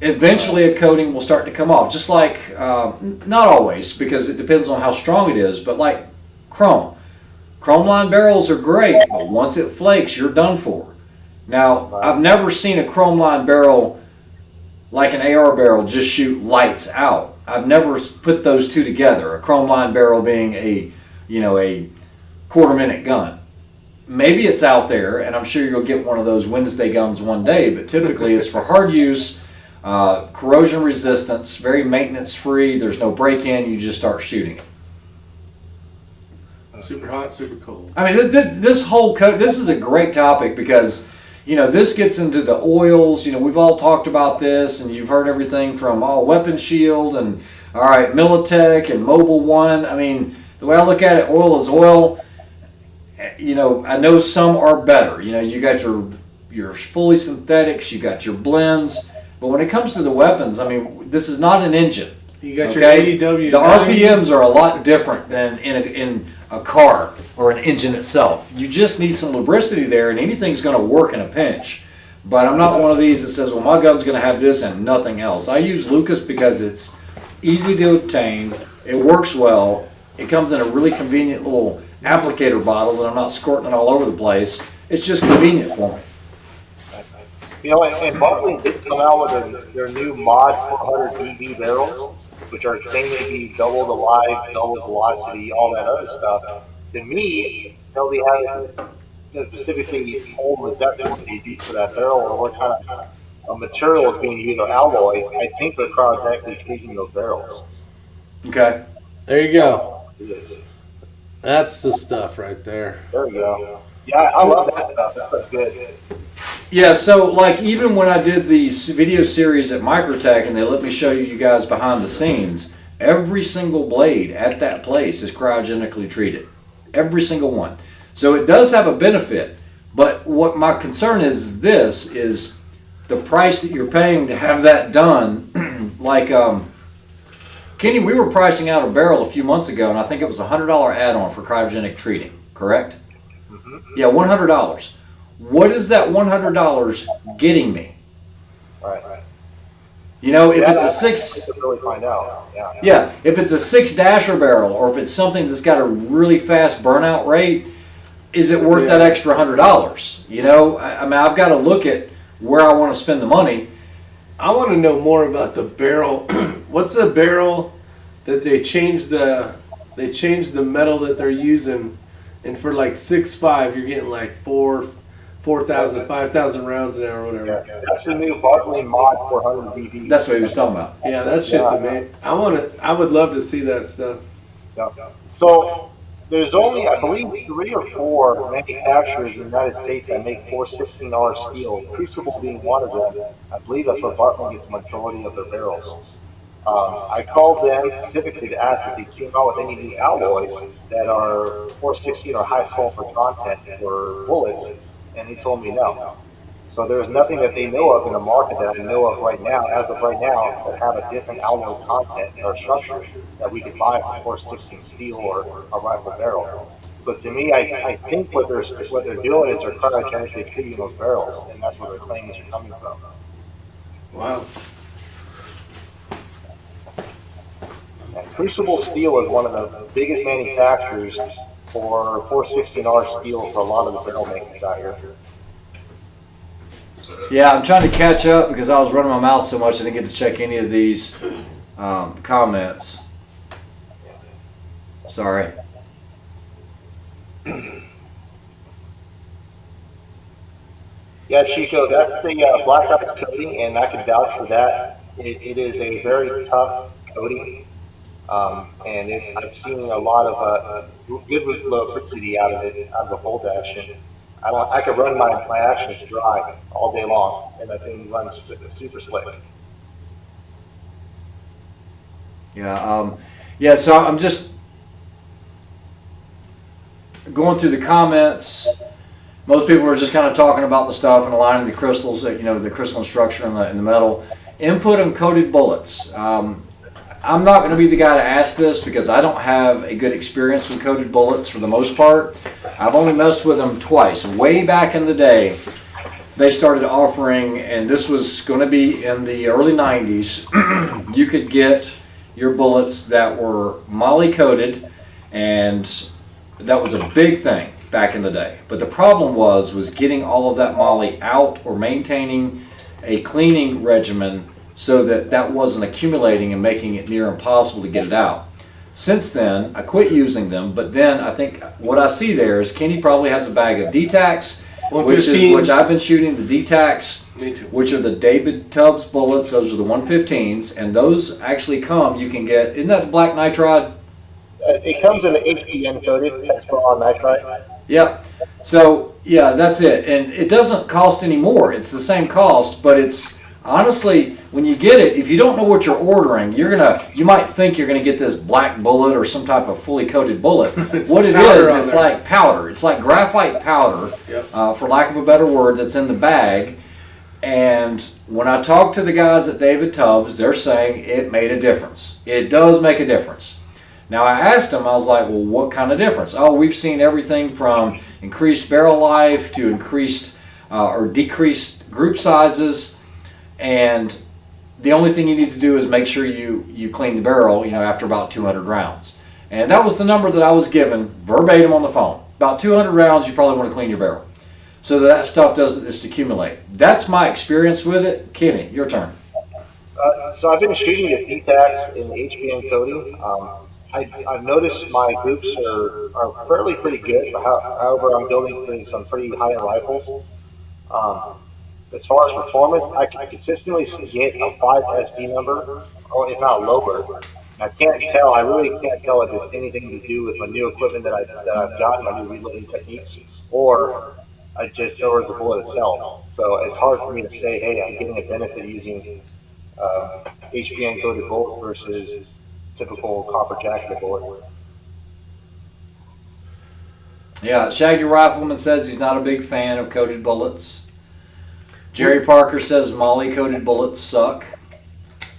Eventually a coating will start to come off, just like, not always, because it depends on how strong it is, but like chrome. Chrome line barrels are great, but once it flakes, you're done for. Now, I've never seen a chrome line barrel like an AR barrel just shoot lights out. I've never put those two together, a chrome line barrel being a quarter-minute gun. Maybe it's out there, and I'm sure you'll get one of those Wednesday guns one day, but typically it's for hard use, corrosion resistance, very maintenance-free, there's no break-in, you just start shooting it. Super hot, super cold. I mean, this is a great topic, because this gets into the oils. We've all talked about this, and you've heard everything from Weapon Shield and Militech and Mobile One. I mean, the way I look at it, oil is oil. I know some are better. You got your fully synthetics, you got your blends, but when it comes to the weapons, I mean, this is not an engine. You got your ADW. The RPMs are a lot different than in a car or an engine itself. You just need some lubricity there, and anything's going to work in a pinch. But I'm not one of these that says, well, my gun's going to have this and nothing else. I use Lucas because it's easy to obtain, it works well, it comes in a really convenient little applicator bottle that I'm not squirting it all over the place. It's just convenient for me. And Buckley did come out with their new Mod 400 BB barrels, which are claiming to be double the life, double velocity, all that other stuff. To me, they have specifically hold the depth needed for that barrel, or what kind of material is being used, or alloy. I think they're cryogenically treating those barrels. Okay. There you go. That's the stuff right there. There we go. Yeah, I love that stuff. That's good. Yeah, so like even when I did these video series at Microtech and they let me show you guys behind the scenes, Every single blade at that place is cryogenically treated. Every single one. So it does have a benefit. But what my concern is the price that you're paying to have that done. Like, Kenny, we were pricing out a barrel a few months ago, and I think it was a $100 add-on for cryogenic treating, correct? Mm-hmm. Yeah, $100. What is that $100 getting me? Right. You know, if it's a I six, could really find out. Yeah. yeah, if it's a 6-dasher barrel, or if it's something that's got a really fast burnout rate, is it worth that extra $100? You know, I mean, I've got to look at where I want to spend the money. I want to know more about the barrel. What's the barrel that they changed the metal that they're using, and for like 6.5 you're getting like 4,000, 5,000 rounds an hour or whatever. Yeah. That's the new Bartley Mod 400 BB. That's what he was talking about. Yeah, that shit's amazing. I would love to see that stuff. Yeah. So there's only, I believe, 3 or 4 manufacturers in the United States that make 416R steel, Crucible being one of them. I believe that's where Bartley gets the majority of their barrels. I called them specifically to ask if they came out with any new alloys that are 416 or high sulfur content for bullets, and they told me no. So there's nothing that they know of in the market that I know of right now, as of right now, that have a different alloy content or structure that we could buy from 416 steel or a rifle barrel. So to me, I think what they're doing is they're cryogenically treating those barrels, and that's where their claims are coming from. Wow. And Crucible Steel is one of the biggest manufacturers for 416R steel for a lot of the barrel makers out here. Yeah, I'm trying to catch up because I was running my mouth so much I didn't get to check any of these comments. Sorry. Yeah, Chico, that's the black ops coating, and I can vouch for that. It is a very tough coating, and I've seen a lot of good lubricity out of it, out of the hold action. I could run my actions dry all day long, and that thing runs super slick. Yeah, so I'm just going through the comments. Most people are just kind of talking about the stuff and aligning the crystals, you know, the crystalline structure in the metal. Input on coated bullets. I'm not going to be the guy to ask this because I don't have a good experience with coated bullets for the most part. I've only messed with them twice. Way back in the day, they started offering, and this was going to be in the early 90s, you could get your bullets that were moly coated, and that was a big thing back in the day. But the problem was getting all of that moly out or maintaining a cleaning regimen so that that wasn't accumulating and making it near impossible to get it out. Since then, I quit using them, but then I think what I see there is Kenny probably has a bag of D-Tacs, which I've been shooting the D-Tacs, which are the David Tubbs bullets. Those are the 115s, and those actually come, you can get, isn't that the black nitride? It comes in the HPN coated, that's for on nitride. Yep. So, yeah, that's it. And it doesn't cost any more. It's the same cost, but it's, honestly, when you get it, if you don't know what you're ordering, you might think you're gonna get this black bullet or some type of fully coated bullet. What it is, it's like powder. It's like graphite powder, for lack of a better word, that's in the bag. And when I talk to the guys at David Tubbs, they're saying it made a difference. It does make a difference. Now I asked them, I was like, well, what kind of difference? Oh, we've seen everything from increased barrel life to increased or decreased group sizes. And the only thing you need to do is make sure you clean the barrel, you know, after about 200 rounds. And that was the number that I was given verbatim on the phone. About 200 rounds, you probably want to clean your barrel so that stuff doesn't just accumulate. That's my experience with it. Kenny, your turn. So I've been shooting the D-Tacs in the HPN coating. I've noticed my groups are fairly pretty good. However, I'm building some pretty high-end rifles. As far as performance, I can consistently get a 5 SD number, or if not lower. I can't tell. I really can't tell if it's anything to do with my new equipment that I've gotten, my new reloading techniques, or I just know the bullet itself. So it's hard for me to say, hey, I'm getting a benefit using HPN coated bullets versus typical copper jacket bullet. Yeah, Shaggy Rifleman says he's not a big fan of coated bullets. Jerry Parker says Molly coated bullets suck.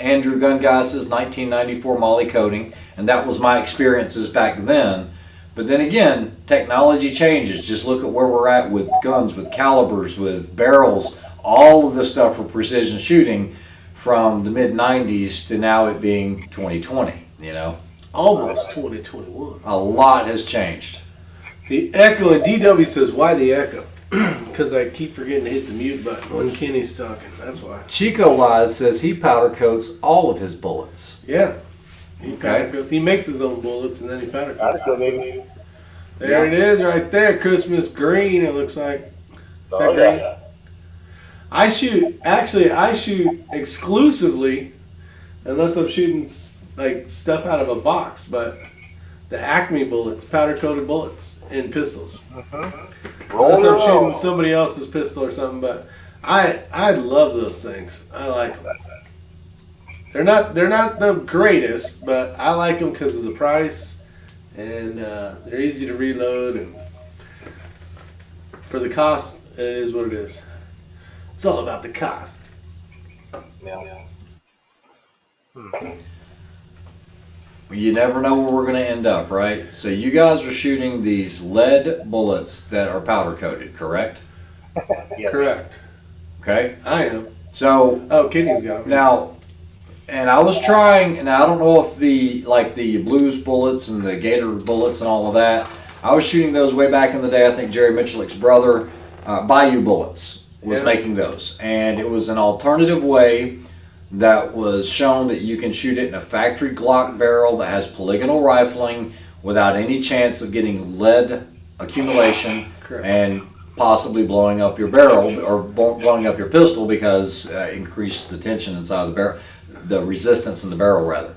Andrew Gun Guy says 1994 Molly coating, and that was my experiences back then. But then again, technology changes. Just look at where we're at with guns, with calibers, with barrels, all of the stuff for precision shooting from the mid-90s to now it being 2020, you know. Almost 2021. A lot has changed. The echo, and DW says, why the echo? Because I keep forgetting to hit the mute button when Kenny's talking. That's why. Chico Wise says he powder coats all of his bullets. Yeah. He Okay. powder coats. He makes his own bullets and then he powder coats. That's good, baby. There it is right there. Christmas green, it looks like. Is that Oh, green? yeah. I shoot exclusively, unless I'm shooting like stuff out of a box, but the Acme bullets, powder coated bullets in pistols. Unless I'm shooting somebody else's pistol or something, but I love those things. I like them. They're not the greatest, but I like them because of the price, and they're easy to reload, and for the cost, it is what it is. It's all about the cost. Yeah. You never know where we're going to end up, right? So you guys are shooting these lead bullets that are powder coated, correct? Yeah. Correct. Okay. I am. So Oh, Kenny's got them. now, and I was trying, and I don't know if the blues bullets and the gator bullets and all of that, I was shooting those way back in the day. I think Jerry Mitchell's brother, Bayou Bullets, was Yeah. making those. And it was an alternative way that was shown that you can shoot it in a factory Glock barrel that has polygonal rifling without any chance of getting lead accumulation Correct. and possibly blowing up your barrel or blowing up your pistol because increased the tension inside the barrel, the resistance in the barrel rather.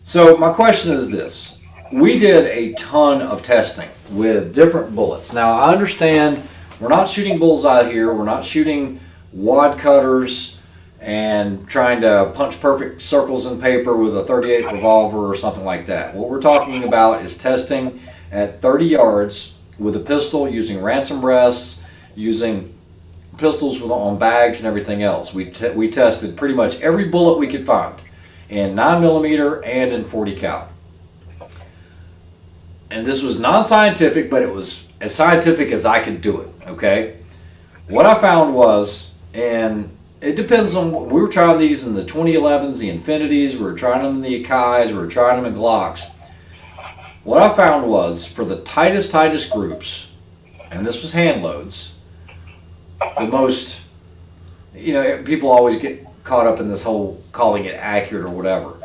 So my question is this. We did a ton of testing with different bullets. Now I understand we're not shooting bullseye here, we're not shooting wad cutters and trying to punch perfect circles in paper with a 38 revolver or something like that. What we're talking about is testing at 30 yards with a pistol, using ransom rests, using pistols on bags and everything else. We tested pretty much every bullet we could find in 9mm and in 40 cal. And this was non-scientific, but it was as scientific as I could do it, okay? What I found was, and it depends on, we were trying these in the 2011s, the Infinities, we were trying them in the Akais, we were trying them in Glocks. What I found was, for the tightest groups, and this was hand loads, the most, you know, people always get caught up in this whole calling it accurate or whatever.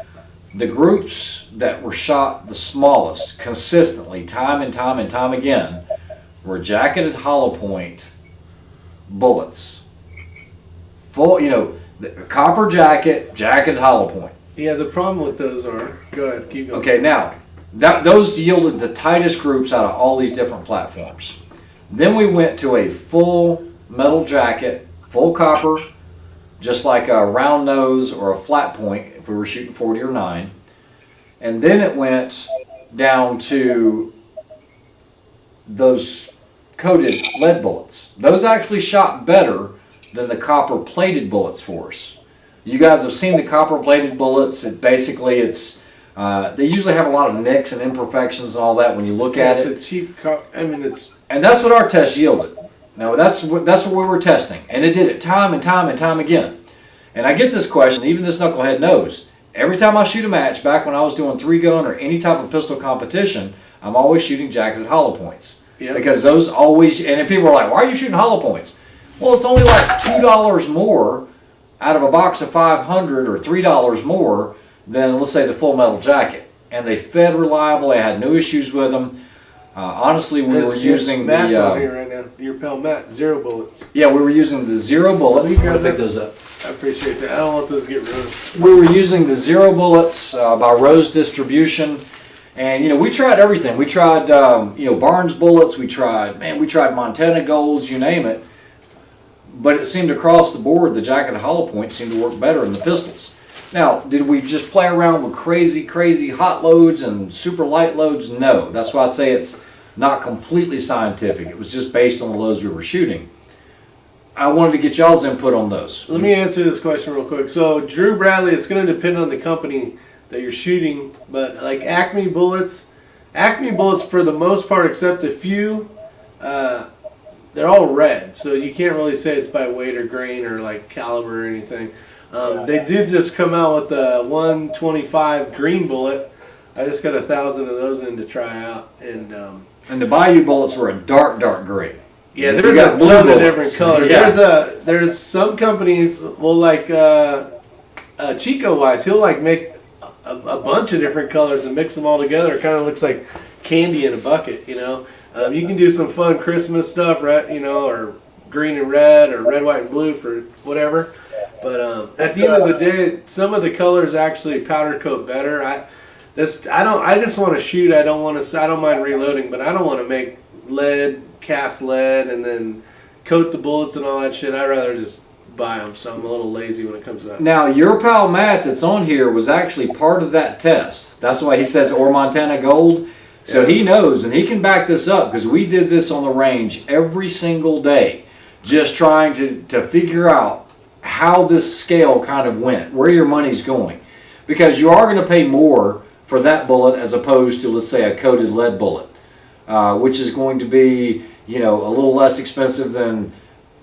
The groups that were shot the smallest, consistently, time and time again, were jacketed hollow point bullets. Full, you know, the copper jacketed hollow point. Yeah, the problem with those are, go ahead, keep going. Okay, now, those yielded the tightest groups out of all these different platforms. Then we went to a full metal jacket, full copper, just like a round nose or a flat point if we were shooting 40 or 9. And then it went down to those coated lead bullets. Those actually shot better than the copper plated bullets for us. You guys have seen the copper plated bullets. They usually have a lot of nicks and imperfections and all that when you look at it. It's a cheap it's... And that's what our test yielded. Now that's what we were testing, and it did it time and time again. And I get this question, even this knucklehead knows. Every time I shoot a match, back when I was doing 3-gun or any type of pistol competition, I'm always shooting jacketed hollow points. Yep. Because those always, and people are like, why are you shooting hollow points? Well, it's only like $2 more out of a box of 500 or $3 more than, let's say, the full metal jacket. And they fed reliable, I had no issues with them. Honestly, we were using Matt's the... on here right now. Your pal Matt, 0 bullets. Yeah, we were using the 0 bullets. You I'm got gonna pick that? those up. I appreciate that. I don't want those to get ruined. We were using the 0 bullets by Rose Distribution. And, you know, we tried everything. We tried, Barnes bullets. We tried Montana Golds, you name it. But it seemed across the board, the jacketed hollow points seemed to work better in the pistols. Now, did we just play around with crazy hot loads and super light loads? No. That's why I say it's not completely scientific. It was just based on the loads we were shooting. I wanted to get y'all's input on those. Let me answer this question real quick. So, Drew Bradley, it's going to depend on the company that you're shooting, but like Acme bullets for the most part, except a few, they're all red, so you can't really say it's by weight or grain or like caliber or anything. They did just come out with the 125 green bullet. I just got 1,000 of those in to try out, and the Bayou bullets were a dark green. Yeah, there's a ton of different colors. Yeah. There's some companies, well, like Chico Wise, he'll like make a bunch of different colors and mix them all together. It kind of looks like candy in a bucket, you know. You can do some fun Christmas stuff, right? You know, or green and red, or red, white, and blue for whatever. But at the end of the day, some of the colors actually powder coat better. I just want to shoot. I don't mind reloading, but I don't want to make cast lead, and then coat the bullets and all that shit. I'd rather just buy them. So I'm a little lazy when it comes to that. Now, your pal Matt that's on here was actually part of that test. That's why he says or Montana Gold. So he knows, and he can back this up, because we did this on the range every single day, just trying to figure out how this scale kind of went, where your money's going. Because you are going to pay more for that bullet as opposed to, let's say, a coated lead bullet, which is going to be, you know, a little less expensive than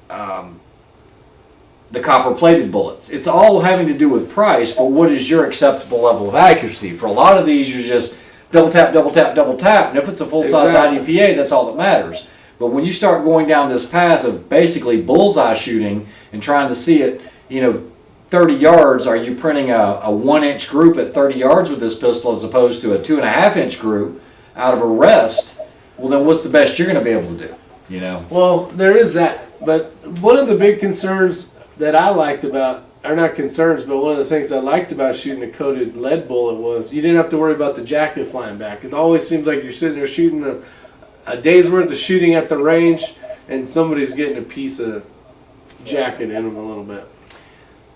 the copper-plated bullets. It's all having to do with price, but what is your acceptable level of accuracy? For a lot of these, you're just double tap, and if it's a full-size IDPA, that's all that matters. But when you start going down this path of basically bullseye shooting and trying to see it, you know, 30 yards, are you printing a 1-inch group at 30 yards with this pistol as opposed to a 2.5-inch group out of a rest? Well, then what's the best you're going to be able to do, you know? Well, there is that. But one of the big concerns that I liked about, or not concerns, but one of the things I liked about shooting a coated lead bullet was you didn't have to worry about the jacket flying back. It always seems like you're sitting there shooting a day's worth of shooting at the range, and somebody's getting a piece of jacket in them a little bit.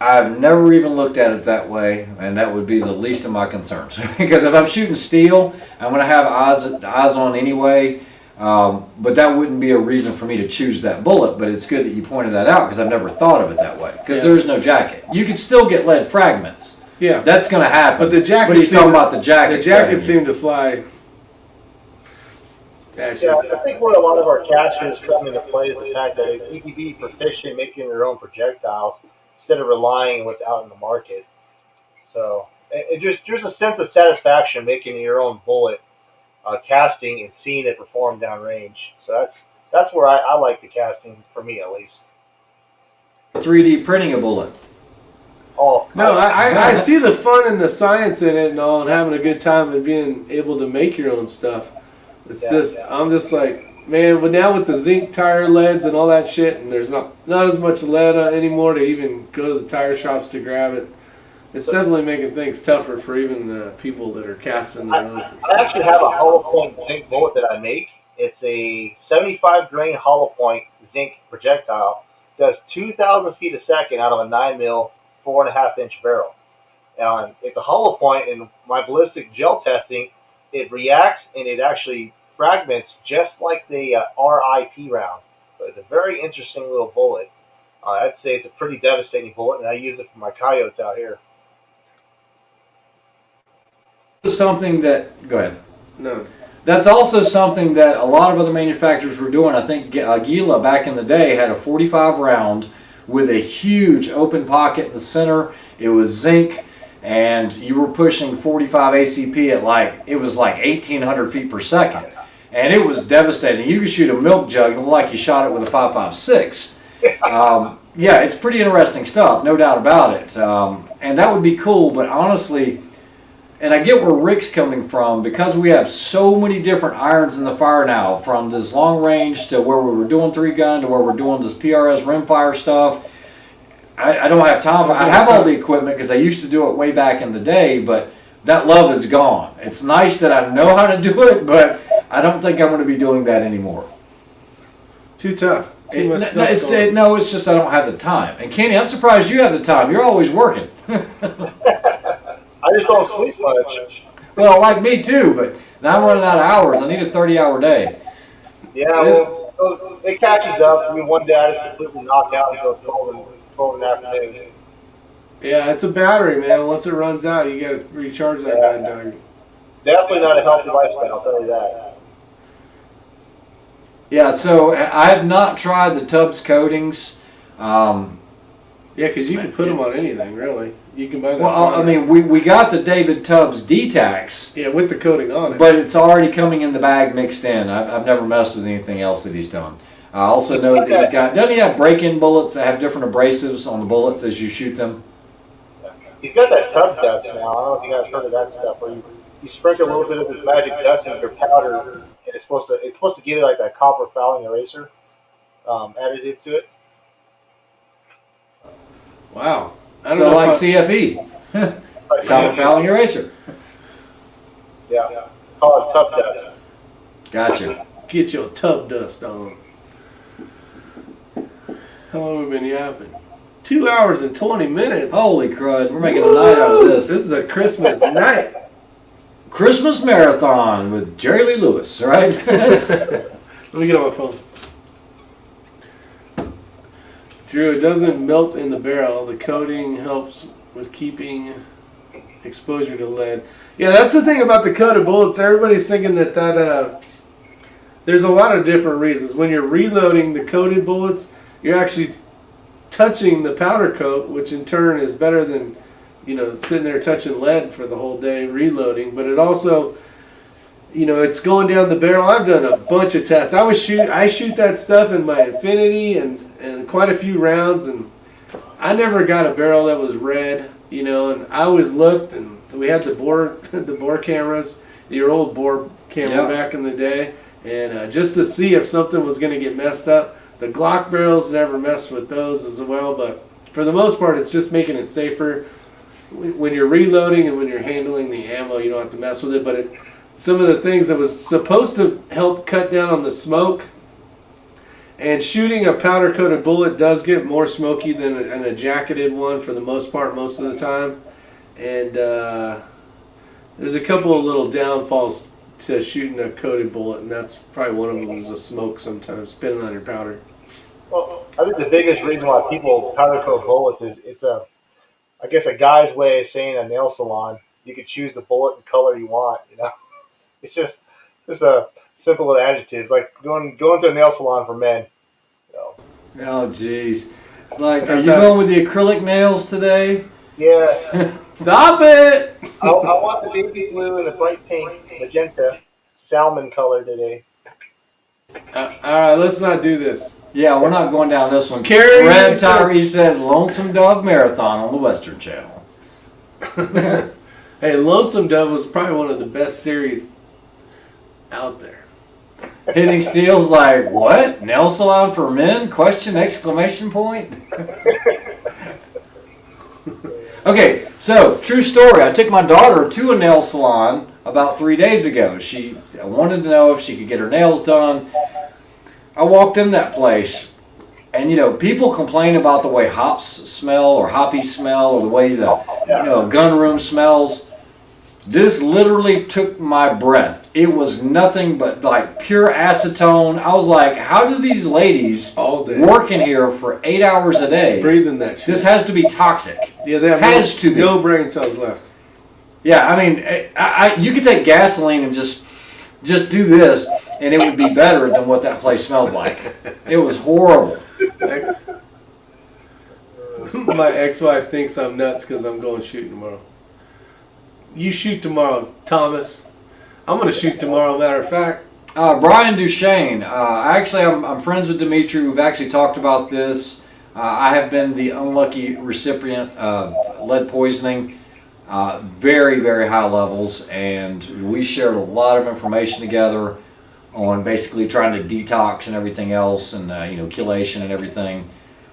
I've never even looked at it that way, and that would be the least of my concerns. Because if I'm shooting steel, I'm going to have eyes on anyway, but that wouldn't be a reason for me to choose that bullet. But it's good that you pointed that out, because I've never thought of it that way. Because there is no jacket. You could still get lead fragments. Yeah, that's going to happen. But the jacket. But he's talking about the jacket. The jackets seem to fly. Yeah, I think where a lot of our casters come into play is the fact that you can be proficient making your own projectiles instead of relying on what's out in the market. So there's a sense of satisfaction making your own bullet, casting and seeing it perform downrange. So that's where I like the casting, for me at least. 3D printing a bullet. Oh no, I see the fun and the science in it and all, and having a good time and being able to make your own stuff. It's I'm just like, man, but now with the zinc tire leads and all that shit, and there's not as much lead anymore to even go to the tire shops to grab it. It's definitely making things tougher for even the people that are casting their own. I actually have a hollow point zinc bullet that I make. It's a 75 grain hollow point zinc projectile. Does 2,000 feet a second out of a 9mm 4.5-inch barrel. And it's a hollow point. In my ballistic gel testing, it reacts and it actually fragments just like the RIP round. So it's a very interesting little bullet. I'd say it's a pretty devastating bullet, and I use it for my coyotes out here. Something that, go ahead. No. That's also something that a lot of other manufacturers were doing. I think Gila back in the day had a 45 round with a huge open pocket in the center. It was zinc, and you were pushing 45 ACP at it was like 1,800 feet per second. And it was devastating. You could shoot a milk jug and look like you shot it with a 5.56. Yeah, it's pretty interesting stuff, no doubt about it. And that would be cool, but honestly, and I get where Rick's coming from, because we have so many different irons in the fire now, from this long range to where we were doing 3-gun to where we're doing this PRS rimfire stuff. I don't have time for it. I have all the equipment because I used to do it way back in the day, but that love is gone. It's nice that I know how to do it, but I don't think I'm going to be doing that anymore. Too tough. Too much No, stuff going on. no, it's just I don't have the time. And Kenny, I'm surprised you have the time. You're always working. I just don't sleep much. Well, like me too, but now I'm running out of hours. I need a 30-hour day. Yeah, well, it catches up. I mean, one day I just completely knocked out until 12 in the afternoon. Yeah, it's a battery, man. Once it runs out, you got to recharge that bad dog. Definitely not a healthy lifestyle, I'll tell you that. Yeah, so I have not tried the Tubbs coatings. Yeah, because you can put them on anything, really. You can buy that. Well, I mean, we got the David Tubbs D-Tax. Yeah, with the coating on it. But it's already coming in the bag mixed in. I've never messed with anything else that he's done. I also know that he's got, doesn't he have break-in bullets that have different abrasives on the bullets as you shoot them? He's got that tub dust now. I don't know if you guys heard of that stuff, where you sprinkle a little bit of this magic dust in your powder, and it's supposed to give you like that copper fouling eraser additive to it. Wow. So like CFE, copper fouling eraser. Yeah, call it tub dust. Gotcha. Get your tub dust on. How long have we been yapping? 2 hours and 20 minutes. Holy crud, we're making a night out of this. This is a Christmas night. Christmas marathon with Jerry Lee Lewis, right? Let me get on my phone. Drew, it doesn't melt in the barrel. The coating helps with keeping exposure to lead. Yeah, that's the thing about the coated bullets. Everybody's thinking that there's a lot of different reasons. When you're reloading the coated bullets, you're actually touching the powder coat, which in turn is better than, sitting there touching lead for the whole day reloading. But it also, it's going down the barrel. I've done a bunch of tests. I shoot that stuff in my Infinity and quite a few rounds, and I never got a barrel that was red, and I always looked, and we had the bore cameras, your old bore camera back in the day, and just to see if something was going to get messed up. The Glock barrels never messed with those as well, but for the most part, it's just making it safer. When you're reloading and when you're handling the ammo, you don't have to mess with it, but some of the things that was supposed to help cut down on the smoke, and shooting a powder coated bullet does get more smoky than a jacketed one for the most part, most of the time. And there's a couple of little downfalls to shooting a coated bullet, and that's probably one of them is the smoke sometimes, depending on your powder. Well, I think the biggest reason why people powder coat bullets is it's I guess a guy's way of saying a nail salon. You can choose the bullet and color you want. It's just a simple little adjective. It's like going to a nail salon for men. Oh, jeez. It's like, are you going with the acrylic nails today? Yeah. Stop it! I want the baby blue and the bright pink, magenta, salmon color today. All right, let's not do this. Yeah, we're not going down this one. Carrie Red Tyree says Lonesome Dove Marathon on the Western Channel. Hey, Lonesome Dove was probably one of the best series out there. Hitting Steel's like, what? Nail salon for men? Question, exclamation point. Okay, so true story. I took my daughter to a nail salon about 3 days ago. She wanted to know if she could get her nails done. I walked in that place, and people complain about the way hops smell or hoppies smell or the way the gun room smells. This literally took my breath. It was nothing but like pure acetone. I was like, how do these ladies all day work in here for 8 hours a day? Breathing that shit. This has to be toxic. Yeah, they have no brain cells left. Yeah, I mean, you could take gasoline and just do this, and it would be better than what that place smelled like. It was horrible. My ex-wife thinks I'm nuts because I'm going shooting tomorrow. You shoot tomorrow, Thomas. I'm going to shoot tomorrow, matter of fact. Brian Duchesne. I'm friends with Dimitri. We've actually talked about this. I have been the unlucky recipient of lead poisoning. Very, very high levels, and we shared a lot of information together on basically trying to detox and everything else, and chelation and everything.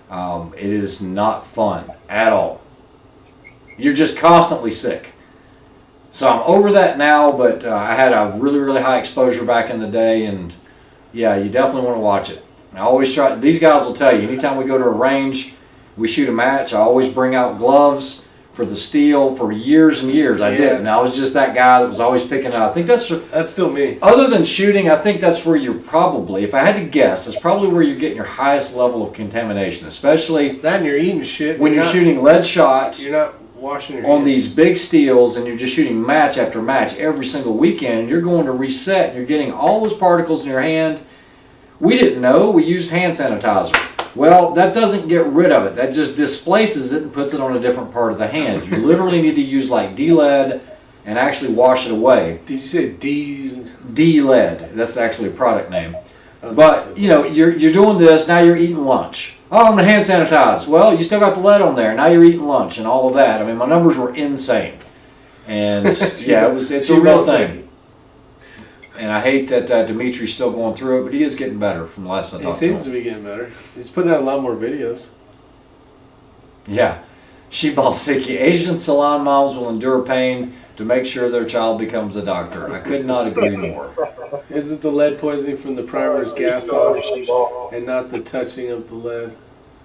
It is not fun at all. You're just constantly sick. So I'm over that now, but I had a really, really high exposure back in the day, and yeah, you definitely want to watch it. I always try. These guys will tell you, anytime we go to a range, we shoot a match, I always bring out gloves for the steel for years and years. I did. And I was just that guy that was always picking it up. I think that's still me. Other than shooting, I think that's where you're probably, if I had to guess, that's probably where you're getting your highest level of contamination, especially that and you're eating shit. When you're shooting lead shot. You're not washing your on hands. These big steels, and you're just shooting match after match every single weekend, and you're going to reset, and you're getting all those particles in your hand. We didn't know. We used hand sanitizer. Well, that doesn't get rid of it. That just displaces it and puts it on a different part of the hand. You literally need to use like D-lead and actually wash it away. Did you say D? D-lead. That's actually a product name. But, you know, you're doing this, now you're eating lunch. Oh, I'm going to hand sanitize. Well, you still got the lead on there. Now you're eating lunch and all of that. I mean, my numbers were insane. And, yeah, it's a real thing. And I hate that Dimitri's still going through it, but he is getting better from the last I talked to him. He seems to be getting better. He's putting out a lot more videos. Yeah. Sheepball Sicky. Asian salon moms will endure pain to make sure their child becomes a doctor. I could not agree more. Isn't the lead poisoning from the primer's gas off and not the touching of the lead?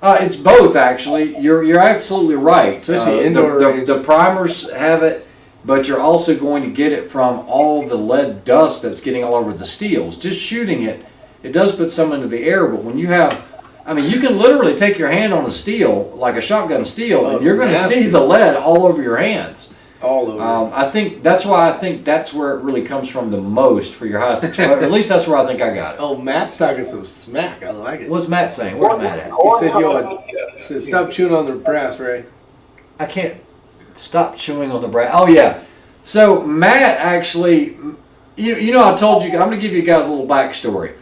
It's both, actually. You're absolutely right. Especially indoor range. The primers have it, but you're also going to get it from all the lead dust that's getting all over the steels. Just shooting it, it does put some into the air, but when you have, I mean, you can literally take your hand on a steel, like a shotgun steel, and you're going to see the lead all over your hands. All over. I think that's why I think that's where it really comes from the most for your highest exposure. At least that's where I think I got it. Oh, Matt's talking some smack. I like it. What's Matt saying? Where's Matt at? He said, stop chewing on the brass, Ray. I can't stop chewing on the brass. Oh, yeah. So Matt actually, you know, I told you, I'm going to give you guys a little backstory.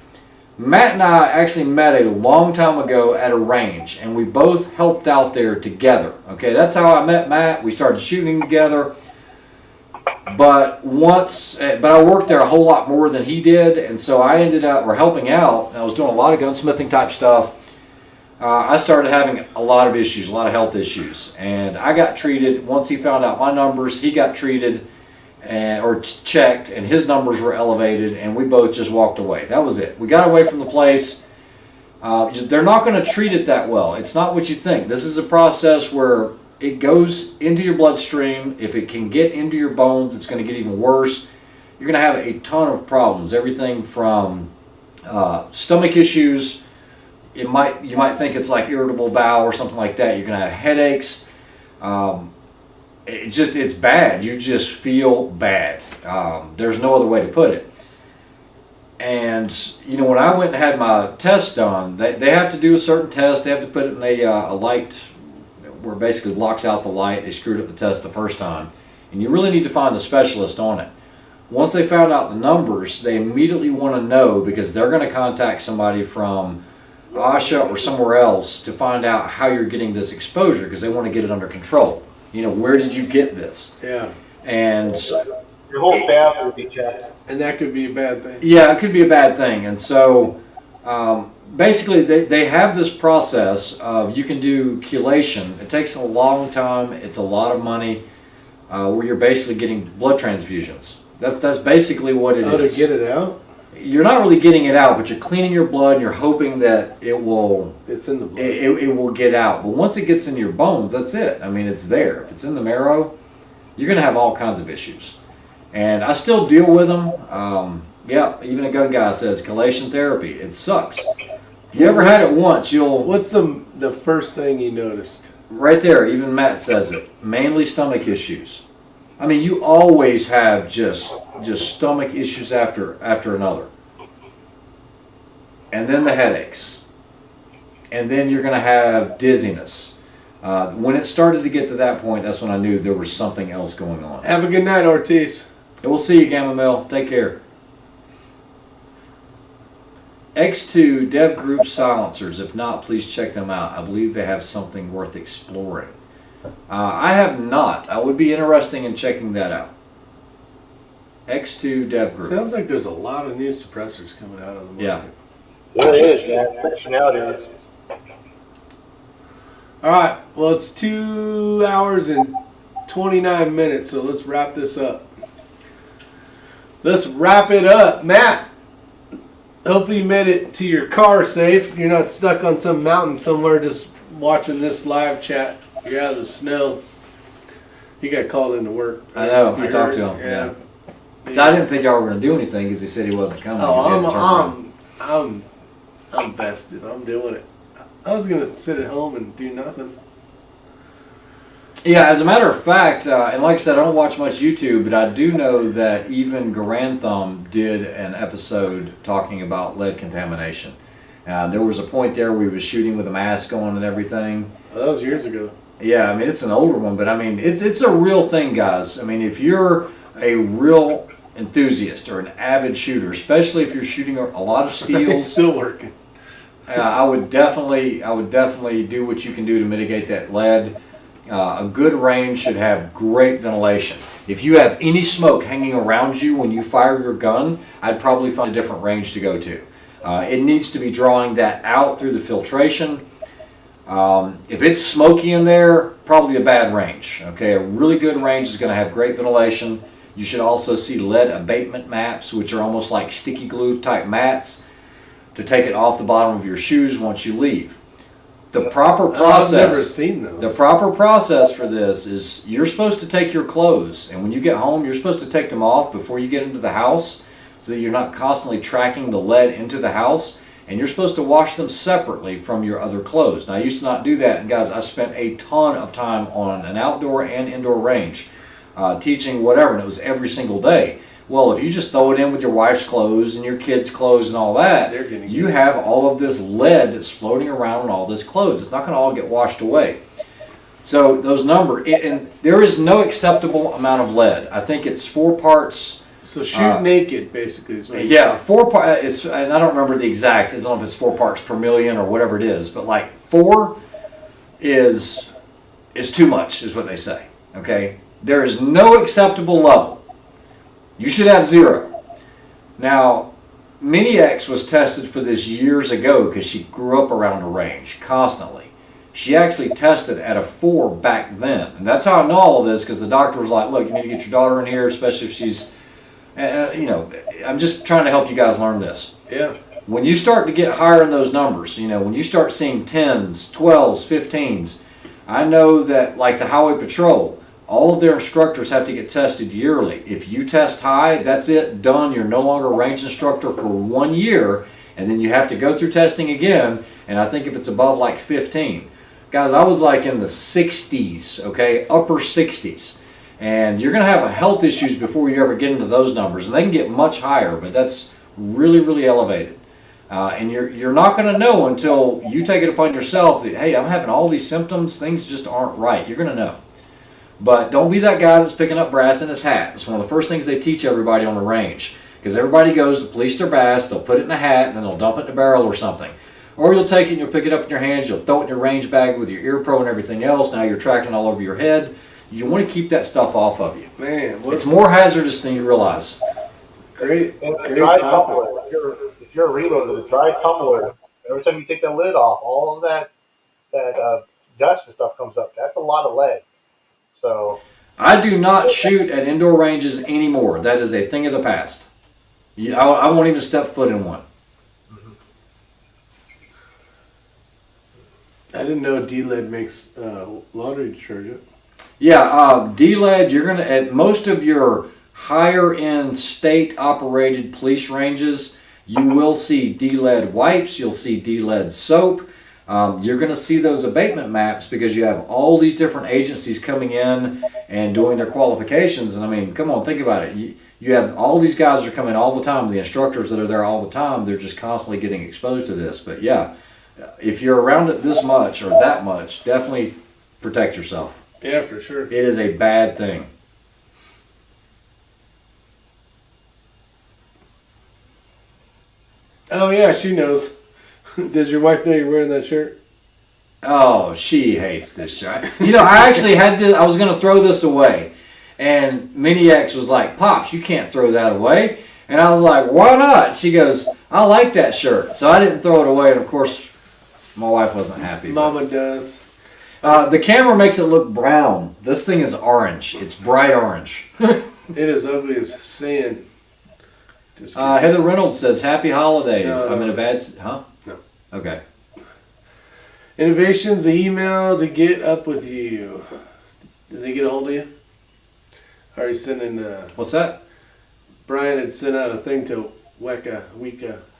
Matt and I actually met a long time ago at a range, and we both helped out there together. Okay, that's how I met Matt. We started shooting together. But I worked there a whole lot more than he did, and so I ended up, helping out, and I was doing a lot of gunsmithing type stuff. I started having a lot of issues, a lot of health issues, and I got treated. Once he found out my numbers, he got treated or checked, and his numbers were elevated, and we both just walked away. That was it. We got away from the place. They're not going to treat it that well. It's not what you think. This is a process where it goes into your bloodstream. If it can get into your bones, it's going to get even worse. You're going to have a ton of problems. Everything from stomach issues. You might think it's like irritable bowel or something like that. You're going to have headaches. It's bad. You just feel bad. There's no other way to put it. And, you know, when I went and had my test done, they have to do a certain test. They have to put it in a light where it basically blocks out the light. They screwed up the test the first time. And you really need to find a specialist on it. Once they found out the numbers, they immediately want to know, because they're going to contact somebody from Asha or somewhere else to find out how you're getting this exposure, because they want to get it under control. You know, where did you get this? Yeah. And your whole family would be checked. And that could be a bad thing. Yeah, it could be a bad thing. And so basically they have this process of, you can do chelation. It takes a long time. It's a lot of money, where you're basically getting blood transfusions. That's basically what it is. To get it out? You're not really getting it out, but you're cleaning your blood, and you're hoping that it will. It's in the blood. It will get out. But once it gets in your bones, that's it. I mean, it's there. If it's in the marrow, you're going to have all kinds of issues. And I still deal with them. Yeah, even a gun guy says chelation therapy. It sucks. If you ever had it once, you'll. What's the first thing you noticed? Right there. Even Matt says it. Mainly stomach issues. I mean, you always have just stomach issues after another. And then the headaches. And then you're going to have dizziness. When it started to get to that point, that's when I knew there was something else going on. Have a good night, Ortiz. And we'll see you, Gamma Mill. Take care. X2 Dev Group silencers. If not, please check them out. I believe they have something worth exploring. I have not. I would be interested in checking that out. X2 Dev Group. Sounds like there's a lot of new suppressors coming out on the market. Yeah. There it is, man. Especially nowadays. All right. Well, it's 2 hours and 29 minutes, so let's wrap this up. Let's wrap it up. Matt, Hopefully you made it to your car safe. You're not stuck on some mountain somewhere just watching this live chat. You're out of the snow. He got called into work. I know. I talked to him. Yeah. I didn't think y'all were going to do anything because he said he wasn't coming. I'm vested. I'm doing it. I was going to sit at home and do nothing. Yeah, as a matter of fact, and like I said, I don't watch much YouTube, but I do know that even Garantham did an episode talking about lead contamination. There was a point there where he was shooting with a mask on and everything. That was years ago. Yeah, I mean, it's an older one, but I mean, it's a real thing, guys. I mean, if you're a real enthusiast or an avid shooter, especially if you're shooting a lot of steels, it's still working. I would definitely do what you can do to mitigate that lead. A good range should have great ventilation. If you have any smoke hanging around you when you fire your gun, I'd probably find a different range to go to. It needs to be drawing that out through the filtration. If it's smoky in there, probably a bad range. Okay, a really good range is going to have great ventilation. You should also see lead abatement maps, which are almost like sticky glue type mats to take it off the bottom of your shoes once you leave. The proper process. I've never seen those. The proper process for this is you're supposed to take your clothes, and when you get home, you're supposed to take them off before you get into the house, so that you're not constantly tracking the lead into the house. And you're supposed to wash them separately from your other clothes. Now, I used to not do that, and guys, I spent a ton of time on an outdoor and indoor range teaching whatever, and it was every single day. Well, if you just throw it in with your wife's clothes and your kids' clothes and all that, you have all of this lead that's floating around on all this clothes. It's not going to all get washed away. So those numbers, and there is no acceptable amount of lead. I think it's 4 parts. So shoot naked, basically. Is what yeah, 4 parts. And I don't remember the exact. I don't know if it's 4 parts per million or whatever it is, but like 4 is too much, is what they say. Okay, there is no acceptable level. You should have 0. Now, Mini X was tested for this years ago because she grew up around a range constantly. She actually tested at a 4 back then, and that's how I know all of this because the doctor was like, "Look, you need to get your daughter in here, especially if she's." You know, I'm just trying to help you guys learn this. Yeah. When you start to get higher in those numbers, you know, when you start seeing 10s, 12s, 15s, I know that like the Highway Patrol, all of their instructors have to get tested yearly. If you test high, that's it, done. You're no longer a range instructor for 1 year, and then you have to go through testing again, and I think if it's above like 15. Guys, I was like in the 60s, okay, upper 60s. And you're going to have health issues before you ever get into those numbers. And they can get much higher, but that's really, really elevated. And you're not going to know until you take it upon yourself that, hey, I'm having all these symptoms, things just aren't right. You're going to know. But don't be that guy that's picking up brass in his hat. It's one of the first things they teach everybody on the range. Because everybody goes to police their brass, they'll put it in a hat, and then they'll dump it in a barrel or something. Or you'll take it and you'll pick it up in your hands, you'll throw it in your range bag with your ear pro and everything else. Now you're tracking all over your head. You want to keep that stuff off of you. Man, it's more hazardous than you realize. Great, and great dry topic. tumbler. If you're a reloader, the dry tumbler, every time you take the lid off, all of that dust and stuff comes up. That's a lot of lead. So I do not shoot at indoor ranges anymore. That is a thing of the past. I won't even step foot in one. I didn't know D-lead makes laundry detergent. Yeah, D-lead, you're going to, at most of your higher end state operated police ranges, you will see D-lead wipes, you'll see D-lead soap. You're going to see those abatement maps because you have all these different agencies coming in and doing their qualifications. And I mean, come on, think about it. You have all these guys are coming all the time. The instructors that are there all the time, they're just constantly getting exposed to this. But yeah, if you're around it this much or that much, definitely protect yourself. Yeah, for sure. It is a bad thing. Oh yeah, she knows. Does your wife know you're wearing that shirt? Oh, she hates this shirt. You know, I actually had this, I was going to throw this away. And Mini X was like, "Pops, you can't throw that away." And I was like, "Why not?" She goes, "I like that shirt." So I didn't throw it away. And of course, my wife wasn't happy. Mama does. The camera makes it look brown. This thing is orange. It's bright orange. It is ugly as sin. Just kidding. Heather Reynolds says, "Happy holidays." No. I'm in a bad. Huh? No. Okay. Innovations, the email to get up with you. Did they get a hold of you? Already sending. What's that? Brian had sent out a thing to Weka.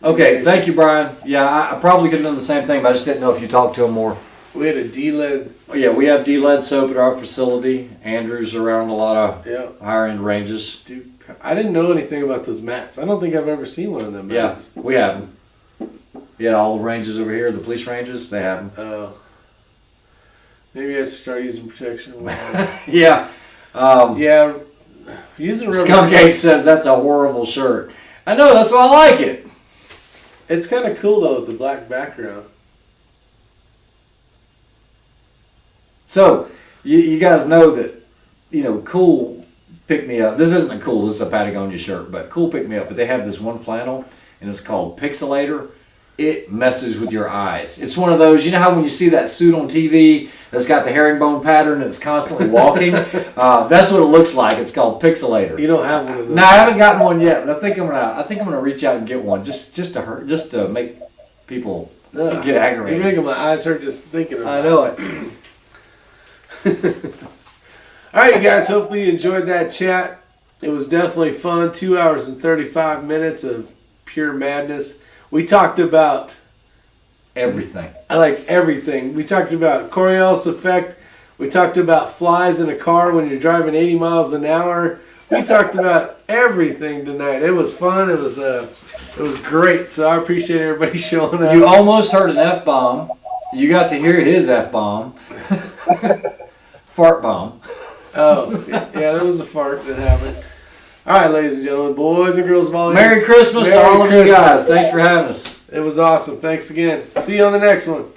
Okay. Thank you, Brian. Yeah, I probably could have done the same thing, but I just didn't know if you talked to him more. We had a D-lead. Oh, yeah, we have D-lead soap at our facility. Andrew's around a lot of Yeah. higher end ranges. Dude, I didn't know anything about those mats. I don't think I've ever seen one of them Yeah, mats. we have them. Yeah, all the ranges over here, the police ranges, they have them. Maybe I should start using protection. Yeah. Yeah, using rubber. Skunk Egg says that's a horrible shirt. I know, that's why I like it. It's kind of cool though with the black background. So, you guys know that, Cool Pick Me Up. This isn't a Cool, this is a Patagonia shirt, but Cool Pick Me Up. But they have this one flannel, and it's called Pixelator. It messes with your eyes. It's one of those, you know how when you see that suit on TV that's got the herringbone pattern and it's constantly walking? That's what it looks like. It's called Pixelator. You don't have one of those. No, I haven't gotten one yet, but I think I'm gonna reach out and get one just to make people get aggravated. You're making my eyes hurt just thinking about it. I know it. All right, you guys. Hopefully you enjoyed that chat. It was definitely fun. 2 hours and 35 minutes of pure madness. We talked about Everything. I like everything. We talked about Coriolis effect. We talked about flies in a car when you're driving 80 miles an hour. We talked about everything tonight. It was fun. It was great. So I appreciate everybody showing up. You almost heard an F-bomb. You got to hear his F-bomb. Fart bomb. Oh, yeah, there was a fart that happened. All right, ladies and gentlemen, boys and girls of all ages. Merry Christmas to all of you guys. Thanks for having us. It was awesome. Thanks again. See you on the next one.